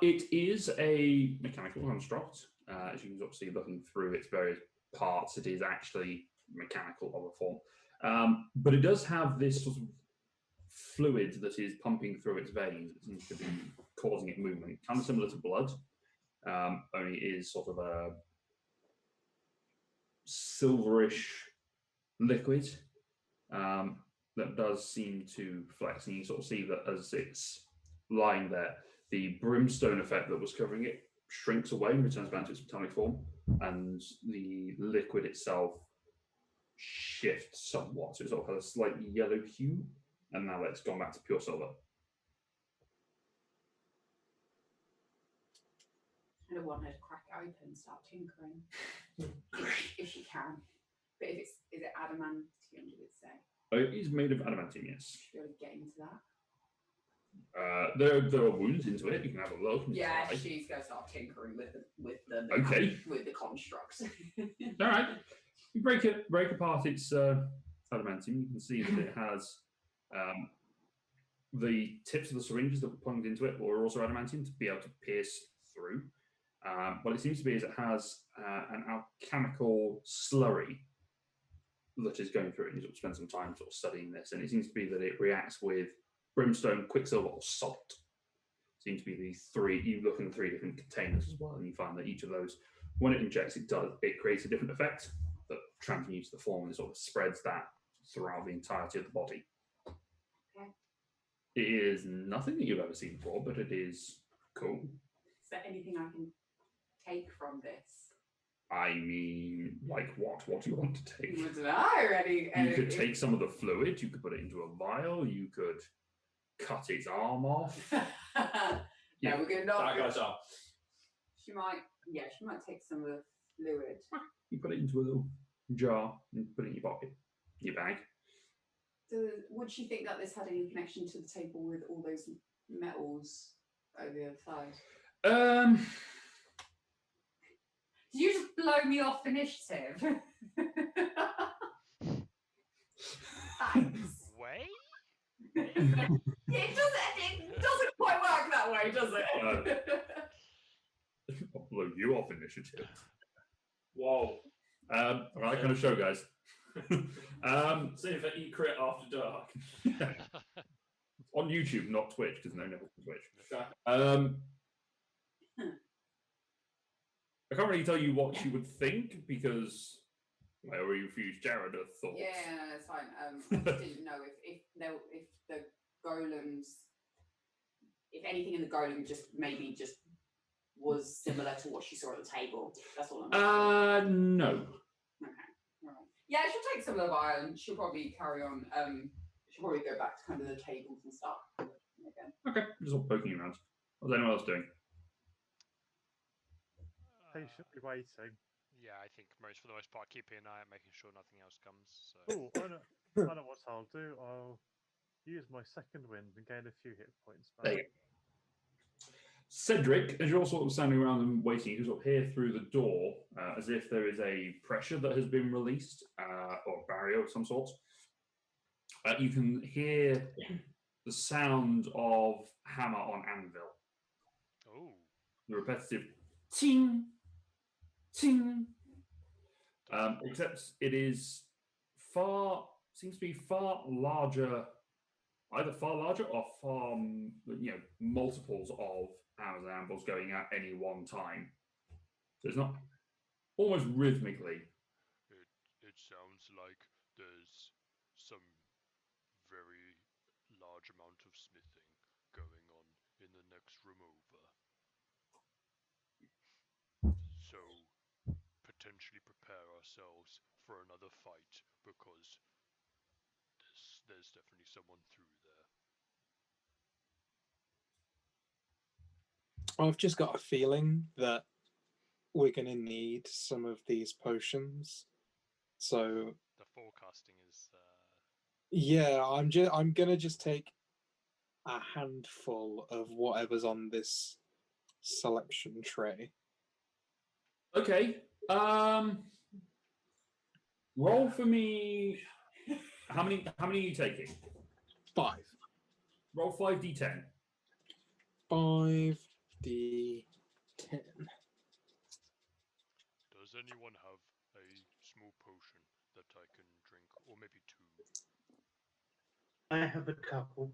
It is a mechanical construct. As you can sort of see, looking through its various parts, it is actually mechanical of a form. But it does have this sort of fluid that is pumping through its veins. It seems to be causing it movement. Kind of similar to blood, only it is sort of a silverish liquid that does seem to flex. And you sort of see that as it's lying there, the brimstone effect that was covering it shrinks away and returns back to its metallic form, and the liquid itself shifts somewhat. So it sort of has a slight yellow hue, and now it's gone back to pure silver. I don't want her to crack it open and start tinkering. if she can. But if it's, is it adamantium, did it say? It is made of adamantium, yes. Should we be able to get into that? There are wounds into it. You can have a look. Yeah, try. she's going to start tinkering with the Okay. with the constructs. All right. You break apart its adamantium. You can see that it has the tips of the syringes that were plugged into it were also adamantium to be able to pierce through. What it seems to be is it has an alchemical slurry that is going through it. You sort of spend some time sort of studying this, and it seems to be that it reacts with brimstone, quicksilver, or salt. Seem to be the three. You look in the three different containers as well, and you find that each of those, when it injects, it creates a different effect that transmutes the form and sort of spreads that throughout the entirety of the body. Okay. It is nothing that you've ever seen before, but it is cool. Is there anything I can take from this? I mean, like what? What do you want to take? I don't know. You could take some of the fluid. You could put it into a vial. You could cut its arm off. Yeah, we're going to That guy's up. She might take some of the fluid. You put it into a little jar and put it in your pocket, your bag. Would she think that this had any connection to the table with all those metals over the other side? Did you just blow me off initiative? Thanks. Way? It doesn't quite work that way, does it? I'll blow you off initiative. Whoa. That kind of show, guys. See if I eat crit after dark. On YouTube, not Twitch, because no Neville can Twitch. Okay. I can't really tell you what she would think because I already refused Jared a thought. Yeah, it's fine. I didn't know if the golems, if anything in the golem just was similar to what she saw at the table. That's all I'm No. Okay. Right. Yeah, she'll take some of the vial and she'll probably carry on. She'll probably go back to kind of the tables and stuff again. Okay, just all poking around. What's anyone else doing? Patiently waiting. Yeah, I think for the most part, keeping an eye out, making sure nothing else comes. So. Oh, I know what I'll do. I'll use my second wind and gain a few hit points back. There you go. Cedric, as you're all sort of standing around and waiting, you can sort of hear through the door as if there is a pressure that has been released, or a barrier of some sort. You can hear the sound of hammer on anvil. Oh. The repetitive ting, ting. Except it is seems to be far larger, either far larger or far, multiples of hammers and anvils going at any one time. So it's not almost rhythmically. It sounds like there's some very large amount of smithing going on in the next room over. So potentially prepare ourselves for another fight because there's definitely someone through there. I've just got a feeling that we're going to need some of these potions. So The forecasting is. yeah, I'm gonna just take a handful of whatever's on this selection tray. Okay. Roll for me. How many are you taking? 5. Roll 5d10. 5d10. Does anyone have a small potion that I can drink, or maybe 2? I have a couple.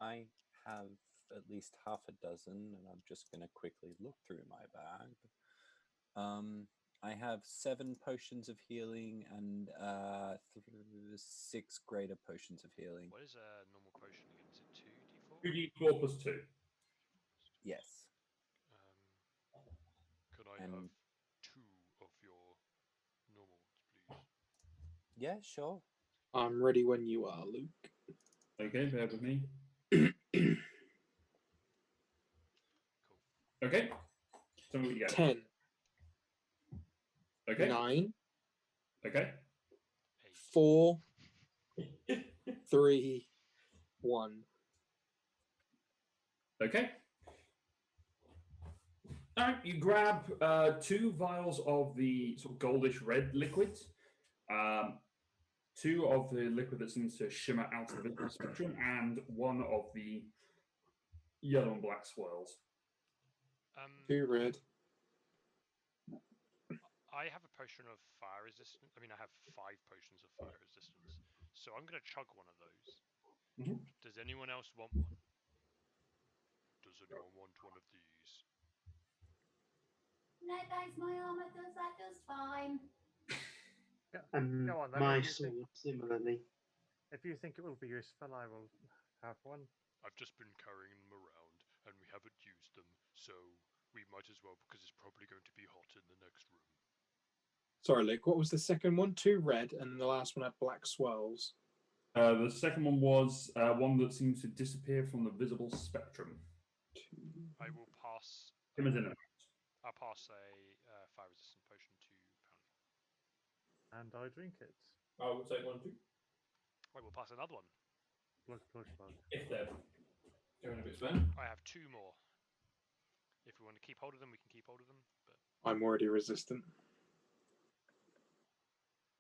I have at least half a dozen, and I'm just going to quickly look through my bag. I have 7 potions of healing and 6 greater potions of healing. What is a normal potion again? Is it 2d4? 2d4 plus 2. Yes. Could I And- have 2 of your normals, please? Yeah, sure. I'm ready when you are, Luke. Okay, bear with me. Cool. Okay. Tell me what you get. 10. Okay. 9. Okay. 4. 3. 1. Okay. All right, you grab 2 vials of the sort of goldish red liquid, 2 of the liquid that seems to shimmer out of the visible spectrum, and 1 of the yellow and black swirls. 2 red. I have a potion of fire resistance. I mean, I have 5 potions of fire resistance. So I'm going to chug one of those. Mhm. Does anyone else want one? Does anyone want one of these? No, thanks, my armor does that just fine. And Go on then, my if you think- sword, similarly. If you think it will be useful, I will have one. I've just been carrying them around, and we haven't used them, so we might as well because it's probably going to be hot in the next room. Sorry, Luke. What was the second one? 2 red, and the last one had black swirls. The second one was one that seems to disappear from the visible spectrum. I will pass. I'll pass a fire resistant potion to Pound. And I drink it. I will take one too. I will pass another one. Plug, plug, plug. If they're going a bit slow. I have 2 more. If we want to keep hold of them, we can keep hold of them. But I'm already resistant.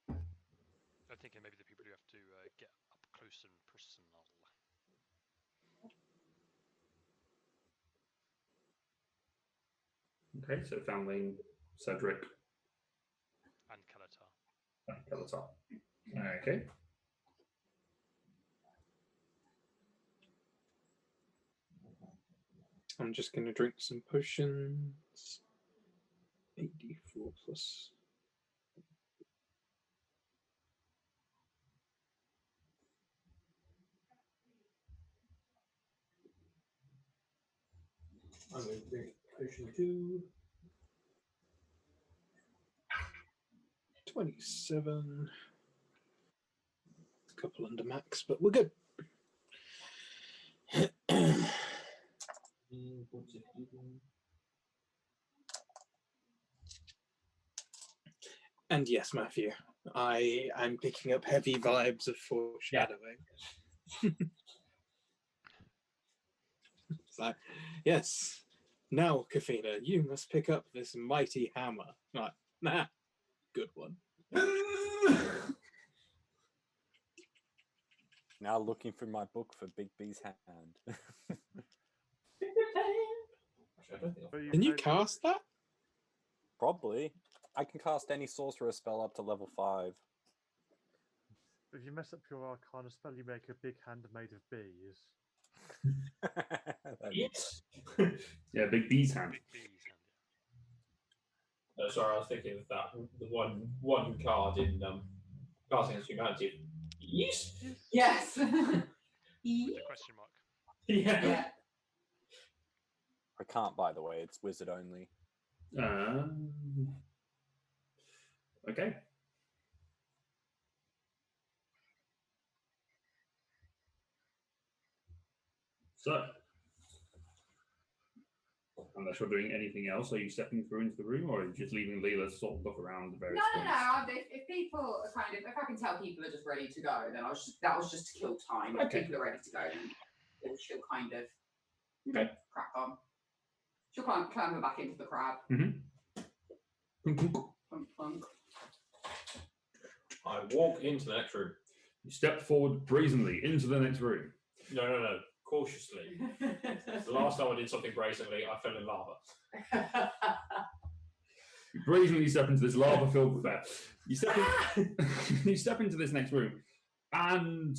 I'm thinking maybe the people who have to get up close and personal. Okay, so Foundling, Cedric, And Kalatar. and Kalatar. Okay. I'm just going to drink some potions. 84 plus. I'm going to drink potion 2. 27. A couple under max, but we're good. And yes, Matthew, I am picking up heavy vibes of foreshadowing. It's like, yes. Now, Kafina, you must pick up this mighty hammer. Like, nah, good one. Now looking through my book for Big B's hand. Actually, I don't think I've- Can you cast that? Probably. I can cast any sorcerer spell up to level 5. If you mess up your Arcana spell, you make a big hand made of bees. Yes. Yeah, big bee's hand. Big bees hand. Sorry, I was thinking of that. The one card in Casting Against Humanity. Yes. Yes. With the question mark. Yeah. Yeah. I can't, by the way. It's wizard only. Okay. So, unless you're doing anything else, are you stepping through into the room, or are you just leaving Leela to sort of look around the various No. points? If people are kind of, if I can tell people are just ready to go, then that was just to kill time. If Okay. people are ready to go, then she'll kind of Okay. crack on. She'll climb back into the crab. Mm-hmm. Plunk, plunk. I walk into the next room. You step forward brazenly into the next room. No. Cautiously. The last time I did something brazenly, I fell in lava. You brazenly step into this lava-filled bed. You step you step into this next room, and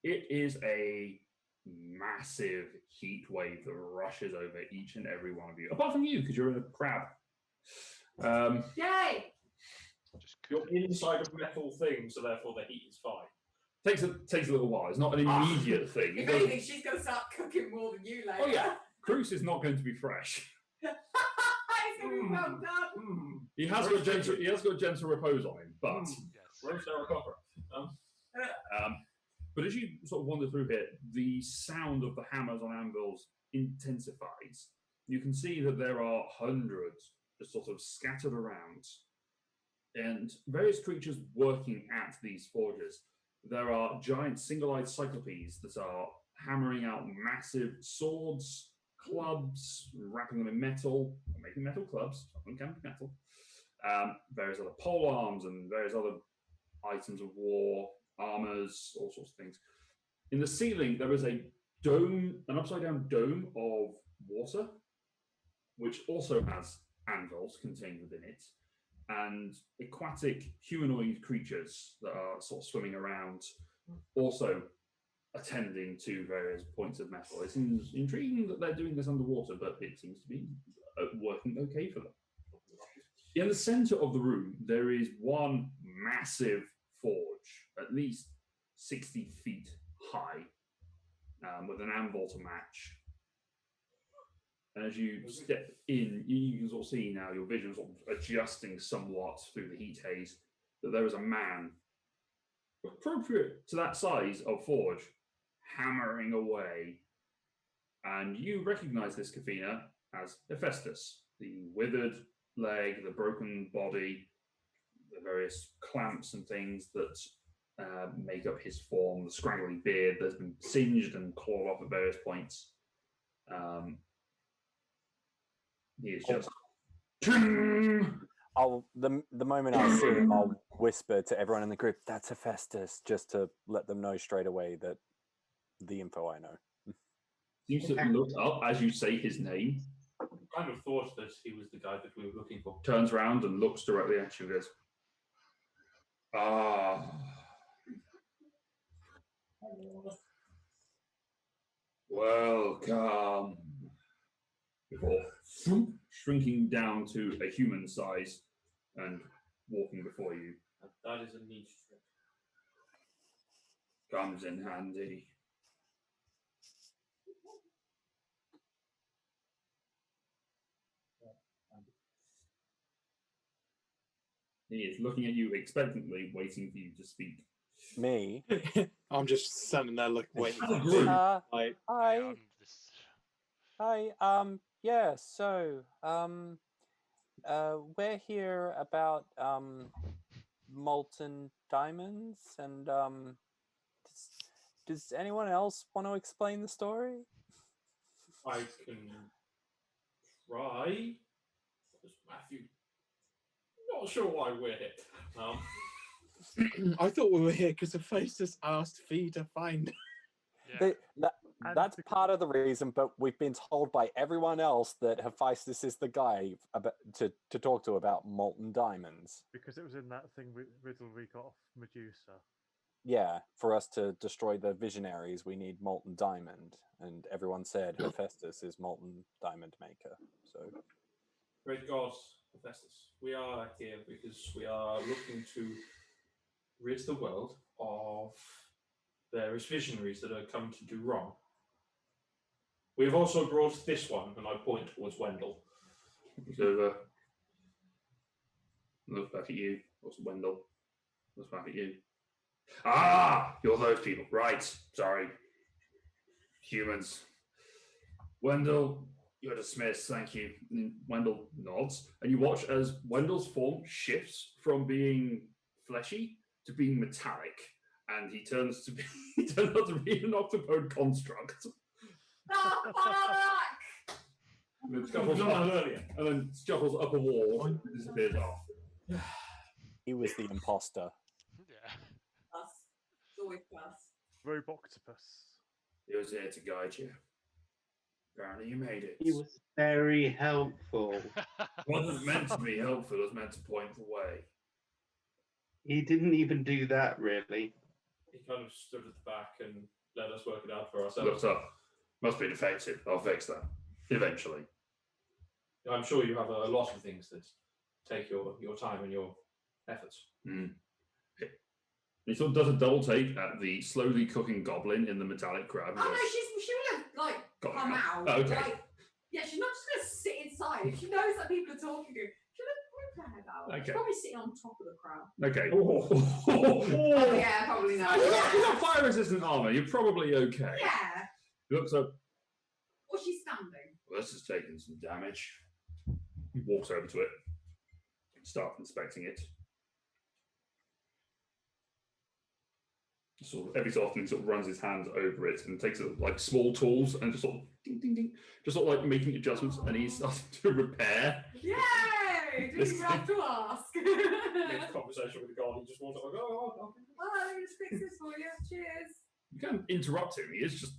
it is a massive heat wave that rushes over each and every one of you, apart from you, because you're in a crab. Yay! Just You're inside a metal thing, so therefore the heat is fine. Takes a little while. It's not an immediate thing. It If doesn't- anything, she's going to start cooking more than you later. Oh yeah, Cruz is not going to be fresh. It's going to be well done. He has got gentle repose on him, but Yes. Roast Aarakocra. but as you sort of wander through here, the sound of the hammers on anvils intensifies. You can see that there are hundreds just sort of scattered around, and various creatures working at these forges. There are giant single-eyed cyclopes that are hammering out massive swords, clubs, wrapping them in metal, making metal clubs. Some of them can be metal. Various other pole arms and various other items of war, armors, all sorts of things. In the ceiling, there is a dome, an upside-down dome of water, which also has anvils contained within it, and aquatic humanoid creatures that are sort of swimming around, also attending to various points of metal. It seems intriguing that they're doing this underwater, but it seems to be working okay for them. In the center of the room, there is one massive forge, at least 60 feet high, with an anvil to match. And as you step in, you can sort of see now, your vision sort of adjusting somewhat through the heat haze, that there is a man appropriate to that size of forge, hammering away. And you recognize this Kafina as Hephaestus, the withered leg, the broken body, the various clamps and things that make up his form, the scraggly beard that's been singed and clawed off at various points. He is just. The moment I see him, I'll whisper to everyone in the group, "That's Hephaestus," just to let them know straight away that the info I know. Seems to look up as you say his name, I kind of thought that he was the guy that we were looking for. turns around and looks directly at you and goes, "Ah. Welcome." Before shrinking down to a human size and walking before you. That is a neat trick. Comes in handy. He is looking at you expectantly, waiting for you to speak. Me? I'm just standing there waiting. Like, Hi. This... Hi. Yeah. So, we're here about molten diamonds, and does anyone else want to explain the story? I can try. Matthew, not sure why we're here. I thought we were here because Hephaestus asked Fee to find. Yeah. That's part of the reason, but we've been told by everyone else that Hephaestus is the guy to talk to about molten diamonds. Because it was in that thing riddle we got off Medusa. Yeah, for us to destroy the visionaries, we need molten diamond, and everyone said Hephaestus is molten diamond maker. So, Great God, Hephaestus, we are here because we are looking to rid the world of various visionaries that have come to do wrong. We have also brought this one, and I point towards Wendell. So, look back at you. What's Wendell? Looks back at you. Ah, you're those people, right? Sorry, humans. Wendell, you're dismissed. Thank you. And Wendell nods, and you watch as Wendell's form shifts from being fleshy to being metallic, and he turns out to be an octopode construct. Oh, fuck! And then scuffles up a wall and disappears off. he was the imposter. Yeah. Plus. It's always plus. Roboctopus. He was here to guide you. Apparently you made it. He was very helpful. Wasn't meant to be helpful, it was meant to point the way. He didn't even do that, really. He kind of stood at the back and let us work it out for ourselves. Looked up. Must be defective. I'll fix that. Eventually. I'm sure you have a lot of things that take your time and your efforts. Mm. He sort of does a double take at the slowly cooking goblin in the metallic crab. Oh no, she will have like Got come it. out. Oh, okay. Like, yeah, she's not just gonna sit inside. If she knows that people are talking to her, she'll have poke her head out. Okay. She's probably sitting on top of the crowd. Okay. Oh, yeah, probably not. You got fire resistant armor. You're probably okay. Yeah. He looks up. Or she's standing. Well, this is taking some damage. He walks over to it. Starts inspecting it. Sort of every so often he sort of runs his hands over it and takes it like small tools and just sort of ding ding ding, just sort of like making adjustments, and he starts to repair. Yay! Didn't even have to ask. Mid conversation with the guard, he just walks up like, oh. Well, let me just fix this for you. Cheers. You can't interrupt him. He is just.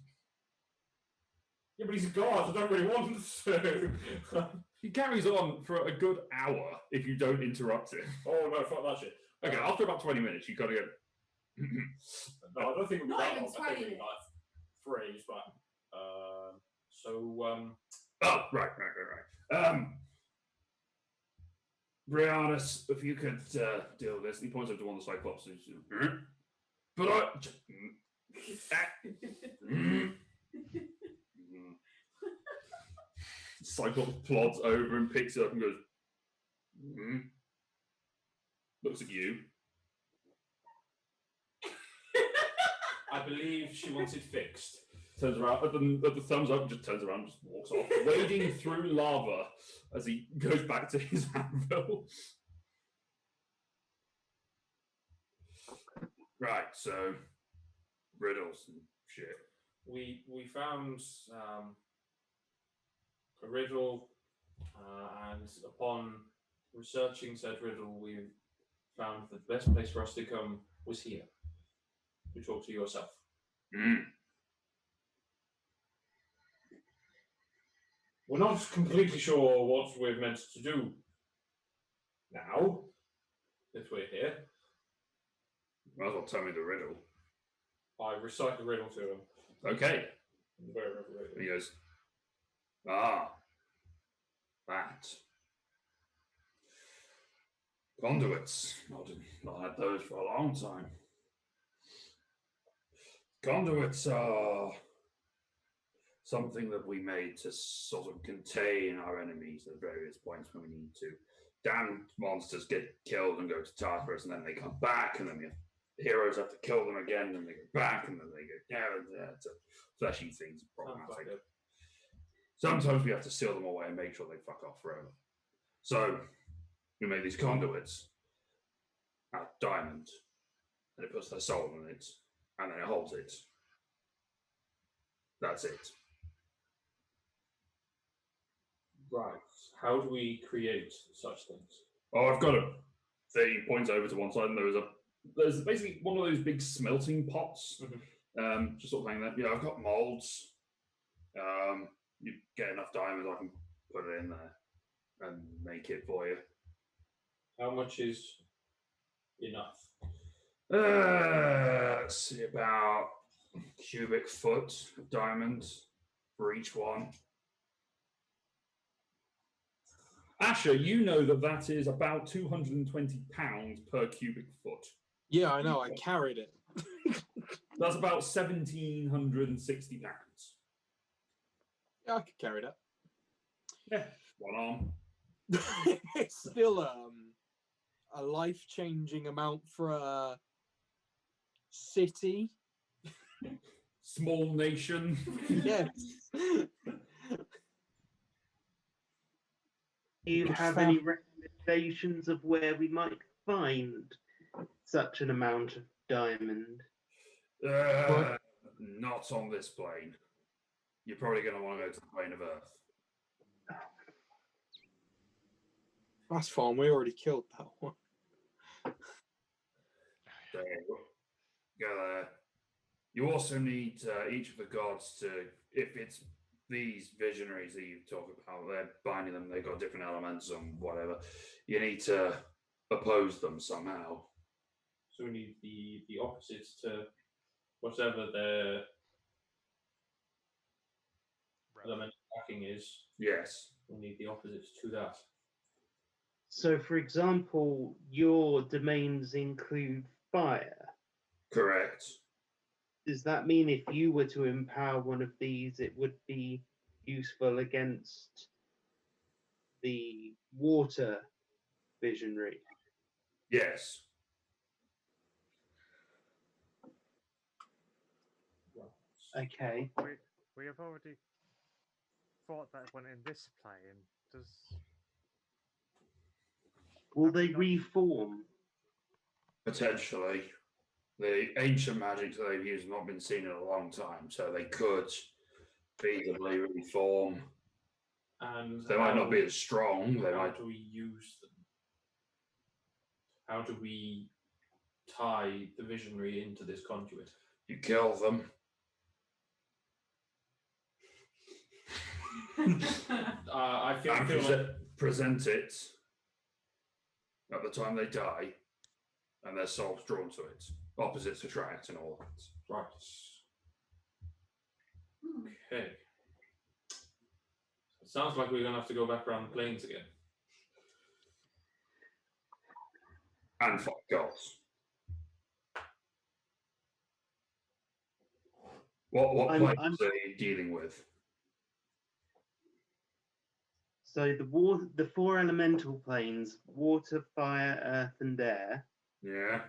Yeah, but he's a guard. I don't really want him to. He carries on for a good hour if you don't interrupt him. Oh no, fuck that shit. Okay, after about 20 minutes, you've got to go. No, I don't think it'll be Not that even long. 20 I think minutes. like 3, but Oh, right. Brianus, if you could deal with this. He points over to one of the Cyclops. But I. Cyclops plods over and picks it up and goes. Looks at you. I believe she wants it fixed. Turns around at the thumbs up, just turns around, just walks off, wading through lava as he goes back to his anvil. Right, so riddles and shit. We found a riddle, and upon researching said riddle, we found that the best place for us to come was here. To talk to yourself. We're not completely sure what we're meant to do now, if we're here. Might as well tell me the riddle. I recite the riddle to him. Okay. Wherever it He is. goes, that. Conduits. Not had those for a long time. Conduits are something that we made to sort of contain our enemies at various points when we need to. Damned monsters get killed and go to Tartarus, and then they come back, and then the heroes have to kill them again, and they go back, and then they go it's a fleshy things problematic. Sometimes we have to seal them away and make sure they fuck off forever. So we made these conduits out of diamond, and it puts their soul in it, and then it holds it. That's it. Right. How do we create such things? Oh, I've got a thing. He points over to one side, and there's basically one of those big smelting pots. Just sort of hanging there. Yeah, I've got molds. You get enough diamonds, I can put it in there and make it for you. How much is enough? Let's see, about cubic foot of diamonds for each one. Asher, you know that is about £220 per cubic foot. Yeah, I know. I carried it. That's about £1,760. Yeah, I could carry that. Yeah, one arm. It's still a life-changing amount for a city. Small nation. Yes. Do you It's have any recommendations of where we might find such an amount of diamond? Not on this plane. You're probably going to want to go to the plane of Earth. That's fine. We already killed that one. So, go there. You also need each of the gods to, if it's these visionaries that you talk about, they're binding them, they've got different elements and whatever. You need to oppose them somehow. So we need the opposites to whatever their element backing is. Yes. We need the opposites to that. So, for example, your domains include fire. Correct. Does that mean if you were to empower one of these, it would be useful against the water visionary? Yes. Okay. We have already thought that when in this plane, Will they reform? Potentially. The ancient magic that they've used has not been seen in a long time, so they could feasibly reform. And they might not be as strong. How do we use them? How do we tie the visionary into this conduit? You kill them. I feel like present it at the time they die, and their soul's drawn to it. Opposites attract and all that. Right. Okay. It sounds like we're going to have to go back around the plains again. And fight gods. What planes are you dealing with? So the four elemental planes: water, fire, earth, and air. Yeah.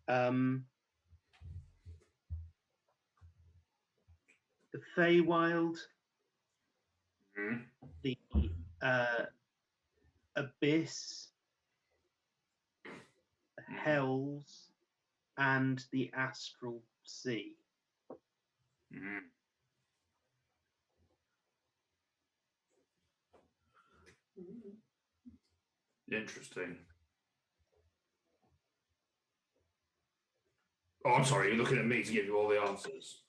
The Feywild, the Abyss, the Hells, and the Astral Sea. Interesting. Oh, I'm sorry, you're looking at me to give you all the answers.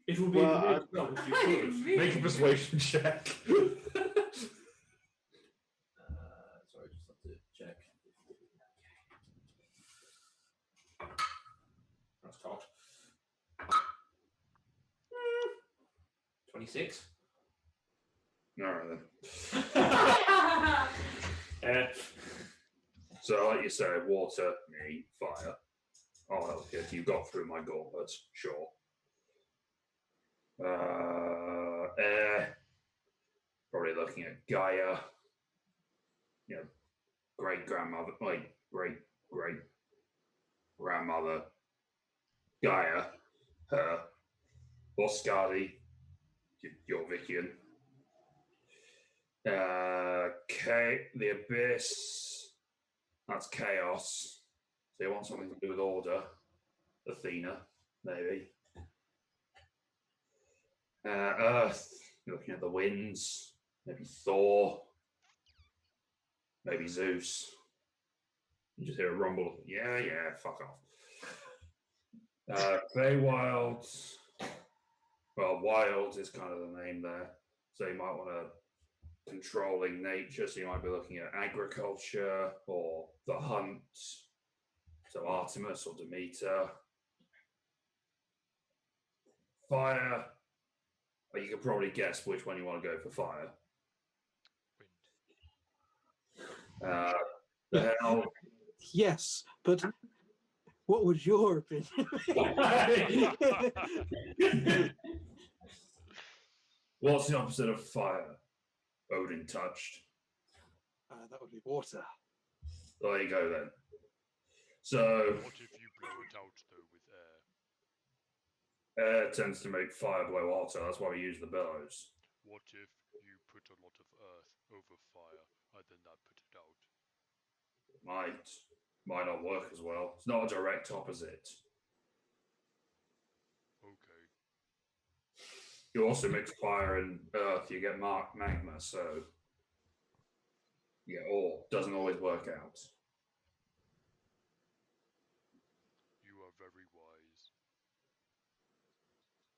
It would be great if you could. Make a persuasion check. Sorry, just have to check. That's top. 26. All right then. So, like you said, water, me, fire. I'll help you if you got through my gauntlet, sure. Air. Probably looking at Gaia. You know, great grandmother, like great grandmother. Gaia, her. Boscardi, Jorvikian. The Abyss. That's chaos. So you want something to do with order. Athena, maybe. Earth. You're looking at the winds, maybe Thor, maybe Zeus. You just hear a rumble. Yeah, fuck off. Feywilds. Well, wild is kind of the name there. So you might want to controlling nature. So you might be looking at agriculture or the hunt. So Artemis or Demeter. Fire. You can probably guess which one you want to go for fire. The hell. Yes, but what was your opinion? What's the opposite of fire? Odin touched. That would be water. There you go then. So What if you blow it out though with air? air tends to make fire blow hotter. That's why we use the bellows. What if you put a lot of earth over fire and then that put it out? Might not work as well. It's not a direct opposite. Okay. You also mix fire and earth, you get magma, so you get ore. Doesn't always work out. You are very wise.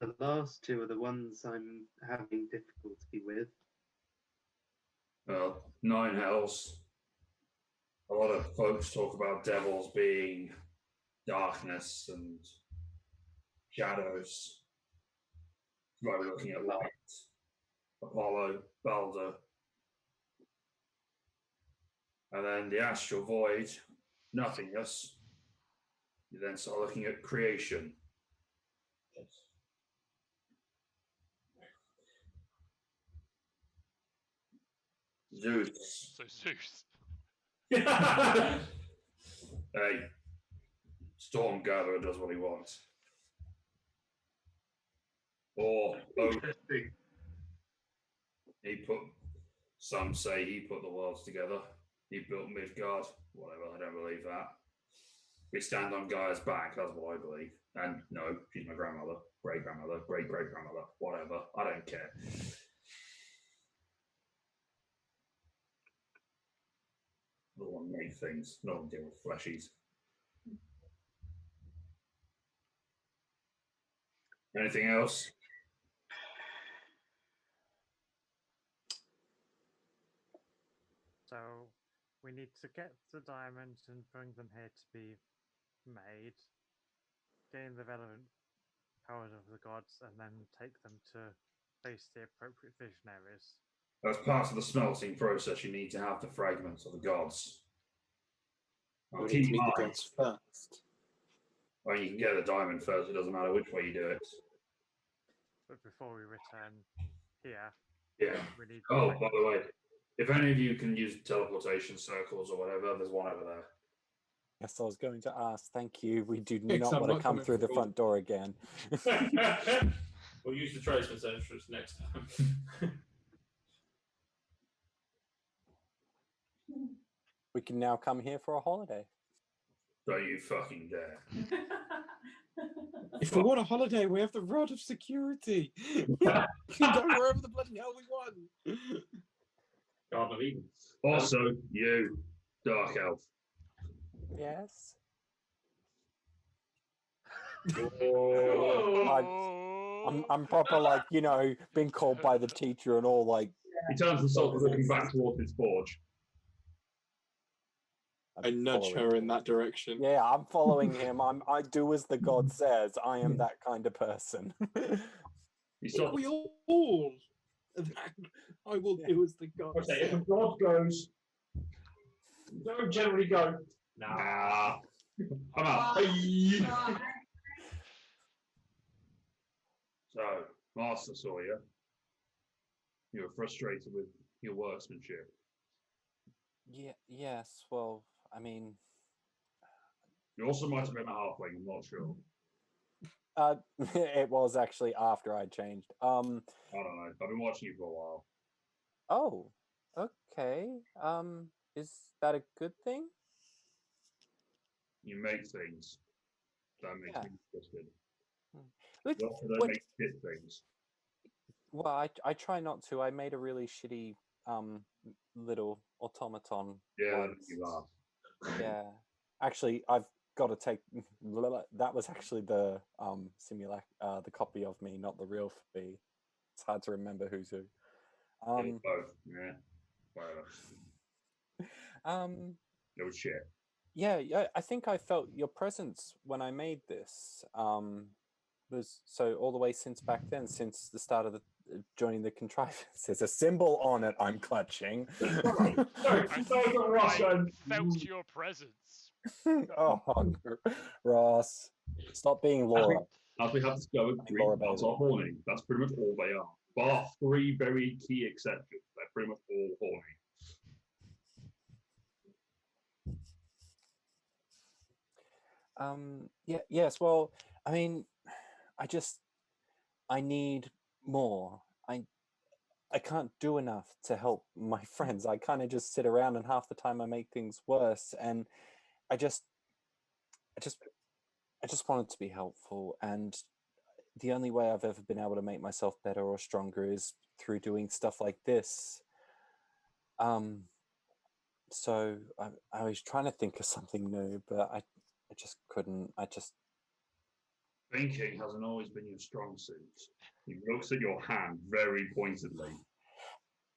The last two are the ones I'm having difficulty with. Well, nine hells. A lot of folks talk about devils being darkness and shadows. Right, we're looking at light, Apollo, Balder. And then the astral void, nothingness. You then start looking at creation. Zeus. So Zeus. Hey, Storm Gatherer does what he wants. Or Interesting. some say he put the worlds together. He built Midgard. Whatever, I don't believe that. We stand on Gaia's back, that's what I believe. And no, she's my grandmother, great-grandmother, great-great-grandmother, whatever. I don't care. No one make things, no one deal with fleshies. Anything else? So we need to get the diamonds and bring them here to be made, gain the relevant powers of the gods, and then take them to face the appropriate visionaries. As part of the smelting process, you need to have the fragments of the gods. We need to meet the gods first. Well, you can get the diamond first, it doesn't matter which way you do it. But before we return here, Yeah. we need. Oh, by the way, if any of you can use teleportation circles or whatever, there's one over there. Yes, I was going to ask. Thank you. We do Thanks, not I'm want to not come coming through the forward. front door again. We'll use the tradesman's entrance next time. We can now come here for a holiday. Don't you fucking dare. If we want a holiday, we have the rod of security. We can go wherever the bloody hell we want. Garden of Eden. Also, you, Dark Elf. Yes. Oh. I'm proper like, you know, being called by the teacher and all like. He turns the sword looking back towards his forge. I nudge her in that direction. Yeah, I'm following him. I do as the god says. I am that kind of person. He stops. We all. I will do as the god Okay, if a says. god goes, don't generally go, nah. I'm out. Oh, So, Master saw you. You were frustrated with your workmanship. Yeah. Yes. Well, I mean, You also might have been a halfling, I'm not sure. it was actually after I changed. I don't know. I've been watching you for a while. Oh. Okay. Is that a good thing? You make things. That makes Yeah. me interested. Which, You also don't what- make shit things. Well, I try not to. I made a really shitty little automaton. Yeah, that once. made me laugh. Yeah. Actually, I've got to take that was actually the the copy of me, not the real fee. It's hard to remember who's who. Both. Yeah. Whatever. No shit. Yeah, I think I felt your presence when I made this. Was so all the way since back then, since the start of the joining the contrivance. There's a symbol on it. I'm clutching. Sorry, I Ross, felt your presence. Oh, Ross, stop being Laura. As we have discovered, Greek Laura gods Bailey. are horny. That's pretty much all they are. Bar 3 very key exceptions. They're pretty much all horny. Yes. Well, I mean, I need more. I can't do enough to help my friends. I kind of just sit around, and half the time I make things worse. And I just wanted to be helpful. And the only way I've ever been able to make myself better or stronger is through doing stuff like this. So I was trying to think of something new, but I just couldn't. Thinking hasn't always been your strong suit. He looks at your hand very pointedly.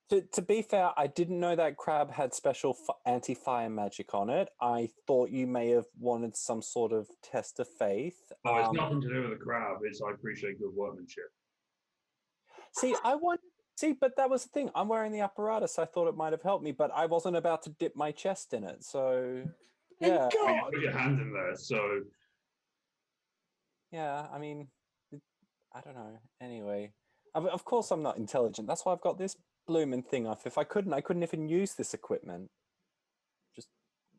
To be fair, I didn't know that crab had special anti-fire magic on it. I thought you may have wanted some sort of test of faith. Oh, it's nothing to do with the crab. It's I appreciate good workmanship. But that was the thing. I'm wearing the apparatus. I thought it might have helped me, but I wasn't about to dip my chest in it. So, yeah. I mean, you put your hand in there, so... Yeah, I mean, I don't know. Anyway, of course I'm not intelligent. That's why I've got this blooming thing off. If I couldn't even use this equipment. Just,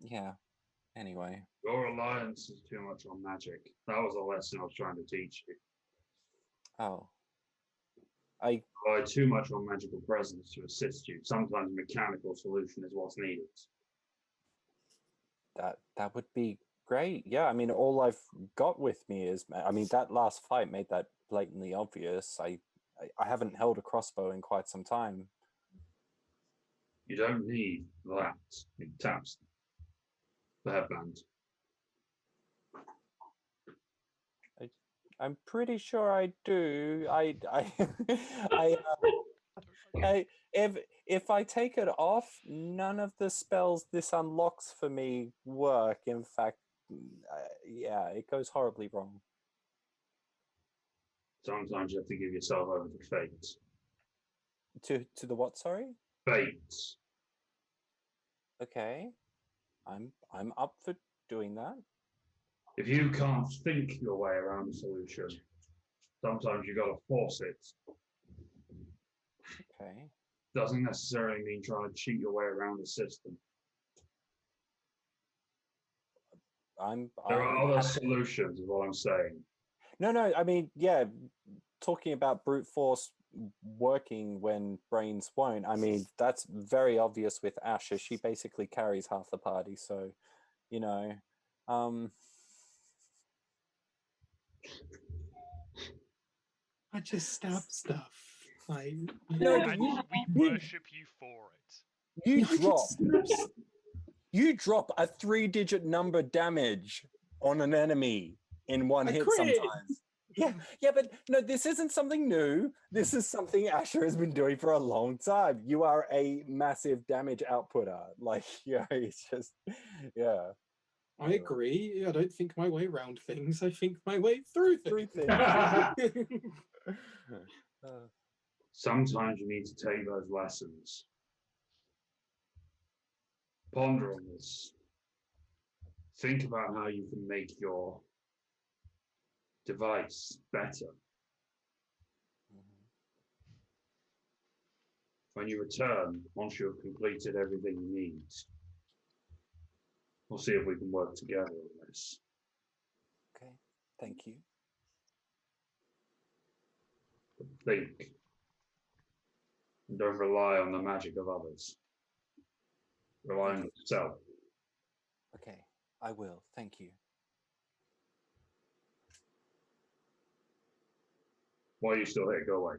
yeah. Anyway. Your reliance is too much on magic. That was a lesson I was trying to teach you. Oh. I rely too much on magical presence to assist you. Sometimes mechanical solution is what's needed. That would be great. Yeah, I mean, all I've got with me is, I mean, that last fight made that blatantly obvious. I haven't held a crossbow in quite some time. You don't need that. It taps the headband. I'm pretty sure I do. If I take it off, none of the spells this unlocks for me work. In fact, yeah, it goes horribly wrong. Sometimes you have to give yourself over to fate. To the what? Sorry. Fate. Okay, I'm up for doing that. If you can't think your way around a solution, sometimes you got to force it. Okay. Doesn't necessarily mean trying to cheat your way around the system. There are other solutions, is what I'm saying. No, I mean, yeah, talking about brute force working when brains won't, I mean, that's very obvious with Asher. She basically carries half the party, so, you know, I just stab stuff. No, And we worship you for it. You drop a 3-digit number damage on an enemy in one hit sometimes. Yeah, but no, this isn't something new. This is something Asher has been doing for a long time. You are a massive damage outputter. Like, yeah, it's just, yeah. I agree. I don't think my way around things. I think my way through things. Sometimes you need to take those lessons. Ponder on this. Think about how you can make your device better. When you return, once you've completed everything you need, we'll see if we can work together on this. Okay, thank you. But think. And don't rely on the magic of others. Rely on yourself. Okay, I will. Thank you. Why are you still here? Go away.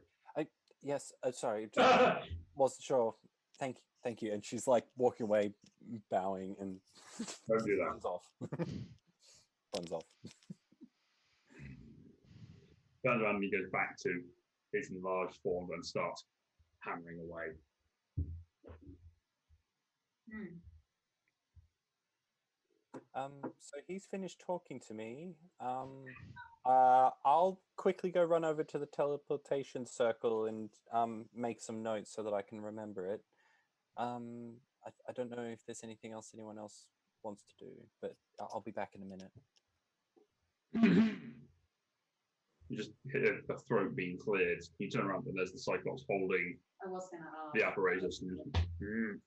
Yes. Sorry, just wasn't sure. Thank you. And she's like walking away, bowing, and Don't do that. runs off. Runs off. Turns around and he goes back to his enlarged form and starts hammering away. So he's finished talking to me. I'll quickly go run over to the teleportation circle and make some notes so that I can remember it. I don't know if there's anything else anyone else wants to do, but I'll be back in a minute. You just hit a throat being cleared. You turn around and there's the Cyclops holding I was gonna ask. the apparatus and just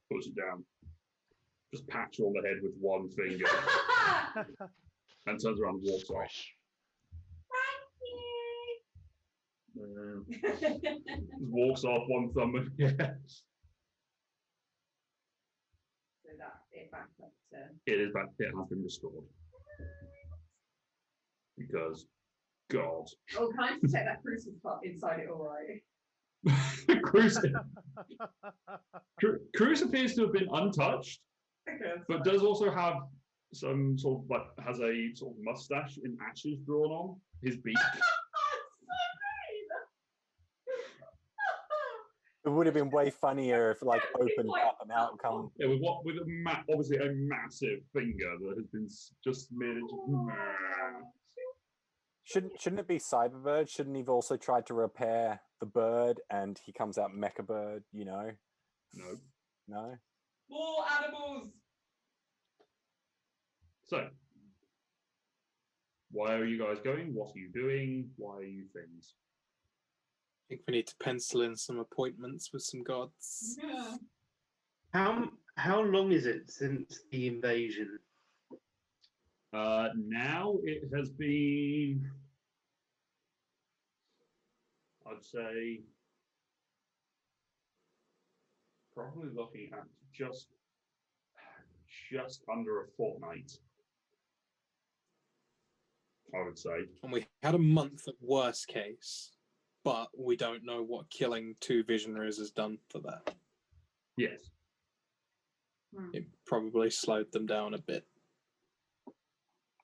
puts it down. Just pats you on the head with one finger and turns around and walks off. Just walks off, one thumb. Yeah. So that it back up to. It is back. It has been restored. Because God. Oh, can I just check that crucifix inside it all right? Cruz appears to have been untouched, Okay, but does also have some sort of like has a sort of mustache in ashes drawn on his beak. It would have been way funnier if like opened up and out come. Yeah, with obviously a massive finger that has been just smeared into. Shouldn't it be Cyberbird? Shouldn't he have also tried to repair the bird and he comes out Mecha Bird, you know? No. No? More animals. So, why are you guys going? What are you doing? Why are you things? I think we need to pencil in some appointments with some gods. Yeah. How long is it since the invasion? Now it has been, I'd say, probably looking at just under a fortnight. I would say. And we had a month at worst case, but we don't know what killing 2 visionaries has done for that. Yes. It probably slowed them down a bit.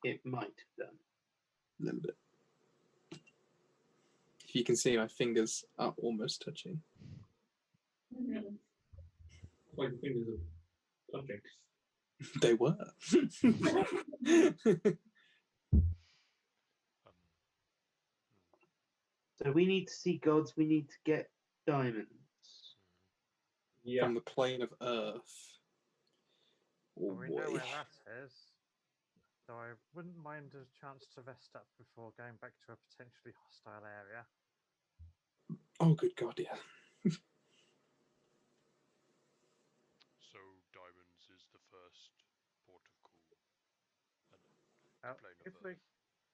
It might have done. A little bit. If you can see, my fingers are almost touching. Like the fingers of touching. They were. So we need to see gods. We need to get diamonds. Yeah. From the plane of Earth. Oh We know boy. where that is. So I wouldn't mind a chance to rest up before going back to a potentially hostile area. Oh, good God, yeah. So diamonds is the first port of call. And plane of Earth.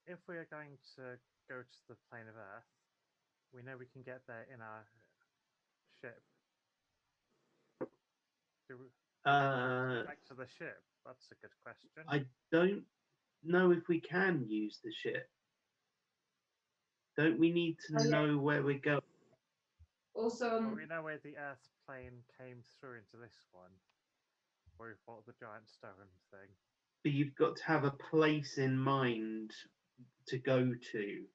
If we are going to go to the plane of Earth, we know we can get there in our ship. Do we back to the ship? That's a good question. I don't know if we can use the ship. Don't we need to know where we're going? Also, Well, we know where the Earth plane came through into this one, where we fought the giant stone thing. But you've got to have a place in mind to go to,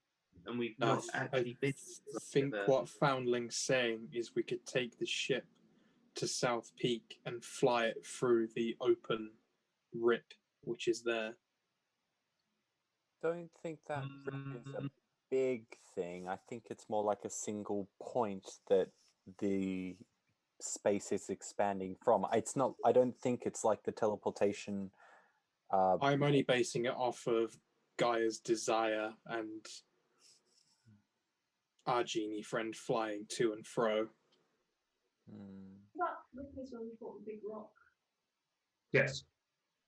and we've not actually been. I think what Foundling's saying is we could take the ship to South Peak and fly it through the open rip, which is there. Don't think that is a big thing. I think it's more like a single point that the space is expanding from. It's not. I don't think it's like the teleportation. I'm only basing it off of Gaia's desire and our genie friend flying to and fro. that was when we fought the big rock. Yes.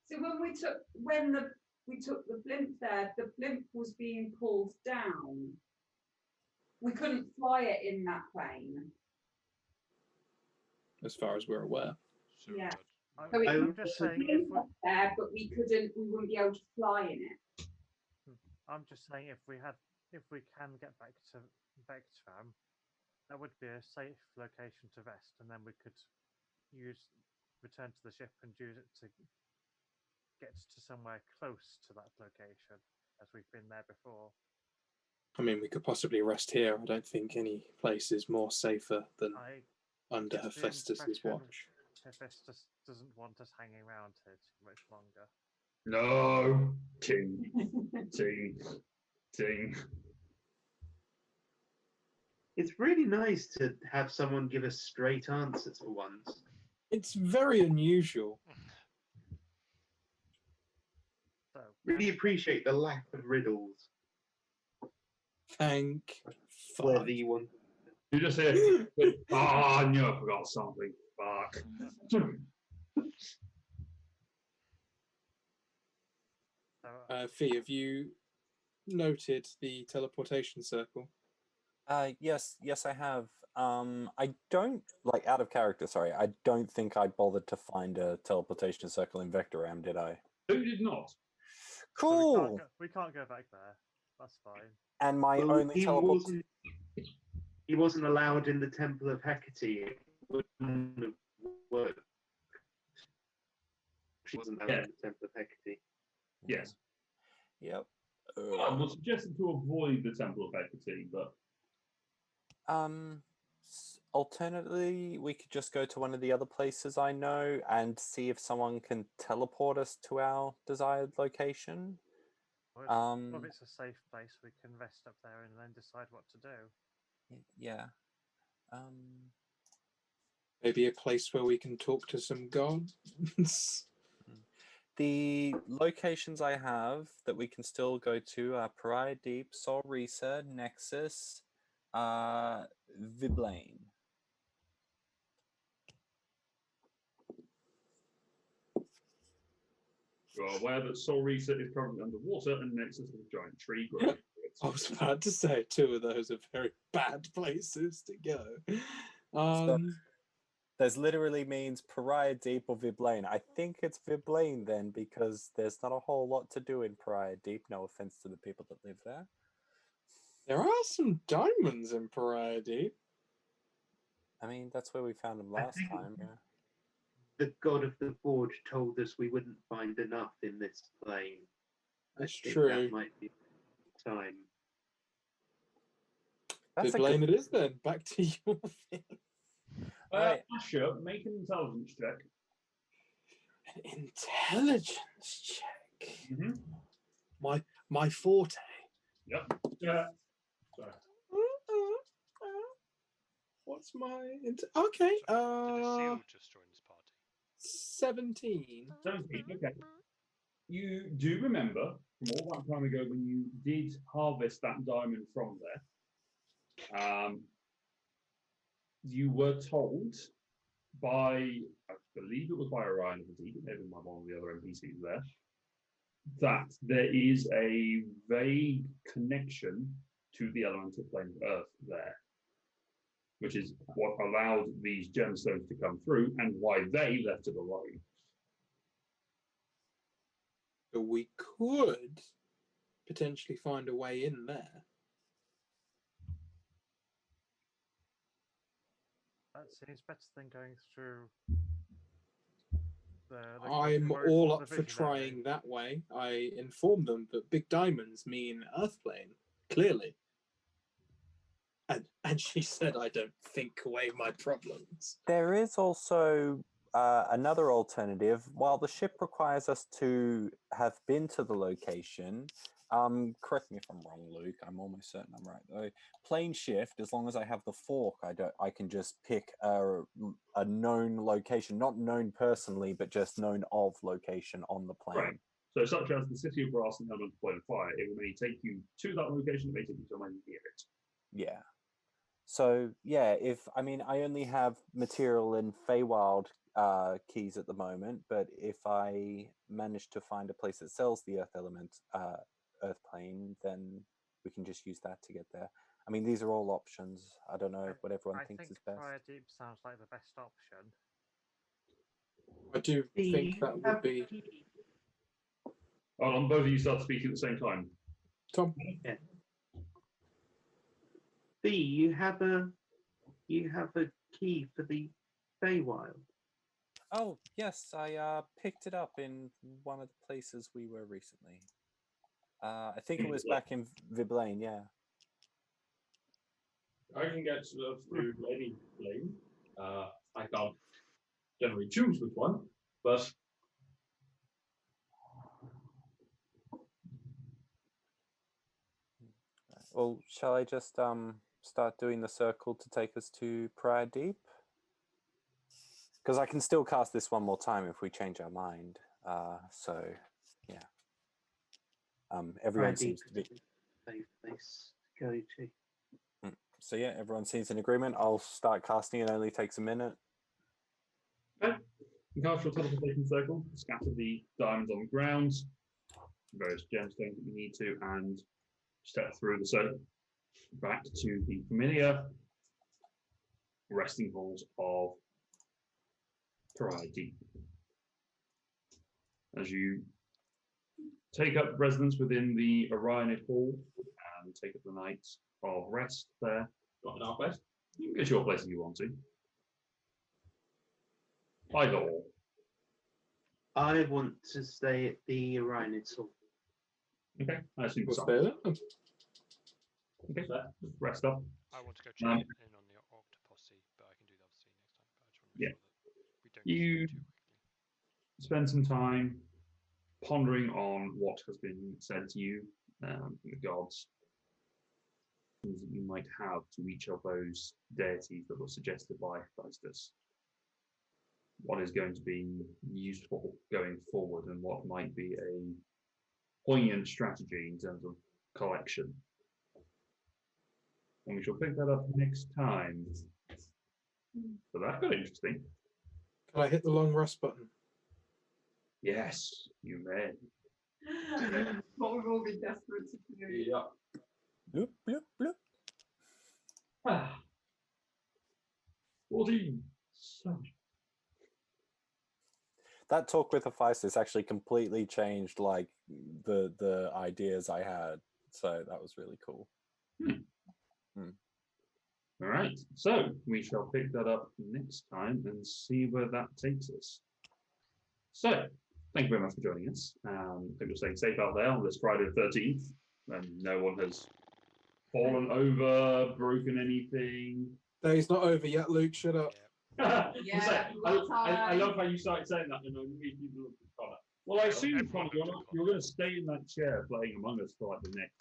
So when we took the blimp there, the blimp was being pulled down. We couldn't fly it in that plane. As far as we're aware. So Yeah. that- So I'm just saying, if we, there, but we wouldn't be able to fly in it. I'm just saying, if we can get back to Vectram, that would be a safe location to rest, and then we could return to the ship and use it to get to somewhere close to that location, as we've been there before. I mean, we could possibly rest here. I don't think any place is more safer than I under get the Hephaestus's impression watch. Hephaestus doesn't want us hanging around here too much longer. No. Ting. Ting. Ting. It's really nice to have someone give us straight answers for once. It's very unusual. So, Really appreciate the lack of riddles. Thank Whether fuck. you want. You just hear, oh, I knew I forgot something. Fuck. Fee, have you noted the teleportation circle? Yes, I have. I don't like out of character. Sorry, I don't think I bothered to find a teleportation circle in Vectoram, did I? Who did not? so Cool. we can't go back there. That's fine. And my Well, only teleport. He wasn't allowed in the Temple of Hecate. It wouldn't have worked. She wasn't allowed in the Temple of Hecate. Yes. Yep. I was suggested to avoid the Temple of Hecate, but Alternatively, we could just go to one of the other places I know and see if someone can teleport us to our desired location. Well, if it's a safe place, we can rest up there and then decide what to do. Yeah. Maybe a place where we can talk to some gods? The locations I have that we can still go to are Pariah Deep, Sol Risa, Nexus, Viblane. you are aware that Sol Risa is currently underwater and Nexus is a giant tree growing. I was about to say 2 of those are very bad places to go. There's literally means Pariah Deep or Viblane. I think it's Viblane then, because there's not a whole lot to do in Pariah Deep. No offense to the people that live there. There are some diamonds in Pariah Deep. I mean, that's where we found them last time. Yeah. The god of the Forge told us we wouldn't find enough in this plane. That's I think true. That might be time. That's a Viblane good... it is then. Back to your thing. Right. Asher, make an intelligence check. An intelligence check. Mm-hmm. My forte. Yep. Yeah. Sorry. What's my okay? Did a seal just join this party? 17. 17, okay. You do remember from all that time ago when you did harvest that diamond from there. You were told by, I believe it was by Orion, maybe by one of the other NPCs there, that there is a vague connection to the elemental plane of Earth there, which is what allowed these gemstones to come through and why they left it alone. So we could potentially find a way in there. That seems better than going through the I'm country all where up it's for the visionary. trying that way. I informed them that big diamonds mean Earth plane, clearly. And she said, I don't think away my problems. There is also another alternative. While the ship requires us to have been to the location, correct me if I'm wrong, Luke. I'm almost certain I'm right though. Plane shift, as long as I have the fork, I can just pick a known location, not known personally, but just known of location on the plane. Right. So such as the city of brass and the elemental plane of fire, it may take you to that location, it may take you somewhere near it. Yeah. So yeah, I only have material in Feywild keys at the moment, but if I manage to find a place that sells the earth element, earth plane, then we can just use that to get there. I mean, these are all options. I don't know what everyone thinks is best. Fire Deep sounds like the best option. I do think that would be... Hold on, both of you start speaking at the same time. Tom? Yeah. B, you have a you have a key for the Feywild? Oh, yes, I picked it up in one of the places we were recently. I think it was back in Viblane, yeah. I can get through any lane. I can't generally choose which one, but Well, shall I just start doing the circle to take us to Prior Deep? Because I can still cast this one more time if we change our mind. So, yeah. Everyone seems to be. Place to go to. So yeah, everyone seems in agreement. I'll start casting. It only takes a minute. Okay. You cast your teleportation circle, scatter the diamonds on the ground, various gemstones that you need to, and step through the circle back to the familiar resting halls of Pariah Deep. As you take up residence within the Orionid Hall and take up the night of rest there, got an best. you can go to your place if you want to. Either or. I want to stay at the Orionid Hall. Okay, I assume What's so. there? Okay, rest up. I want to go check in on the Octoposse, but I can do that obviously next time. But I just want to make sure that we don't You- too quickly. Spend some time pondering on what has been said to you, from the gods, things that you might have to each of those deities that were suggested by Hephaestus. What is going to be useful going forward, and what might be a poignant strategy in terms of collection. And we shall pick that up next time. So that got interesting. Can I hit the long rest button? Yes, you may. What we've all been desperate to do. Yeah. Bloop, bloop, bloop. 14. So, That talk with Hephaestus actually completely changed like the ideas I had. So that was really cool. all right. So we shall pick that up next time and see where that takes us. So, thank you very much for joining us. Hope you're staying safe out there on this Friday the 13th, and no one has fallen over, broken anything. Day's not over yet, Luke. Shut up. Yeah, I love how you started saying that, and I immediately looked at Connor. Well, I assume, everyone Connor, looked at you're going to stay in that chair playing Among Us for like the next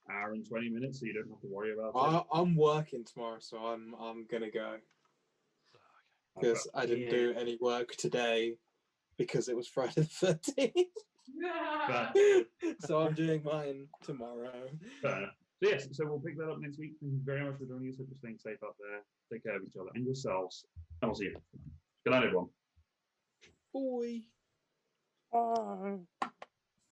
hour and 20 minutes, so you don't have to worry about it. I'm working tomorrow, so I'm gonna go because I didn't do any work today because it was Friday the 13th. So I'm doing mine tomorrow. Fair enough. So yes, so we'll pick that up next week. Thank you very much for joining us. Hope you're staying safe out there. Take care of each other and yourselves. And we'll see you. Good night, everyone. Boy. Bye.